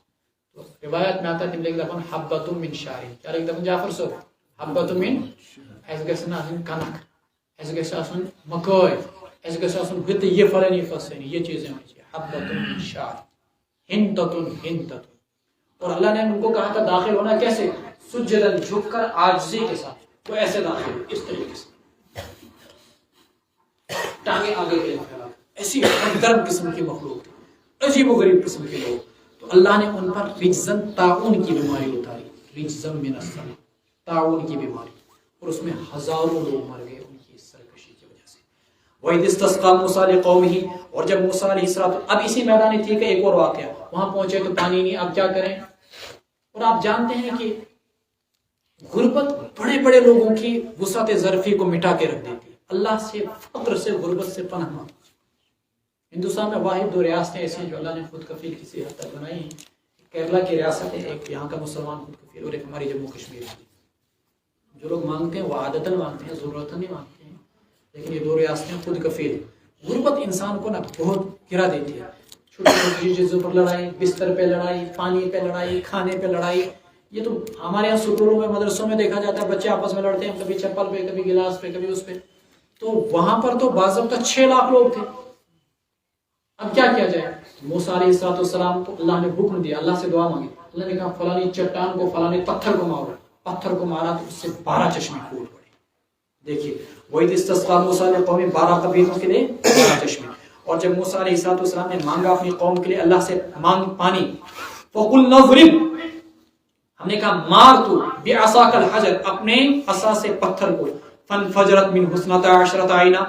تو روایت میں آتا ہے تم لکھ دفن حبۃ من شعر، کیا لکھ دفن جعفر صاحب؟ حبۃ من، ایسے گژھِ نہ آسن کنک، ایسے گژھِ آسن مکٲے، ایسے گژھِ آسن گتہٕ، یہ فلانی فسانی، یہ چیزیں ہونی چاہیے۔ حبۃ من شعر، حنطۃ، حنطۃ۔ اور اللہ نے ان کو کہا تھا داخل ہونا کیسے؟ سجداً، جھک کر، عاجزی کے ساتھ، وہ ایسے داخل ہوئے اس طریقے سے، ٹانگیں آگے کے پھیلا، ایسی درد قسم کی مخلوق تھی، عجیب و غریب قسم کے لوگ۔ تو اللہ نے ان پر رجزن، طاعون کی بیماری اتاری، رجزن من السماء، طاعون کی بیماری، اور اس میں ہزاروں لوگ مر گئے ان کی سرکشی کی وجہ سے۔ وَإِذِ اسْتَسْقَىٰ مُوسَىٰ لِقَوْمِهِ، اور جب موسیٰ علیہ السلام، اب اسی میدان تھی کہ ایک اور واقعہ، وہاں پہنچے تو پانی نہیں، اب کیا کریں؟ اور آپ جانتے ہیں کہ غربت بڑے بڑے لوگوں کی وسعت ظرفی کو مٹا کے رکھ دیتی ہے۔ اللہ سے، فقر سے، غربت سے پناہ مانگو۔ ہندوستان میں واحد 2 ریاستیں ایسی ہیں جو اللہ نے خود کفیل کسی حد تک بنائی ہیں، کیرلا کی ریاست ہے، ایک یہاں کا مسلمان خود کفیل، اور ایک ہماری جموں کشمیر کی۔ جو لوگ مانگتے ہیں وہ عادتاً مانگتے ہیں، ضرورتاً نہیں مانگتے ہیں، لیکن یہ 2 ریاستیں خود کفیل۔ غربت انسان کو بہت گرا دیتی ہے، چھوٹی چھوٹی چیزوں پر لڑائی، بستر پہ لڑائی، پانی پہ لڑائی، کھانے پہ لڑائی۔ یہ تو ہمارے یہاں اسکولوں میں، مدرسوں میں دیکھا جاتا ہے، بچے آپس میں لڑتے ہیں، کبھی چپل پہ، کبھی گلاس پہ، کبھی اس پہ۔ تو وہاں پر تو باضابطہ 6 لاکھ لوگ تھے۔ اب کیا کیا جائے؟ موسیٰ علیہ السلام کو اللہ نے حکم دیا، اللہ سے دعا مانگی، اللہ نے کہا فلانی چٹان کو، فلانے پتھر کو مارو، پتھر کو مارا تو اس سے 12 چشمے پھوٹ پڑے۔ دیکھیے وَإِذِ اسْتَسْقَىٰ مُوسَىٰ لِقَوْمِهِ، 12 قبیلوں کے لیے 12 چشمے۔ اور جب موسیٰ علیہ السلام نے مانگا اپنی قوم کے لیے اللہ سے پانی، فَقُلْنَا اضْرِبْ، ہم نے کہا مار تو، بِعَصَاكَ الْحَجَرَ، اپنے عصا سے پتھر کو، فَانْفَجَرَتْ مِنْهُ اثْنَتَا عَشْرَةَ عَيْنًا،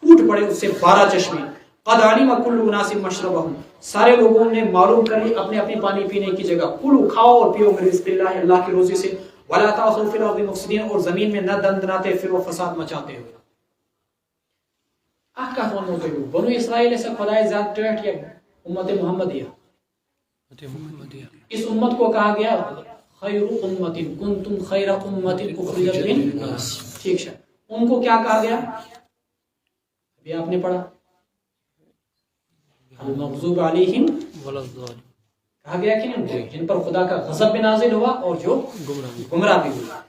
پھوٹ پڑے اس سے 12 چشمے۔ قَدْ عَلِمَ كُلُّ أُنَاسٍ مَشْرَبَهُمْ، سارے لوگوں نے معلوم کر لی اپنے اپنے پانی پینے کی جگہ۔ کلو، کھاؤ اور پیو من رزق اللہ، اللہ کی روزی سے۔ وَلَا تَعْثَوْا فِي الْأَرْضِ مُفْسِدِينَ، اور زمین میں نہ دندناتے پھرو، فساد مچاتے ہوئے۔ بنو اسرائیل سے خدای ذات ٹیٹ یا امت محمدیہ، اس امت کو کہا گیا خیر امت کنتم خیر امت اخرجت للناس، ٹھیک ہے؟ ان کو کیا کہا گیا؟ ابھی آپ نے پڑھا المغضوب علیہم کہا گیا کہ نہیں، جن پر خدا کا غضب بھی نازل ہوا اور جو گمراہ بھی ہوئے،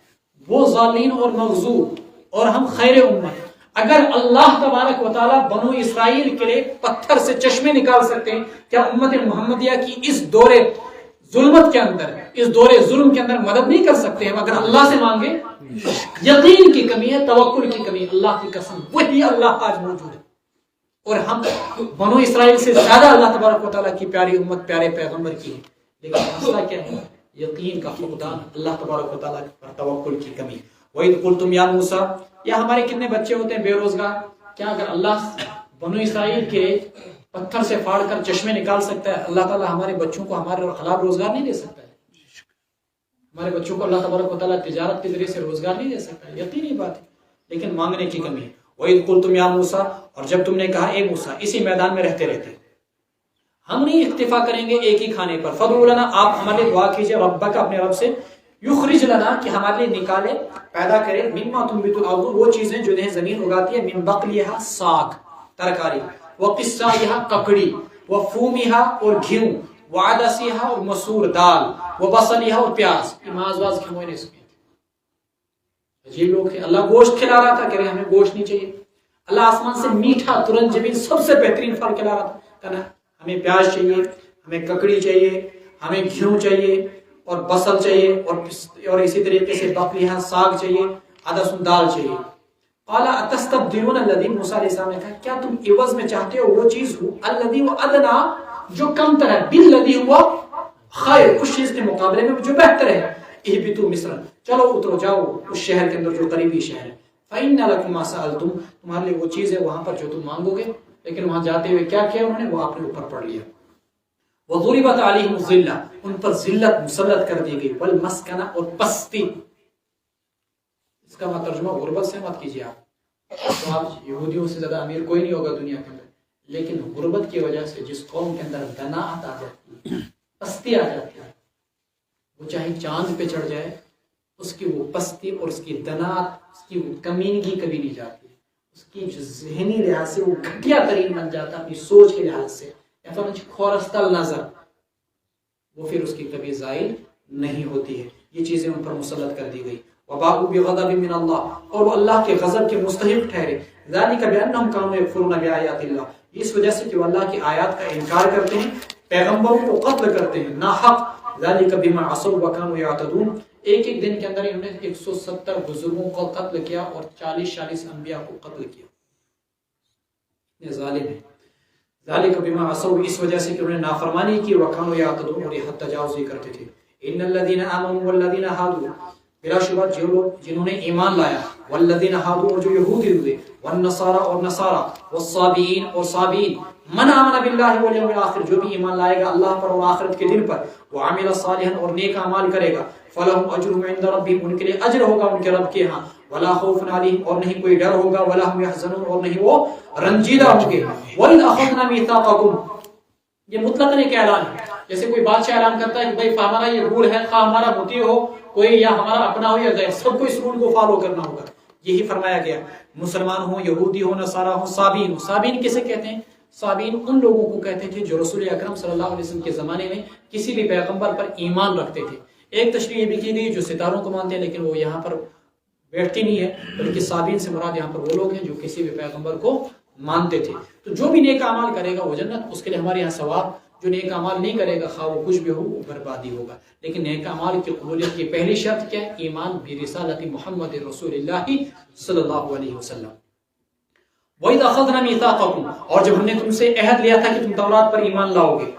وہ ظالمین اور مغضوب، اور ہم خیر امت۔ اگر اللہ تبارک و تعالیٰ بنو اسرائیل کے لیے پتھر سے چشمے نکال سکتے ہیں، کیا امت محمدیہ کی اس دور ظلمت کے اندر، اس دور ظلم کے اندر مدد نہیں کر سکتے ہیں؟ اگر اللہ سے مانگے، یقین کی کمی ہے، توکل کی کمی، اللہ کی قسم وہی اللہ آج موجود ہے، اور ہم بنو اسرائیل سے زیادہ اللہ تبارک و تعالیٰ کی پیاری امت، پیارے پیغمبر کی ہے، لیکن مسئلہ کیا ہے؟ یقین کا فقدان، اللہ تبارک و تعالیٰ پر توکل کی کمی۔ وَإِذْ قُلْتُمْ يَا مُوسَىٰ، یا ہمارے کتنے بچے ہوتے ہیں بے روزگار؟ کیا اگر اللہ بنو اسرائیل کے پتھر سے پھاڑ کر چشمے نکال سکتا ہے، اللہ تعالیٰ ہمارے بچوں کو ہمارے حلال روزگار نہیں دے سکتا ہے؟ ہمارے بچوں کو اللہ تبارک و تعالیٰ تجارت کے ذریعے سے روزگار نہیں دے سکتا ہے؟ یقینی بات ہے، لیکن مانگنے کی کمی ہے۔ وَإِذْ قُلْتُمْ يَا مُوسَىٰ، اور جب تم نے کہا اے موسیٰ، اسی میدان میں رہتے رہتے ہم نہیں اکتفا کریں گے ایک ہی کھانے پر، فَادْعُ لَنَا، آپ ہمارے دعا کیجئے، رَبَّكَ، اپنے رب سے، یخرج لنا، کہ ہمارے لیے نکالے، پیدا کرے، مما تنبت الارض، وہ چیزیں جو زمین اگاتی ہے، من بقلیہا، ساگ ترکاری، وقصائہا، ککڑی، وفومہا، اور گھیوں، وعدسیہا، اور مسور دال، وبصلیہا، اور پیاز۔ یہ ماز واز کھموئے نے اس میں عجیب لوگ تھے۔ اللہ گوشت کھلا رہا تھا، کہہ رہے ہمیں گوشت نہیں چاہیے۔ اللہ آسمان سے میٹھا ترنت جبین سب سے بہترین پھل کھلا رہا تھا، کہنا ہمیں پیاز چاہیے، ہمیں ککڑی چاہیے، ہمیں گھیوں چاہیے، اور بصل چاہیے، اور اسی طریقے سے بقلیہ ساگ چاہیے، عدس دال چاہیے۔ قال اتستبدلون الذی، موسیٰ علیہ السلام نے کہا کیا تم عوض میں چاہتے ہو وہ چیز ہو، الذی و ادنا، جو کم تر ہے، بالذی ہوا خیر، اس چیز کے مقابلے میں جو بہتر ہے، اہبطوا مصر، چلو اترو جاؤ اس شہر کے اندر جو قریبی شہر ہے، فإن لکم ما سألتم، تمہارے لیے وہ چیز ہے وہاں پر جو تم مانگو گے۔ لیکن وہاں جاتے ہوئے کیا کیا انہوں نے، وہ اپنے اوپر پڑھ لیا۔ وضربت علیہم الذلہ، ان پر ذلت مسلط کر دی گئی، والمسکنہ، اور پستی۔ اس کا ترجمہ غربت سے مت کیجیے آپ، تو آپ یہودیوں سے زیادہ امیر کوئی نہیں ہوگا دنیا کے اندر، لیکن غربت کی وجہ سے جس قوم کے اندر دناعت آ جاتی ہے، پستی آ جاتی ہے، وہ چاہے چاند پہ چڑھ جائے، اس کی وہ پستی اور اس کی دناعت، اس کی وہ کمینگی کبھی نہیں جاتی، اس کی جو ذہنی لحاظ سے وہ گھٹیا ترین بن جاتا ہے، اپنی سوچ کے لحاظ سے، کھورستل نظر، وہ پھر اس کی کبھی زائل نہیں ہوتی ہے۔ یہ چیزیں ان پر مسلط کر دی گئی۔ وباءوا بغضب من اللہ، اور وہ اللہ کے غضب کے مستحق ٹھہرے۔ ذلک بانہم کانوا یکفرون بآیات اللہ، اس وجہ سے کہ وہ اللہ کی آیات کا انکار کرتے ہیں، پیغمبروں کو قتل کرتے ہیں ناحق۔ ذلک بما عصوا وکانوا یعتدون، ایک ایک دن کے اندر انہوں نے 170 بزرگوں کو قتل کیا اور 40 انبیاء کو قتل کیا۔ یہ ظالم ہے۔ ذالک بما عصوا، اس وجہ سے کہ انہوں نے نافرمانی کی، وکانوا یعتدون، اور یہ حد تجاوزی کرتے تھے۔ ان الذین آمنوا والذین ہادوا، بلا شبہ جو لوگ جنہوں نے ایمان لایا، والذین ہادوا، اور جو یہودی ہوئے، والنصارى، اور نصارى، والصابئین، اور صابئین، من آمن باللہ والیوم الآخر، جو بھی ایمان لائے گا اللہ پر اور آخرت کے دن پر، وعمل صالحا، اور نیک اعمال کرے گا، فلہم اجرہم عند ربہم، ان کے لیے اجر ہوگا ان کے رب کے ہاں، ولا خوف علیہم، اور نہیں کوئی ڈر ہوگا، ولا ہم یحزنون، اور نہیں وہ رنجیدہ ہوں گے۔ وَإِذْ أَخَذْنَا مِيثَاقَكُمْ، یہ مطلق ایک اعلان ہے، جیسے کوئی بادشاہ اعلان کرتا ہے کہ بھائی ہمارا یہ رول ہے، خواہ ہمارا مطیع ہو کوئی یا ہمارا اپنا ہو یا غیر، سب کو اس رول کو فالو کرنا ہوگا۔ یہی فرمایا گیا، مسلمان ہوں، یہودی ہوں، نصارہ ہوں، صابئین ہوں۔ صابئین کسے کہتے ہیں؟ صابئین ان لوگوں کو کہتے تھے جو رسول اکرم صلی اللہ علیہ وسلم کے زمانے میں کسی بھی پیغمبر پر ایمان رکھتے تھے۔ ایک تشریح یہ بھی کی گئی جو ستاروں کو مانتے ہیں، لیکن وہ یہاں پر بیٹھتی نہیں ہے، بلکہ صابئین سے مراد یہاں پر وہ لوگ ہیں جو کسی بھی پیغمبر کو مانتے تھے۔ تو جو بھی نیک اعمال کرے گا وہ جنت، اس کے لیے ہمارے یہاں ثواب، جو نیک اعمال نہیں کرے گا خواہ وہ کچھ بھی ہو وہ بربادی ہوگا۔ لیکن نیک اعمال کی قبولیت کی پہلی شرط کیا ہے؟ ایمان برسالت محمد رسول اللہ صلی اللہ علیہ وسلم۔ وَإِذْ أَخَذْنَا مِيثَاقَكُمْ، اور جب ہم نے تم سے عہد لیا تھا کہ تم تورات پر ایمان لاؤ گے،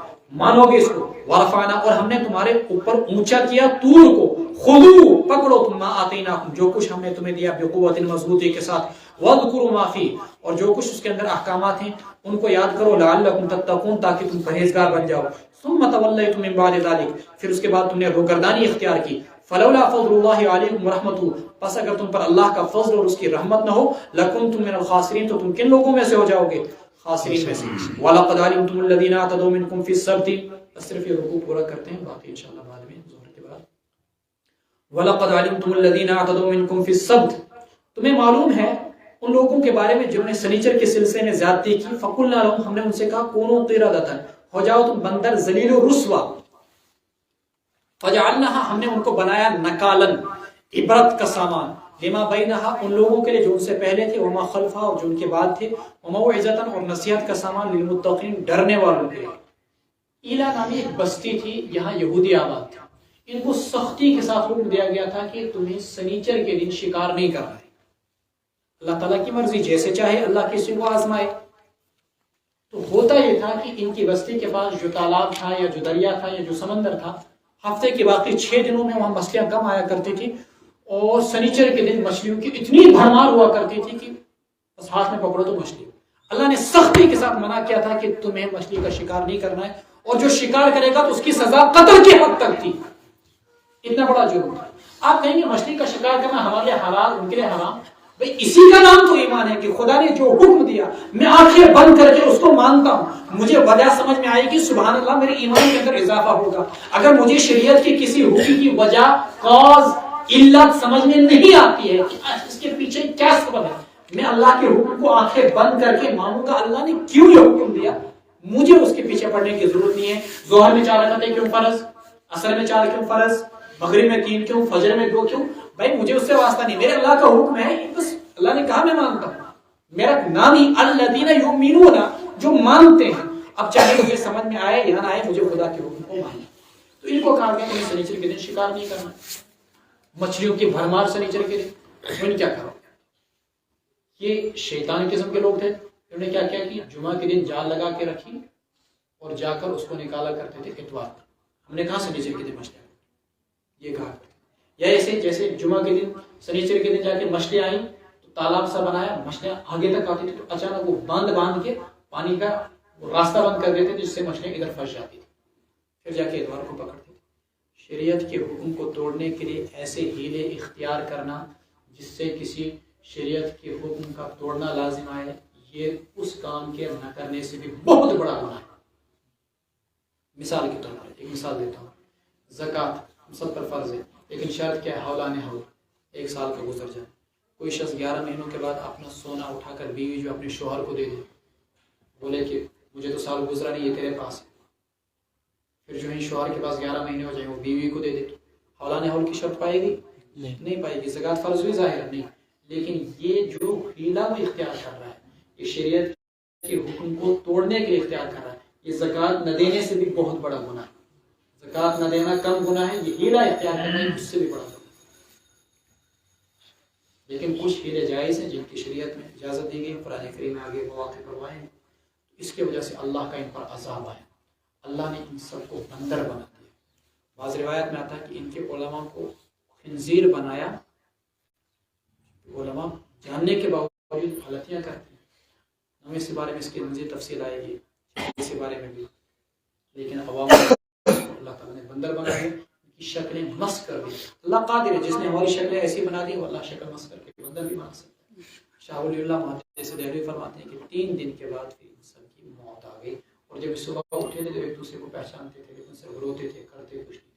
مانو گے اس کو، وَرَفَعْنَا، اور ہم نے تمہارے اوپر اونچا کیا طور کو، خُذُوا، پکڑو تم، مَا آتَيْنَاكُمْ، جو کچھ ہم نے تمہیں دیا، بِقُوَّةٍ، مضبوطی کے ساتھ، وَاذْكُرُوا مَا فِيهِ، اور جو کچھ اس کے اندر احکامات ہیں ان کو یاد کرو، لعلکم تتقون، تاکہ تم پرہیزگار بن جاؤ۔ ثم تولیتم من بعد ذلک، پھر اس کے بعد تم نے روگردانی اختیار کی۔ فلولا فضل اللہ علیکم ورحمتہ، پس اگر تم پر اللہ کا فضل اور اس کی رحمت نہ ہو، لکنتم من الخاسرین، تو تم کن لوگوں میں سے ہو جاؤ گے؟ خاسرین میں سے۔ وَلَقَدْ عَلِمْتُمُ الَّذِينَ اعْتَدَوْا مِنْكُمْ فِي السَّبْتِ، صرف یہ رکوع پورا کرتے ہیں، باقی انشاءاللہ بعد میں ظہر کے بعد۔ وَلَقَدْ عَلِمْتُمُ الَّذِينَ اعْتَدَوْا مِنْكُمْ فِي السَّبْتِ، تمہیں معلوم ہے ان لوگوں کے بارے میں جنہوں نے سنیچر کے سلسلے میں زیادتی کی، فَقُلْنَا لَهُمْ، ہم نے ان سے کہا، كُونُوا قِرَدَةً، ہو جاؤ تم بندر ذلیل و رسوا، فَجَعَلْنَاهَا، ہم نے ان کو بنایا نکالن، عبرت کا سامان، لما بینہا، ان لوگوں کے لیے جو ان سے پہلے تھے، وما خلفہا، اور جو ان کے بعد تھے، وموعظۃ، اور نصیحت کا سامان، للمتقین، ڈرنے والوں کے لیے۔ ایلا نامی ایک بستی تھی، یہاں یہودی آباد تھا، ان کو سختی کے ساتھ حکم دیا گیا تھا کہ تمہیں سنیچر کے دن شکار نہیں کرنا ہے۔ اللہ تعالیٰ کی مرضی، جیسے چاہے اللہ کسی کو آزمائے۔ تو ہوتا یہ تھا کہ ان کی بستی کے پاس جو تالاب تھا یا جو دریا تھا یا جو سمندر تھا، ہفتے کے باقی 6 دنوں میں وہاں مچھلیاں کم آیا کرتی تھی، اور سنیچر کے دن مچھلیوں کی اتنی بھرمار ہوا کرتی تھی کہ بس ہاتھ میں پکڑو تو مچھلی۔ اللہ نے سختی کے ساتھ منع کیا تھا کہ تمہیں مچھلی کا شکار نہیں کرنا ہے، اور جو شکار کرے گا تو اس کی سزا قتل کی حد تک تھی، اتنا بڑا جرم تھا۔ آپ کہیں گے مچھلی کا شکار کرنا ہمارے لیے حلال، ان کے لیے حرام؟ بھئی اسی کا نام تو ایمان ہے کہ خدا نے جو حکم دیا میں آنکھیں بند کر کے اس کو مانتا ہوں، مجھے وجہ سمجھ میں آئے گی، سبحان اللہ میرے ایمان کے اندر اضافہ ہوگا۔ اگر مجھے شریعت کی کسی حکم کی وجہ، کاز، علت سمجھ میں نہیں آتی ہے کہ اس کے پیچھے کیا سبب ہے، میں اللہ کے حکم کو آنکھیں بند کر کے مانوں گا اللہ نے کیوں یہ حکم دیا، مجھے اس کے پیچھے پڑنے کی ضرورت نہیں ہے۔ ظہر میں 4 رکعتیں کیوں فرض، عصر میں 4 کیوں فرض، مغرب میں 3 کیوں، فجر میں 2 کیوں؟ بھائی مجھے اس سے واسطہ نہیں، میرے اللہ کا حکم ہے، بس اللہ نے کہا میں مانتا ہوں۔ میرا نام ہی الذین یؤمنون، جو مانتے ہیں۔ اب چاہے مجھے سمجھ میں آئے یا نہ آئے، مجھے خدا کے حکم کو ماننا۔ تو ان کو کہا کہ تمہیں سنیچر کے دن شکار نہیں کرنا، مچھلیوں کی بھرمار سنیچر کے دن، انہوں نے کیا کرو؟ یہ شیطان قسم کے لوگ تھے، انہوں نے کیا کیا کہ جمعہ کے دن جال لگا کے رکھی اور جا کر اس کو نکالا کرتے تھے اتوار۔ ہم نے کہا سنیچر کے دن مچھلیاں، یہ کہا، یا ایسے جیسے جمعہ کے دن سنیچر کے دن جا کے مچھلیاں آئیں تو تالاب سا بنایا، مچھلیاں آگے تک آتی تھی تو اچانک وہ باندھ کے پانی کا راستہ بند کر دیتے تھے، جس سے مچھلیاں ادھر پھنس جاتی تھی، پھر جا کے اتوار کو پکڑتے تھے۔ شریعت کے حکم کو توڑنے کے لیے ایسے ہیلے اختیار کرنا جس سے کسی شریعت کے حکم کا توڑنا لازم آئے، یہ اس کام کے نہ کرنے سے بھی بہت بڑا گناہ ہے۔ مثال کے طور پر ایک مثال دیتا ہوں، زکوٰۃ ہم سب پر فرض ہے، لیکن شرط کیا ہے؟ حولان حول، 1 سال کا گزر جائے۔ کوئی شخص 11 مہینوں کے بعد اپنا سونا اٹھا کر بیوی جو اپنے شوہر کو دے دے، بولے کہ مجھے تو سال گزرا نہیں، یہ تیرے پاس ہے، پھر جو ہے شوہر کے پاس 11 مہینے ہو جائیں وہ بیوی کو دے دے، حولان حول کی شرط پائے گی؟ نہیں پائے گی۔ زکوٰۃ فرض ہوئی ظاہر نہیں، لیکن یہ جو ہیلا وہ اختیار کر رہا ہے، یہ شریعت کے حکم کو توڑنے کے لیے اختیار کر رہا ہے، یہ زکوٰۃ نہ دینے سے بھی بہت بڑا گناہ ہے۔ زکوٰۃ نہ دینا کم گناہ ہے، یہ ہیلا اختیار کرنا ہے اس سے بھی بڑا گناہ ہے۔ لیکن کچھ ہیلے جائز ہیں جن کی شریعت میں اجازت دی گئی، قرآن کریم میں آگے مواقع کروائے ہیں، اس کی وجہ سے اللہ کا ان پر عذاب آیا، اللہ نے ان سب کو بندر بنا دیا۔ بعض روایت میں آتا ہے کہ ان کے علماء کو خنزیر بنایا، علماء جاننے کے باوجود غلطیاں کرتے ہیں، ہمیں اس کے بارے میں اس کی مزید تفصیل آئے گی اس کے بارے میں بھی، لیکن عوام اللہ تعالیٰ نے بندر بنا دیا، ان کی شکلیں مس کر دی۔ اللہ قادر ہے، جس نے ہماری شکلیں ایسی بنا دی وہ اللہ شکل مس کر کے بندر بھی بنا سکتا ہے۔ شاہ ولی اللہ محدث دہلوی فرماتے ہیں کہ 3 دن کے بعد پھر انسان کی موت آ گئی، اور جب صبح اٹھے تھے تو ایک دوسرے کو پہچانتے تھے، لیکن صرف روتے تھے، کرتے کچھ نہیں۔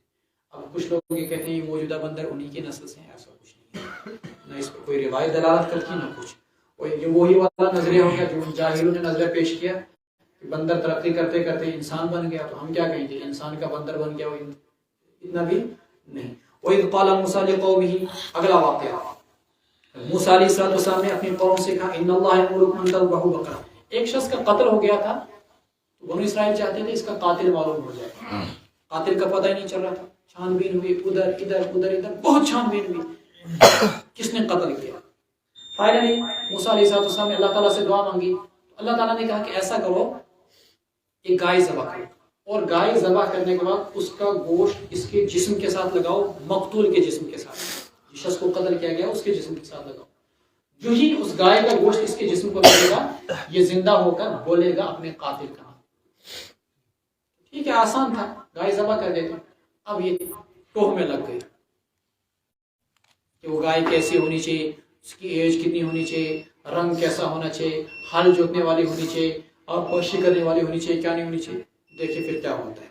اب کچھ لوگ یہ کہتے ہیں یہ موجودہ بندر انہی کی نسل سے ہیں، ایسا کچھ نہیں، نہ اس پر کوئی روایت دلالت کرتی نہ کچھ، اور یہ وہی والا نظریہ ہو گیا جو جاہلوں نے نظریہ پیش کیا کہ بندر ترقی کرتے کرتے انسان بن گیا، تو ہم کیا کہیں گے انسان کا بندر بن گیا، اتنا بھی نہیں۔ وَإِذْ قَالَ مُوسَىٰ لِقَوْمِهِ، اگلا واقعہ، موسیٰ علیہ السلام نے اپنی قوم سے کہا ان اللہ یأمرکم ان تذبحوا بقرۃ، ایک شخص کا قتل ہو گیا تھا تو بنو اسرائیل چاہتے تھے اس کا قاتل معلوم ہو جائے، قاتل کا پتہ ہی نہیں چل رہا تھا، چھان بین ہوئی، ادھر ادھر بہت چھان بین ہوئی کس نے قتل کیا۔ فائنلی موسیٰ علیہ السلام نے اللہ تعالیٰ سے دعا مانگی، تو اللہ تعالیٰ نے کہا کہ ایسا کرو ایک گائے ذبح کرو، اور گائے ذبح کرنے کے بعد اس کا گوشت اس کے جسم کے ساتھ لگاؤ، مقتول کے جسم کے ساتھ، جس شخص کو قتل کیا گیا اس کے جسم کے ساتھ لگاؤ، جو ہی اس گائے کا گوشت اس کے جسم کو لگے گا یہ زندہ ہو کر بولے گا اپنے قاتل کا نام۔ ٹھیک ہے، آسان تھا، گائے ذبح کر دیتے۔ اب یہ ٹوہ میں لگ گئی کہ وہ گائے کیسی ہونی چاہیے، اس کی ایج کتنی ہونی چاہیے، رنگ کیسا ہونا چاہیے، ہل جوتنے والی ہونی چاہیے اور پوشی کرنے والی ہونی چاہیے، کیا نہیں ہونی چاہیے۔ دیکھیے پھر کیا ہوتا ہے۔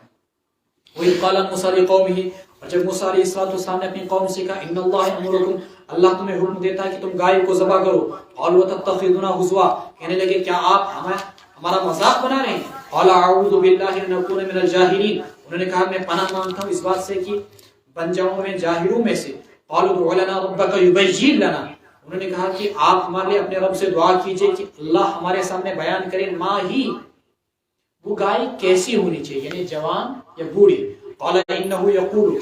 وَإِذْ قَالَ مُوسَىٰ لِقَوْمِهِ، اور جب موسیٰ علیہ السلام نے اپنی قوم سے کہا ان اللہ یأمرکم، اللہ تمہیں حکم دیتا ہے کہ تم گائے کو ذبح کرو، قالوا تتخذونہ ہزوا، کہنے لگے کیا آپ ہمارا مذاق بنا رہے ہیں، قال اعوذ باللہ ان اکون من الجاہلین، انہوں نے کہا میں پناہ مانگتا ہوں اس بات سے کہ بن جاؤں میں جاہلوں میں سے۔ قالوا ادع لنا ربک یبین لنا، انہوں نے کہا کہ آپ ہمارے لیے اپنے رب سے دعا کیجئے کہ اللہ ہمارے سامنے بیان کرے ما ہی، وہ گائے کیسی ہونی چاہیے، یعنی جوان یا بوڑھی۔ قال انه یقول،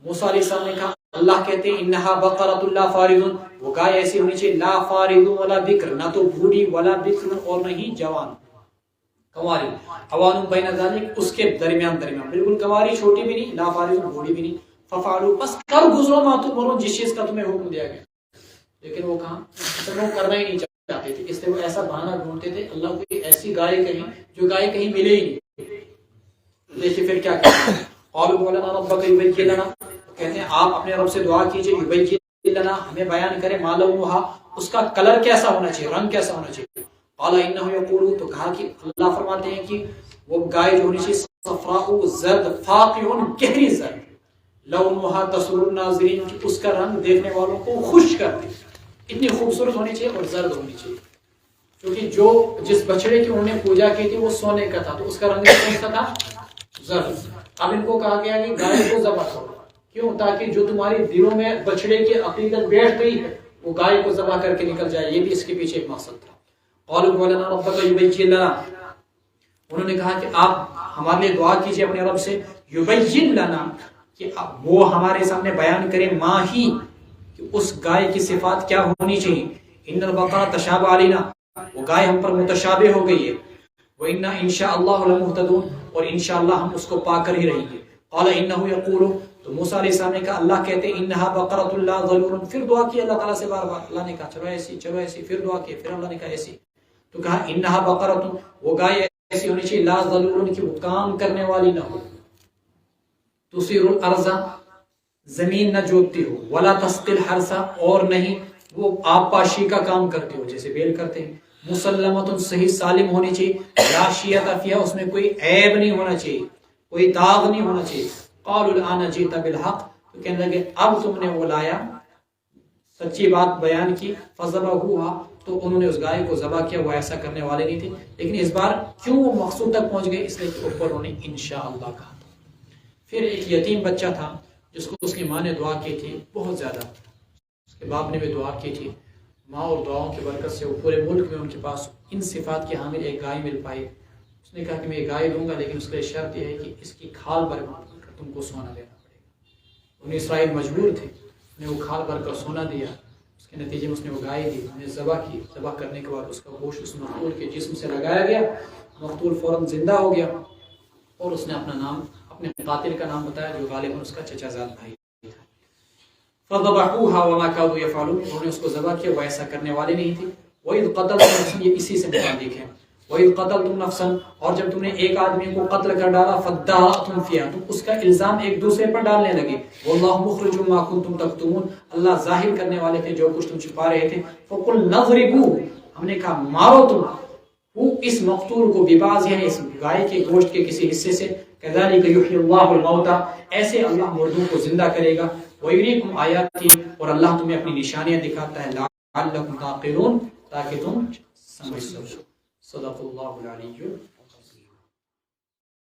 موسیٰ علیہ السلام نے کہا اللہ کہتے ہیں انہا بقرۃ لا فارض، وہ گائے ایسی ہونی چاہیے لا فارض ولا بکر، نہ تو بوڑھی ولا بکر اور نہ ہی جوان، کنواری، اوان بین ذلک، اس کے درمیان، بالکل کنواری چھوٹی بھی نہیں، لا فارض بوڑھی بھی نہیں۔ ففعلوا، بس کر گزرو ما تؤمرون، جس چیز کا تمہیں حکم دیا گیا۔ لیکن وہ کہاں وہ کرنا ہی نہیں جاتے تھے، اس لیے وہ ایسا بہانہ ڈھونڈتے تھے اللہ کو ایسی گائے کہیں جو گائے کہیں ملے ہی نہیں۔ دیکھیے پھر کیا کہتے ہیں، قالوا لنا ربک یبین لنا، کہتے ہیں آپ اپنے رب سے دعا کیجئے یبین لنا، ہمیں بیان کرے ما لونھا، اس کا کلر کیسا ہونا چاہیے، رنگ کیسا ہونا چاہیے۔ قال انه یقول، تو کہا کہ اللہ فرماتے ہیں کہ وہ گائے جو ہونی چاہیے صفراء زرد فاقع گہری زرد، لونھا تسر الناظرین، کہ اس کا رنگ دیکھنے والوں کو خوش کر دے، اتنی خوبصورت ہونی چاہیے اور زرد ہونی چاہیے، کیونکہ جو جس بچڑے کی انہوں نے پوجا کی تھی وہ سونے کا تھا، تو اس کا رنگ کون سا تھا؟ زرد۔ اب ان کو کہا گیا کہ گائے کو ذبح کرو، کیوں؟ تاکہ جو تمہاری دلوں میں بچڑے کی عقیدت بیٹھ گئی ہے وہ گائے کو ذبح کر کے نکل جائے، یہ بھی اس کے پیچھے ایک مقصد تھا۔ قالوا لنا ربک یبین لنا، انہوں نے کہا کہ آپ ہمارے لیے دعا کیجئے اپنے رب سے، یبین لنا، کہ وہ ہمارے سامنے بیان کرے ما ہی، کہ اس گائے کی صفات کیا ہونی چاہیے۔ ان البقرہ تشابہ علینا، وہ گائے ہم پر متشابہ ہو گئی ہے، وَإِنَّا إِن شاء اللَّهُ لَمُهْتَدُونَ، اور انشاءاللہ ہم اس کو پا کر ہی رہیں گے۔ قال انه يقول، تو موسیٰ علیہ السلام نے کہا اللہ کہتے ہیں انها بقرۃ لا ذلول، پھر دعا کی اللہ تعالیٰ سے بار بار، اللہ نے کہا چلو ایسی چلو ایسی، پھر دعا کی، پھر اللہ نے کہا ایسی، تو کہا انها بقرۃ، وہ گائے ایسی ہونی چاہیے لا ذلول، کہ وہ کام کرنے والی نہ ہو، تثیر الارض، زمین نہ جوتتی ہو، ولا تسقی الحرث، اور نہیں وہ آب پاشی کا کام کرتی ہو جیسے بیل کرتے ہیں، مسلمۃ، صحیح سالم ہونی چاہیے، لا شیۃ فیہا، اس میں کوئی عیب نہیں ہونا چاہیے، کوئی داغ نہیں ہونا چاہیے۔ قالوا الآن جئت بالحق، تو کہنے لگے اب تم نے وہ لایا، سچی بات بیان کی، فذبحوها، تو انہوں نے اس گائے کو ذبح کیا، وہ ایسا کرنے والے نہیں تھے، لیکن اس بار کیوں وہ مقصود تک پہنچ گئے، اس لیے کہ اوپر انہوں نے انشاءاللہ کہا تھا۔ پھر ایک یتیم بچہ تھا جس کو اس کی ماں نے دعا کی تھی بہت زیادہ، اس کے باپ نے بھی دعا کی تھی، ماں اور دعاؤں کی برکت سے وہ پورے ملک میں ان کے پاس ان صفات کی حامل ایک گائے مل پائی۔ اس نے کہا کہ میں یہ گائے دوں گا، لیکن اس کے لیے شرط یہ ہے کہ اس کی کھال بھر کر تم کو سونا دینا پڑے گا۔ ان اسرائیل مجبور تھے، انہیں وہ کھال بھر کر سونا دیا، اس کے نتیجے میں اس نے وہ گائے دی، انہیں ذبح کی، ذبح کرنے کے بعد اس کا گوشت اس مقتول کے جسم سے لگایا گیا، مقتول فوراً زندہ ہو گیا، اور اس نے اپنا نام، اپنے قاتل کا نام بتایا جو غالباً اس کا چچا زاد بھائی تھا۔ فذبحوها وما كانوا يفعلون، انہوں نے اس کو ذبح کیا، وہ ایسا کرنے والے نہیں تھے۔ وَإِذْ قَتَلْتُمْ نَفْسًا، یہ اسی سے متعلق ہے، وَإِذْ قَتَلْتُمْ نَفْسًا، اور جب تم نے ایک آدمی کو قتل کر ڈالا، فَادَّارَأْتُمْ فِيهَا، تم اس کا الزام ایک دوسرے پر ڈالنے لگے، وَاللَّهُ مُخْرِجٌ مَا كُنتُمْ تَكْتُمُونَ، اللہ ظاہر کرنے والے تھے جو کچھ تم چھپا رہے تھے۔ فَقُلْنَا اضْرِبُوهُ، ہم نے کہا مارو تم، وہ اس مقتول کو، ببعض یعنی اس گائے کے گوشت کے کسی حصے سے، كَذَلِكَ يُحْيِي اللَّهُ الْمَوْتَى، ایسے اللہ مردوں کو زندہ کرے گا، وَيُرِيكُمْ آيَاتِهِ، اور اللہ تمہیں اپنی نشانیاں دکھاتا ہے، لَعَلَّكُمْ تَعْقِلُونَ، تاکہ تم سمجھ سکو۔ صدق اللہ العلی